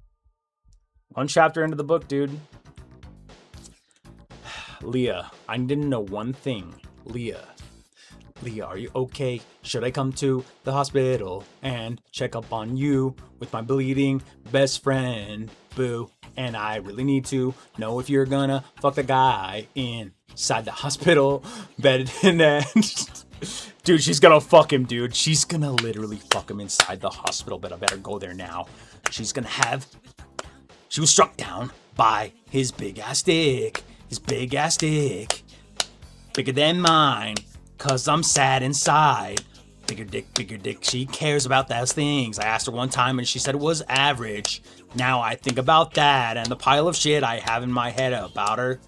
Speaker 5: chapter into the book, dude. Leah, I didn't know one thing. Leah, are you okay? Should I come to the hospital and check up on you with my bleeding best friend, boo? And I really need to know if you're gonna fuck the guy inside the hospital bed. Dude, she's gonna fuck him, dude. She's gonna literally fuck him inside the hospital bed. I better go there now. She was struck down by his big ass dick. His big ass dick, bigger than mine, 'cause I'm sad inside. Bigger dick, she cares about those things. I asked her one time and she said it was average. Now I think about that and the pile of shit I have in my head about her.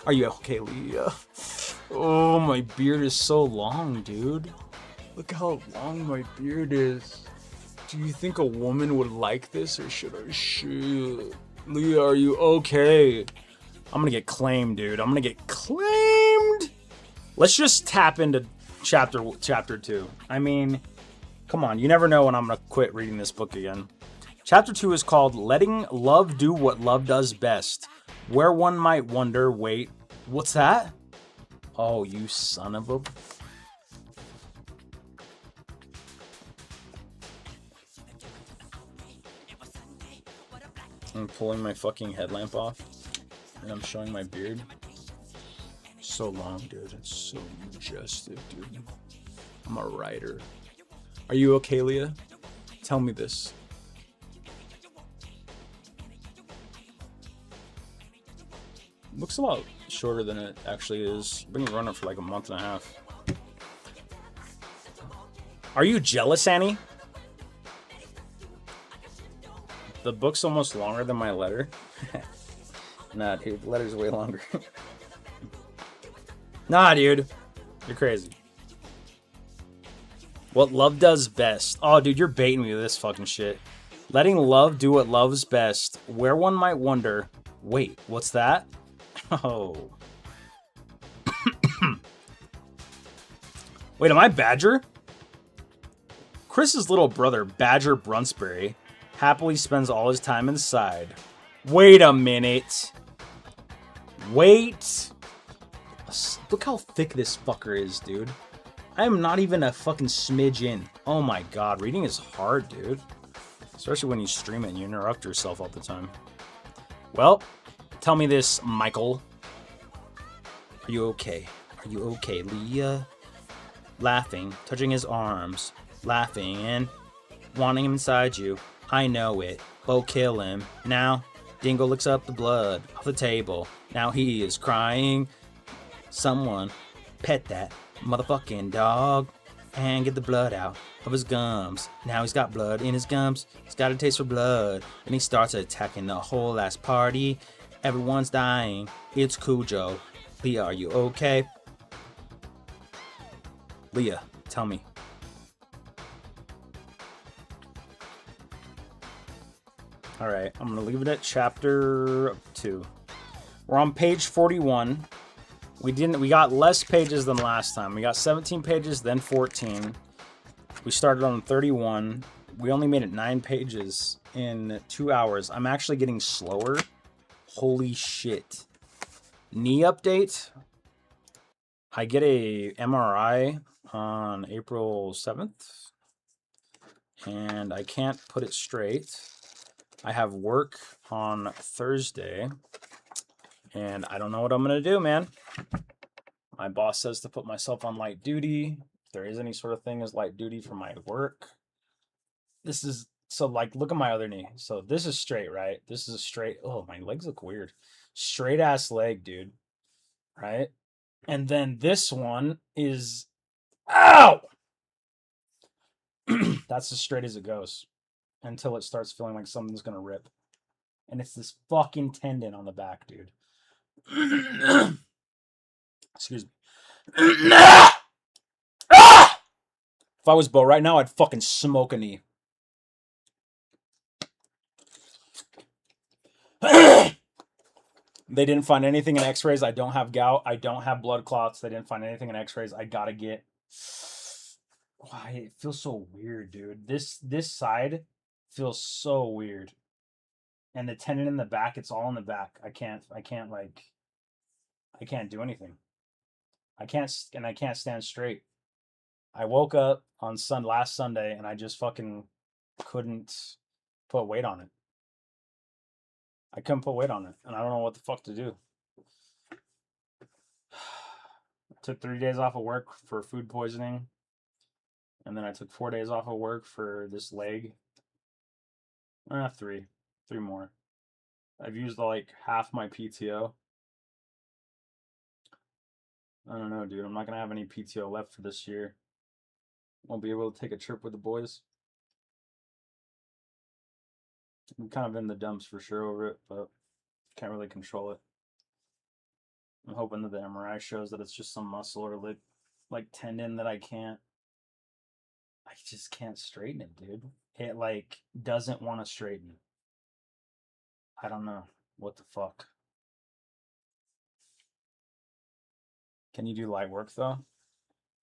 Speaker 5: Are you okay, Leah? Oh, my beard is so long, dude. Look how long my beard is. Do you think a woman would like this or should I shoot? Leah, are you okay? I'm gonna get claimed, dude. I'm gonna get claimed. Let's just tap into chapter 2. I mean, come on. You never know when I'm gonna quit reading this book again. Chapter 2 is called Letting Love Do What Love Does Best. Where one might wonder, wait, what's that? Oh, you son of a... I'm pulling my fucking headlamp off, and I'm showing my beard. So long, dude. It's so majestic, dude. I'm a writer. Are you okay, Leah? Tell me this. Looks a lot shorter than it actually is. Been running for like a month and a half. Are you jealous, Annie? The book's almost longer than my letter. Nah, dude, the letter's way longer. Nah, dude. You're crazy. What love does best. Oh, dude, you're baiting me with this fucking shit. Letting love do what loves best. Where one might wonder, wait, what's that? Oh. Wait, am I Badger? Chris's little brother, Badger Brunsbury, happily spends all his time inside. Wait a minute. Wait. Look how thick this fucker is, dude. I am not even a fucking smidge in. Oh my god, reading is hard, dude. Especially when you stream it and you interrupt yourself all the time. Well, tell me this, Michael. Are you okay? Are you okay, Leah? Laughing, touching his arms, laughing and wanting him inside you. I know it. Bo, kill him. Now, Dingle licks up the blood off the table Now he is crying. Someone pet that motherfucking dog and get the blood out of his gums. Now he's got blood in his gums. He's got a taste for blood. And he starts attacking the whole ass party. Everyone's dying. It's Cujo. Leah, are you okay? Leah, tell me. Alright, I'm going to leave it at chapter 2. We're on page 41. We got less pages than last time. We got 17 pages, then 14. We started on 31. We only made it 9 pages in 2 hours. I'm actually getting slower. Holy shit. Knee update. I get a MRI on April 7th. And I can't put it straight. I have work on Thursday. And I don't know what I'm going to do, man. My boss says to put myself on light duty. If there is any sort of thing as light duty for my work. This is, so like, look at my other knee. So this is straight, right? This is a straight, oh, my legs look weird. Straight ass leg, dude. Right? And then this one is, ow! That's as straight as it goes. Until it starts feeling like something's going to rip. And it's this fucking tendon on the back, dude. Excuse me. If I was Bo right now, I'd fucking smoke a knee. They didn't find anything in x-rays. I don't have gout. I don't have blood clots. They didn't find anything in x-rays. I gotta get... Why? It feels so weird, dude. This side feels so weird. And the tendon in the back, it's all in the back. I can't do anything. I can't stand straight. I woke up on last Sunday and I just fucking couldn't put weight on it. I couldn't put weight on it, and I don't know what the fuck to do. I took 3 days off of work for food poisoning, and then I took 4 days off of work for this leg. 3 more. I've used like half my PTO. I don't know, dude. I'm not gonna have any PTO left for this year. Won't be able to take a trip with the boys. I'm kind of in the dumps for sure over it, but can't really control it. I'm hoping that the MRI shows that it's just some muscle or like tendon that I just can't straighten it, dude. It like doesn't want to straighten. I don't know. What the fuck? Can you do light work though?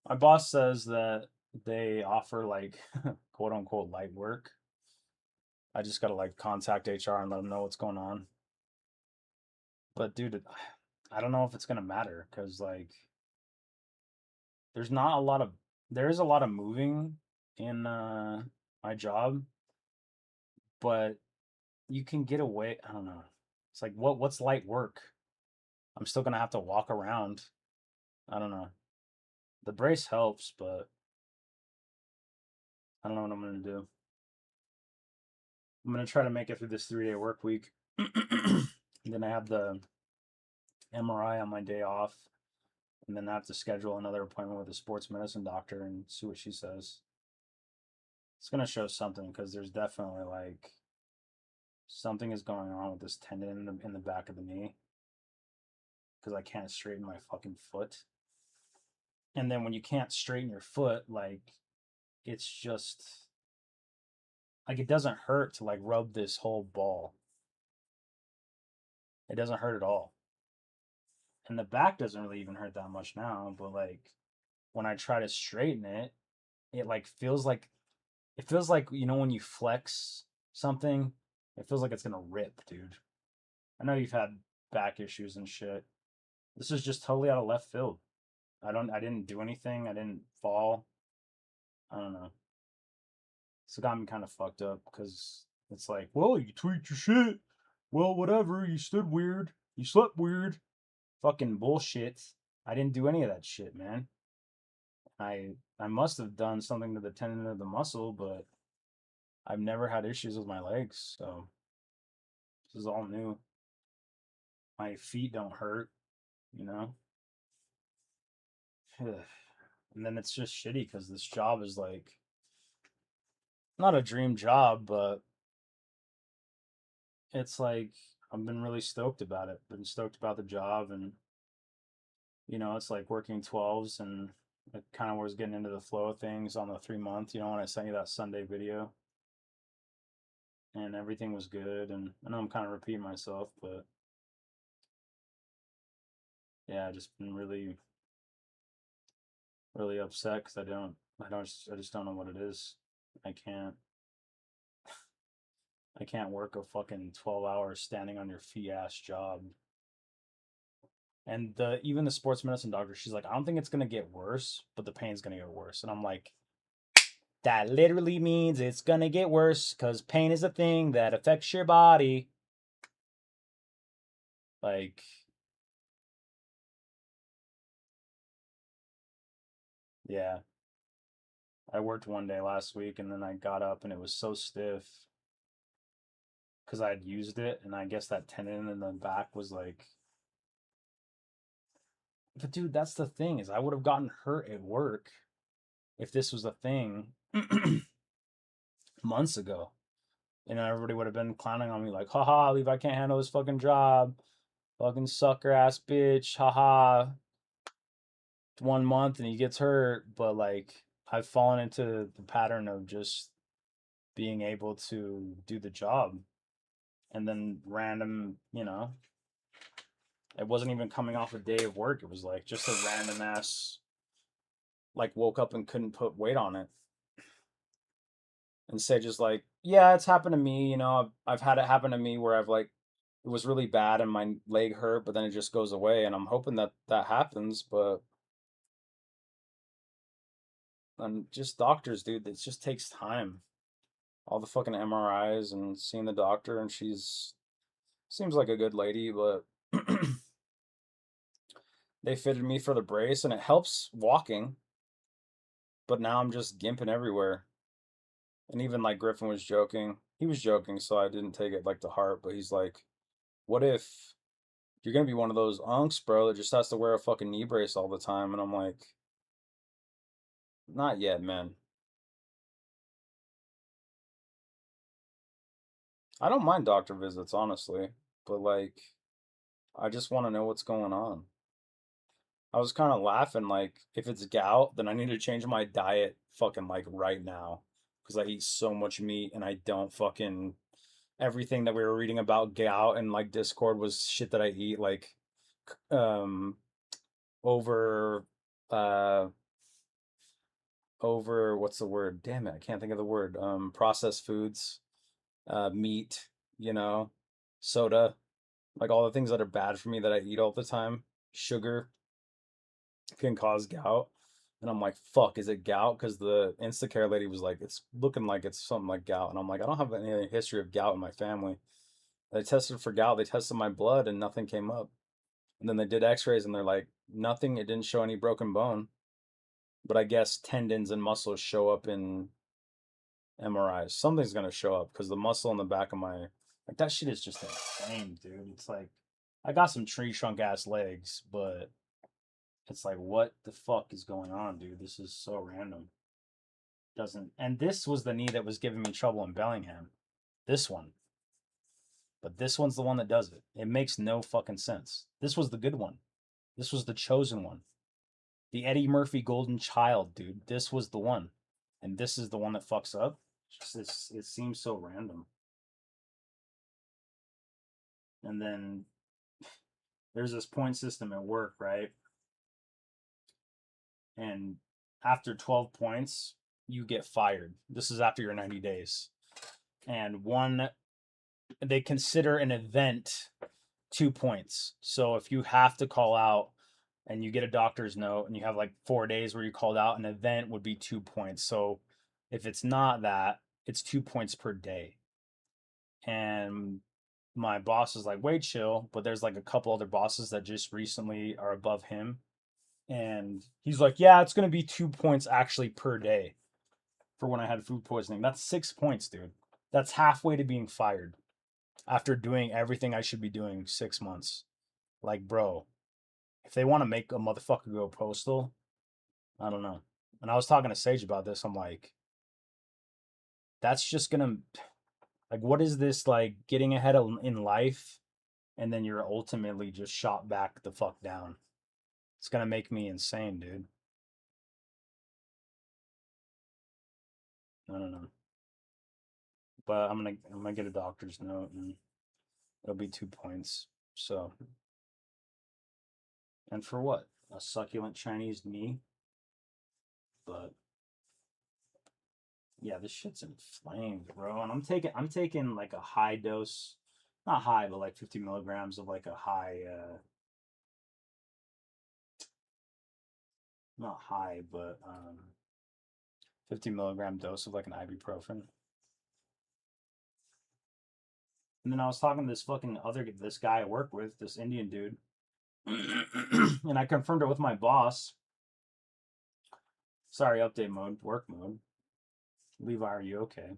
Speaker 5: My boss says that they offer like quote unquote light work. I just gotta like contact HR and let them know what's going on. But dude, I don't know if it's gonna matter because like there is a lot of moving in my job, but you can get away. I don't know. It's like what's light work? I'm still gonna have to walk around. I don't know. The brace helps, but I don't know what I'm gonna do. I'm gonna try to make it through this 3-day work week. Then I have the MRI on my day off, and then I have to schedule another appointment with a sports medicine doctor and see what she says. It's gonna show something because there's definitely like something is going on with this tendon in the back of the knee because I can't straighten my fucking foot. And then when you can't straighten your foot, like it's just like it doesn't hurt to like rub this whole ball. It doesn't hurt at all. And the back doesn't really even hurt that much now, but like when I try to straighten it, it feels like you know when you flex something, it feels like it's gonna rip, dude. I know you've had back issues and shit. This is just totally out of left field. I didn't do anything. I didn't fall. I don't know. So it got me kind of fucked up because it's like, well, you tweaked your shit. Well, whatever. You stood weird. You slept weird. Fucking bullshit. I didn't do any of that shit, man. I must have done something to the tendon of the muscle, but I've never had issues with my legs, so this is all new. my feet don't hurt, you know? And then it's just shitty because this job is like not a dream job, but it's like I've been really stoked about it. Been stoked about the job, and it's like working 12s, and it kind of was getting into the flow of things on the 3 month, when I sent you that Sunday video, and everything was good. And I know I'm kind of repeating myself, but yeah, I just been really, really upset because I just don't know what it is. I can't work a fucking 12 hours standing on your feet ass job. And even the sports medicine doctor, she's like, I don't think it's gonna get worse, but the pain's gonna get worse. And I'm like, that literally means it's gonna get worse because pain is a thing that affects your body. Like, yeah. I worked one day last week and then I got up and it was so stiff because I had used it, and I guess that tendon in the back was like. But dude, that's the thing, is I would have gotten hurt at work if this was a thing months ago. Everybody would have been clowning on me like, haha, Levi can't handle this fucking job. Fucking sucker ass bitch, haha. 1 month and he gets hurt, but like I've fallen into the pattern of just being able to do the job. And then random, it wasn't even coming off a day of work. It was like just a random ass, like woke up and couldn't put weight on it. And say just like, yeah, it's happened to me. I've had it happen to me where I've like, it was really bad and my leg hurt, but then it just goes away. And I'm hoping that that happens, but just doctors, dude, it just takes time. All the fucking MRIs and seeing the doctor, and seems like a good lady, but they fitted me for the brace and it helps walking, but now I'm just gimping everywhere. And even like Griffin was joking. He was joking, so I didn't take it like to heart, but he's like, what if you're gonna be one of those unks, bro, that just has to wear a fucking knee brace all the time? And I'm like, not yet, man. I don't mind doctor visits, honestly, but like, I just want to know what's going on. I was kind of laughing, like, if it's gout, then I need to change my diet fucking like right now because I eat so much meat and I don't fucking. Everything that we were reading about gout and like Discord was shit that I eat, like, um, over, uh, what's the word? Damn it, I can't think of the word. Processed foods, meat, you know, soda, like all the things that are bad for me that I eat all the time. Sugar can cause gout. And I'm like, fuck, is it gout? Because the Instacare lady was like, it's looking like it's something like gout. And I'm like, I don't have any history of gout in my family. They tested for gout, they tested my blood, and nothing came up. And then they did x-rays and they're like, nothing, it didn't show any broken bone. But I guess tendons and muscles show up in MRIs. Something's gonna show up because the muscle in the back of my, like, that shit is just insane, dude. It's like, I got some tree trunk ass legs, but it's like, what the fuck is going on, dude? This is so random. And this was the knee that was giving me trouble in Bellingham. This one. But this one's the one that does it. It makes no fucking sense. This was the good one. This was the chosen one. The Eddie Murphy golden child, dude. This was the one. And this is the one that fucks up. It seems so random. And then there's this point system at work, right? And after 12 points, you get fired. This is after your 90 days. And they consider an event 2 points. So if you have to call out and you get a doctor's note and you have like 4 days where you called out, an event would be 2 points. So if it's not that, it's 2 points per day. And my boss is like, way chill, but there's like a couple other bosses that just recently are above him. And he's like, yeah, it's going to be 2 points actually per day for when I had food poisoning. That's 6 points, dude. That's halfway to being fired after doing everything I should be doing 6 months. Like, bro, if they want to make a motherfucker go postal, I don't know. And I was talking to Sage about this. I'm like, that's just gonna, like, what is this, like, getting ahead in life, and then you're ultimately just shot back the fuck down? It's gonna make me insane, dude. I don't know. But I'm gonna get a doctor's note, and it'll be 2 points. So, and for what? A succulent Chinese knee? But yeah, this shit's inflamed, bro. And I'm taking like a high dose, not high, but like 50 milligrams of like a high, not high, but 50 milligram dose of like an ibuprofen. And then I was talking to this guy I work with, this Indian dude, and I confirmed it with my boss. Sorry, update mode, work mode. Levi, are you okay?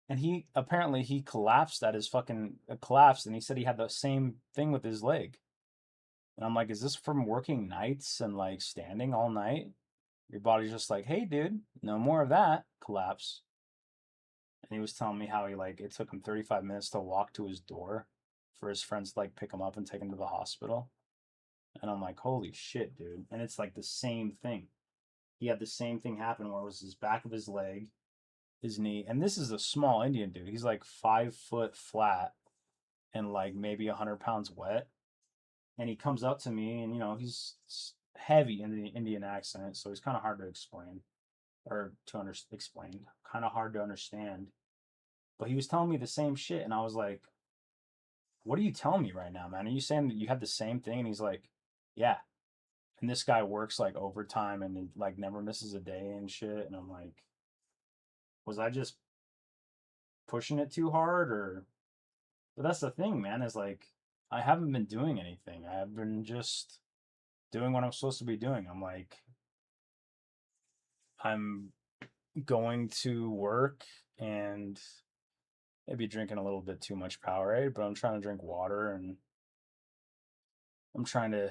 Speaker 5: And he apparently he collapsed at his fucking collapsed, and he said he had the same thing with his leg. And I'm like, is this from working nights and like standing all night? Your body's just like, hey, dude, no more of that. Collapse. And he was telling me how he like it took him 35 minutes to walk to his door for his friends to like pick him up and take him to the hospital. And I'm like, holy shit, dude. And it's like the same thing. He had the same thing happen where it was his back of his leg, his knee, and this is a small Indian dude. He's like 5 foot flat and like maybe 100 pounds wet. And he comes up to me, and he's heavy in the Indian accent, so he's kind of hard to explain or to explain, kind of hard to understand. But he was telling me the same shit, and I was like, "What are you telling me right now, man? Are you saying that you had the same thing?" And he's like, "Yeah." And this guy works like overtime and he, like never misses a day and shit. And I'm like, was I just pushing it too hard or? But that's the thing, man. Is like I haven't been doing anything. I have been just doing what I'm supposed to be doing. I'm going to work and maybe drinking a little bit too much Powerade, but I'm trying to drink water and I'm trying to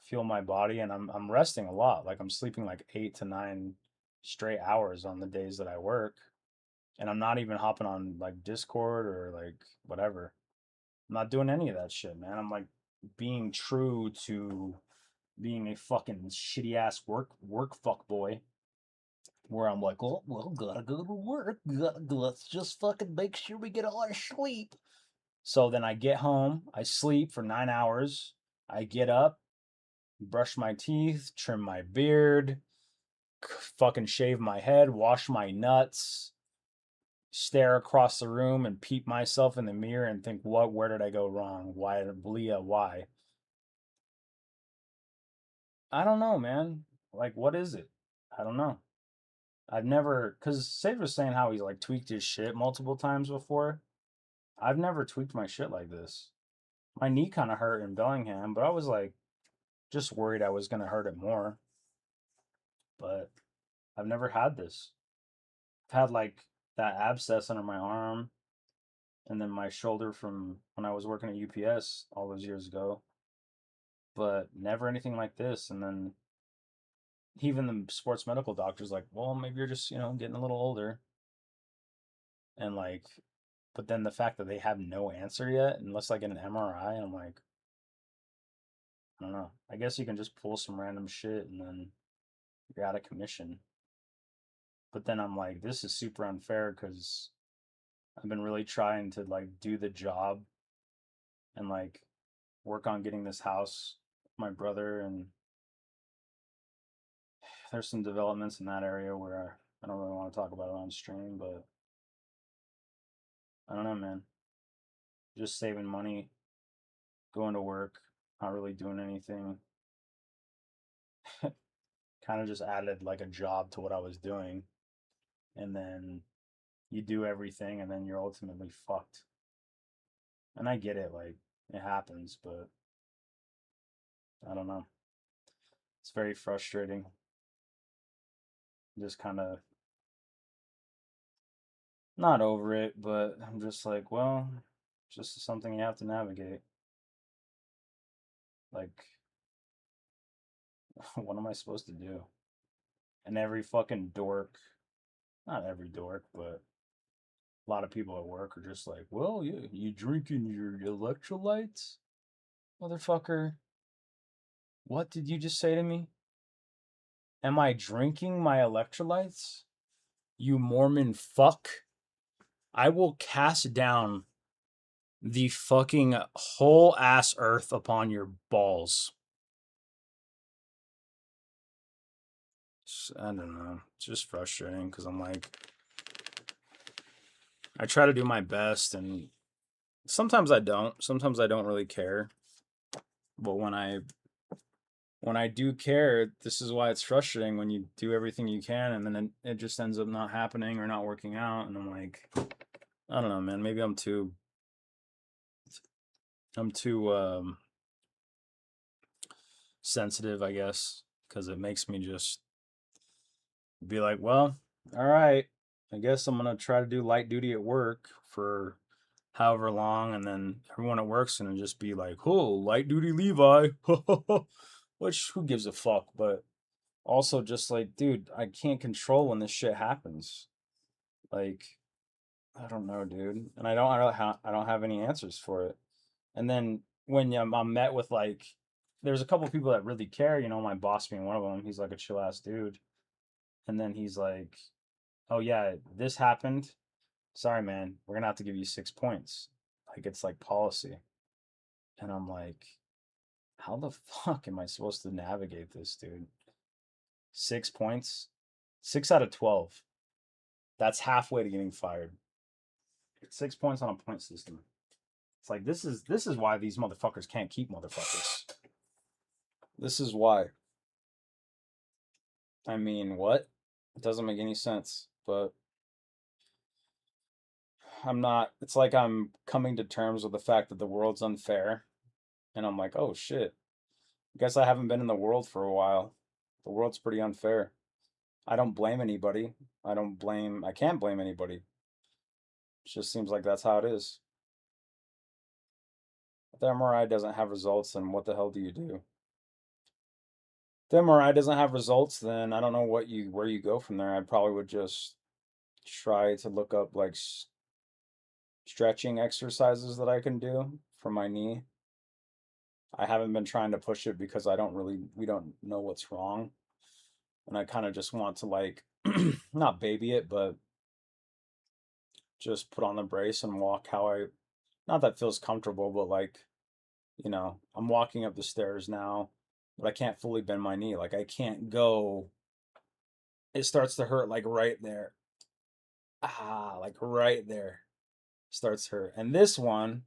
Speaker 5: feel my body, and I'm resting a lot. Like I'm sleeping like 8 to 9 straight hours on the days that I work. And I'm not even hopping on like Discord or like whatever. I'm not doing any of that shit, man. I'm like being true to being a fucking shitty ass work fuck boy, where I'm like, well, gotta go to work. Let's just fucking make sure we get all our sleep. So then I get home, I sleep for 9 hours, I get up, brush my teeth, trim my beard, fucking shave my head, wash my nuts, stare across the room and peep myself in the mirror and think, where did I go wrong? Why, Leah, why? I don't know, man. Like, what is it? I don't know. I've never, because Sage was saying how he's like tweaked his shit multiple times before. I've never tweaked my shit like this. My knee kind of hurt in Bellingham, but I was like just worried I was going to hurt it more. But I've never had this. I've had like that abscess under my arm and then my shoulder from when I was working at UPS all those years ago, but never anything like this. And then even the sports medical doctor's like, well, maybe you're just, getting a little older. And like, but then the fact that they have no answer yet, unless I get an MRI, I'm like, I don't know. I guess you can just pull some random shit and then you're out of commission. But then I'm like, this is super unfair because I've been really trying to like do the job and like work on getting this house with my brother, and there's some developments in that area where I don't really want to talk about it on stream, but I don't know, man. Just saving money, going to work, not really doing anything. Kind of just added like a job to what I was doing. And then you do everything and then you're ultimately fucked. And I get it, like it happens, but I don't know. It's very frustrating. Just kind of not over it, but I'm just like, well, it's just something you have to navigate. Like, what am I supposed to do? And every fucking dork, not every dork, but a lot of people at work are just like, well, yeah, you drinking your electrolytes? Motherfucker, what did you just say to me? Am I drinking my electrolytes? You Mormon fuck. I will cast down the fucking whole ass earth upon your balls. I don't know. It's just frustrating because I'm like, I try to do my best and sometimes I don't. Sometimes I don't really care. But when I do care, this is why it's frustrating when you do everything you can and then it just ends up not happening or not working out. And I'm like, I don't know, man. Maybe I'm too sensitive, I guess, because it makes me just be like, well, all right, I guess I'm gonna try to do light duty at work for however long, and then everyone at work's gonna just be like, oh, light duty Levi, which who gives a fuck? But also just like, dude, I can't control when this shit happens. Like, I don't know, dude, and I don't have any answers for it. And then when I'm met with like, there's a couple people that really care, my boss being one of them. He's like a chill ass dude. And then he's like, oh yeah, this happened. Sorry, man, we're gonna have to give you 6 points. Like it's like policy. And I'm like, how the fuck am I supposed to navigate this, dude? 6 points? 6 out of 12. That's halfway to getting fired. 6 points on a point system. It's like this is why these motherfuckers can't keep motherfuckers. This is why. I mean, what? It doesn't make any sense, but it's like I'm coming to terms with the fact that the world's unfair. And I'm like, oh shit. I guess I haven't been in the world for a while. The world's pretty unfair. I don't blame anybody. I can't blame anybody. It just seems like that's how it is. If the MRI doesn't have results, then what the hell do you do? If the MRI doesn't have results, then I don't know where you go from there. I probably would just try to look up like stretching exercises that I can do for my knee. I haven't been trying to push it because we don't know what's wrong. And I kind of just want to like, not baby it, but just put on the brace and walk not that feels comfortable, but like, I'm walking up the stairs now, but I can't fully bend my knee. Like I can't go, it starts to hurt like right there. Like right there starts to hurt. And this one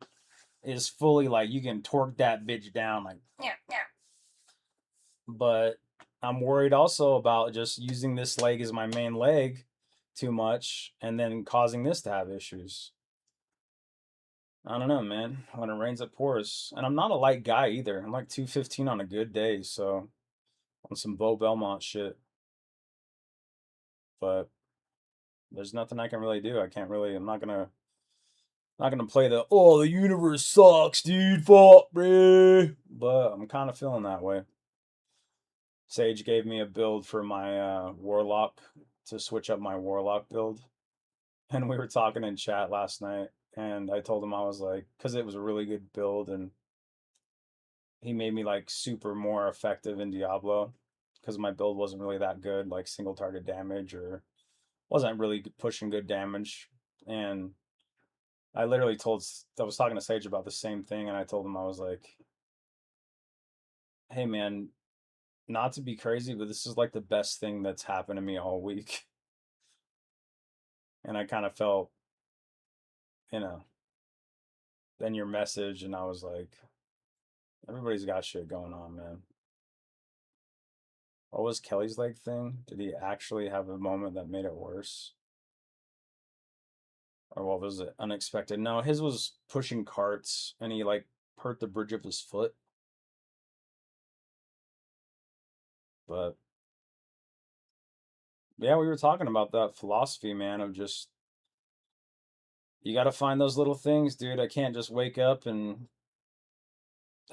Speaker 5: is fully like, you can torque that bitch down like, yeah. But I'm worried also about just using this leg as my main leg too much and then causing this to have issues. I don't know, man. When it rains, it pours. And I'm not a light guy either. I'm like 215 on a good day, so on some Bo Belmont shit. But there's nothing I can really do. I'm not gonna play the universe sucks, dude. Fuck, bruh. But I'm kind of feeling that way. Sage gave me a build for my Warlock to switch up my Warlock build. And we were talking in chat last night. And I told him, I was like, because it was a really good build. And he made me like super more effective in Diablo. Because my build wasn't really that good, like single target damage, or wasn't really pushing good damage. And I was talking to Sage about the same thing. And I told him, I was like, hey man, not to be crazy, but this is like the best thing that's happened to me all week. And I kind of felt, then your message, and I was like, everybody's got shit going on, man. What was Kelly's leg thing? Did he actually have a moment that made it worse? Or what was it? Unexpected? No, his was pushing carts, and he like hurt the bridge of his foot. But yeah, we were talking about that philosophy, man, of just, you got to find those little things, dude. I can't just wake up and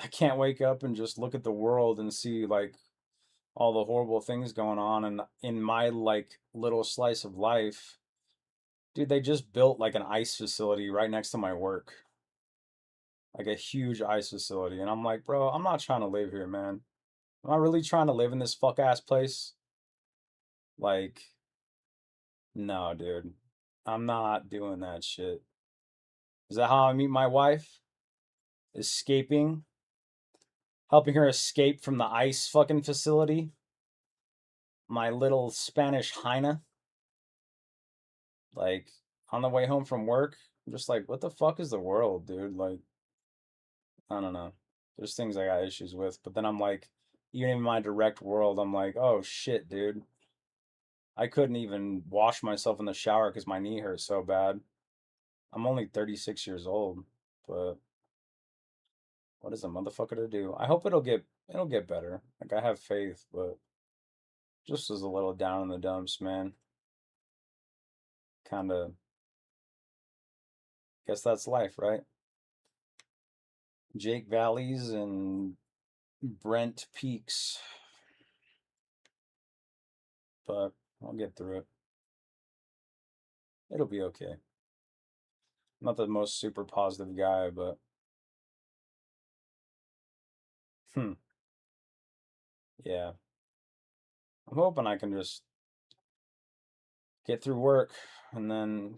Speaker 5: I can't wake up and just look at the world and see like all the horrible things going on, and in my like little slice of life, dude, they just built like an ice facility right next to my work. Like a huge ice facility. And I'm like, bro, I'm not trying to live here, man. Am I really trying to live in this fuck ass place? Like, no, dude. I'm not doing that shit. Is that how I meet my wife? Escaping? Helping her escape from the ice fucking facility? My little Spanish hyena? Like, on the way home from work, I'm just like, what the fuck is the world, dude? Like, I don't know. There's things I got issues with, but then I'm like, even in my direct world, I'm like, oh shit, dude. I couldn't even wash myself in the shower because my knee hurt so bad. I'm only 36 years old, but what is a motherfucker to do? I hope it'll get better. Like I have faith, but just was a little down in the dumps, man. Kind of guess that's life, right? Jake Valleys and Brent Peaks. But I'll get through it. It'll be okay. Not the most super positive guy, but yeah. I'm hoping I can just get through work and then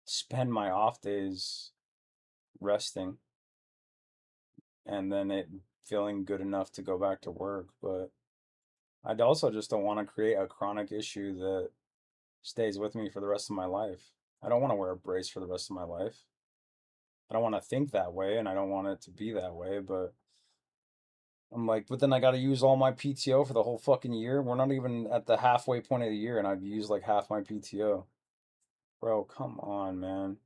Speaker 5: spend my off days resting and then it feeling good enough to go back to work. But I'd also just don't want to create a chronic issue that stays with me for the rest of my life. I don't want to wear a brace for the rest of my life. I don't want to think that way and I don't want it to be that way, but I'm like, but then I got to use all my PTO for the whole fucking year. We're not even at the halfway point of the year and I've used like half my PTO. Bro, come on, man.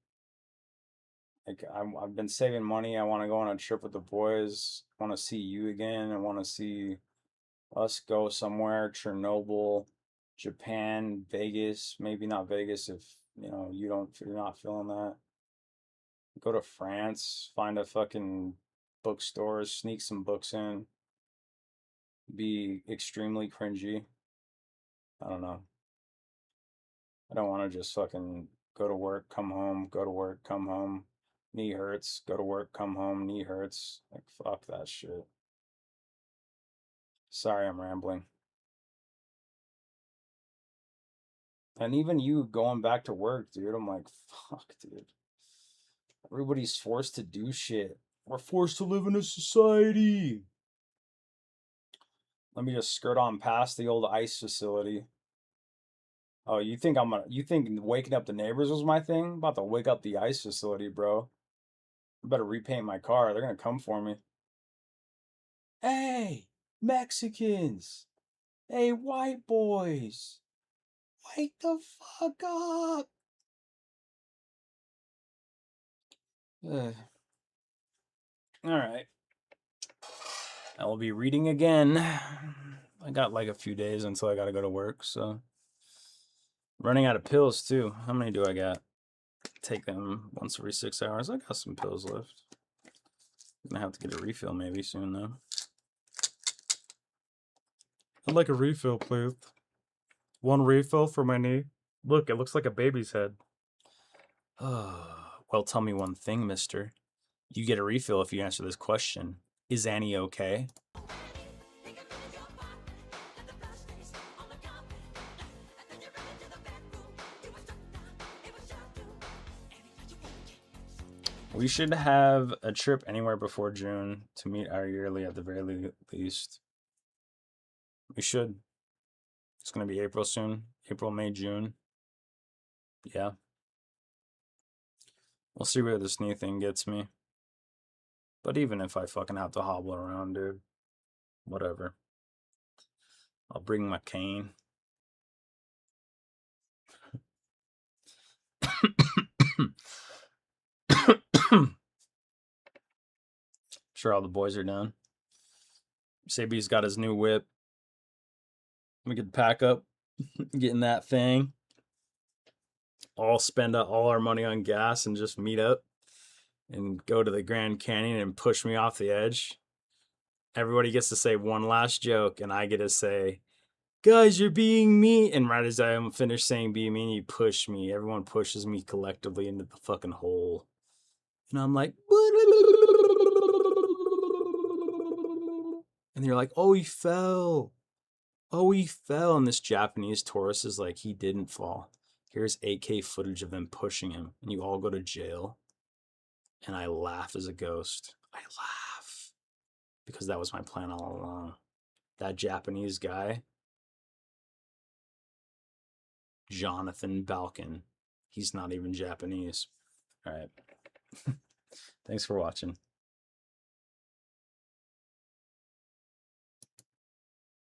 Speaker 5: Like I've been saving money. I want to go on a trip with the boys. I want to see you again. I want to see us go somewhere. Chernobyl, Japan, Vegas. Maybe not Vegas if you're not feeling that. Go to France. Find a fucking bookstore. Sneak some books in. Be extremely cringy. I don't know. I don't want to just fucking go to work, come home, go to work, come home. Knee hurts, go to work, come home, knee hurts. Like, fuck that shit. Sorry, I'm rambling. And even you going back to work, dude, I'm like, fuck, dude. Everybody's forced to do shit. We're forced to live in a society. Let me just skirt on past the old ice facility. Oh, you think waking up the neighbors was my thing? I'm about to wake up the ice facility, bro. I better repaint my car. They're gonna come for me. Hey, Mexicans! Hey, white boys! Wake the fuck up! Alright. I will be reading again. I got like a few days until I gotta go to work, so. Running out of pills, too. How many do I got? Take them once every 6 hours. I got some pills left. I'm gonna have to get a refill maybe soon, though. I'd like a refill, please. One refill for my knee. Look, it looks like a baby's head. Well, tell me one thing, mister. You get a refill if you answer this question. Is Annie okay? We should have a trip anywhere before June to meet our yearly at the very least. We should. It's going to be April soon. April, May, June. Yeah. We'll see where this knee thing gets me. But even if I fucking have to hobble around, dude. Whatever. I'll bring my cane. Sure all the boys are done. Sabi's got his new whip. We could pack up, get in that thing. All spend all our money on gas and just meet up. and go to the Grand Canyon and push me off the edge. Everybody gets to say one last joke, and I get to say, guys, you're being mean. And right as I'm finished saying being mean, you push me. Everyone pushes me collectively into the fucking hole. And I'm like, and you're like, oh, he fell. Oh, he fell. And this Japanese tourist is like, he didn't fall. Here's 8K footage of them pushing him. And you all go to jail. And I laugh as a ghost. I laugh. Because that was my plan all along. That Japanese guy, Jonathan Balkan, he's not even Japanese. All right. Thanks for watching.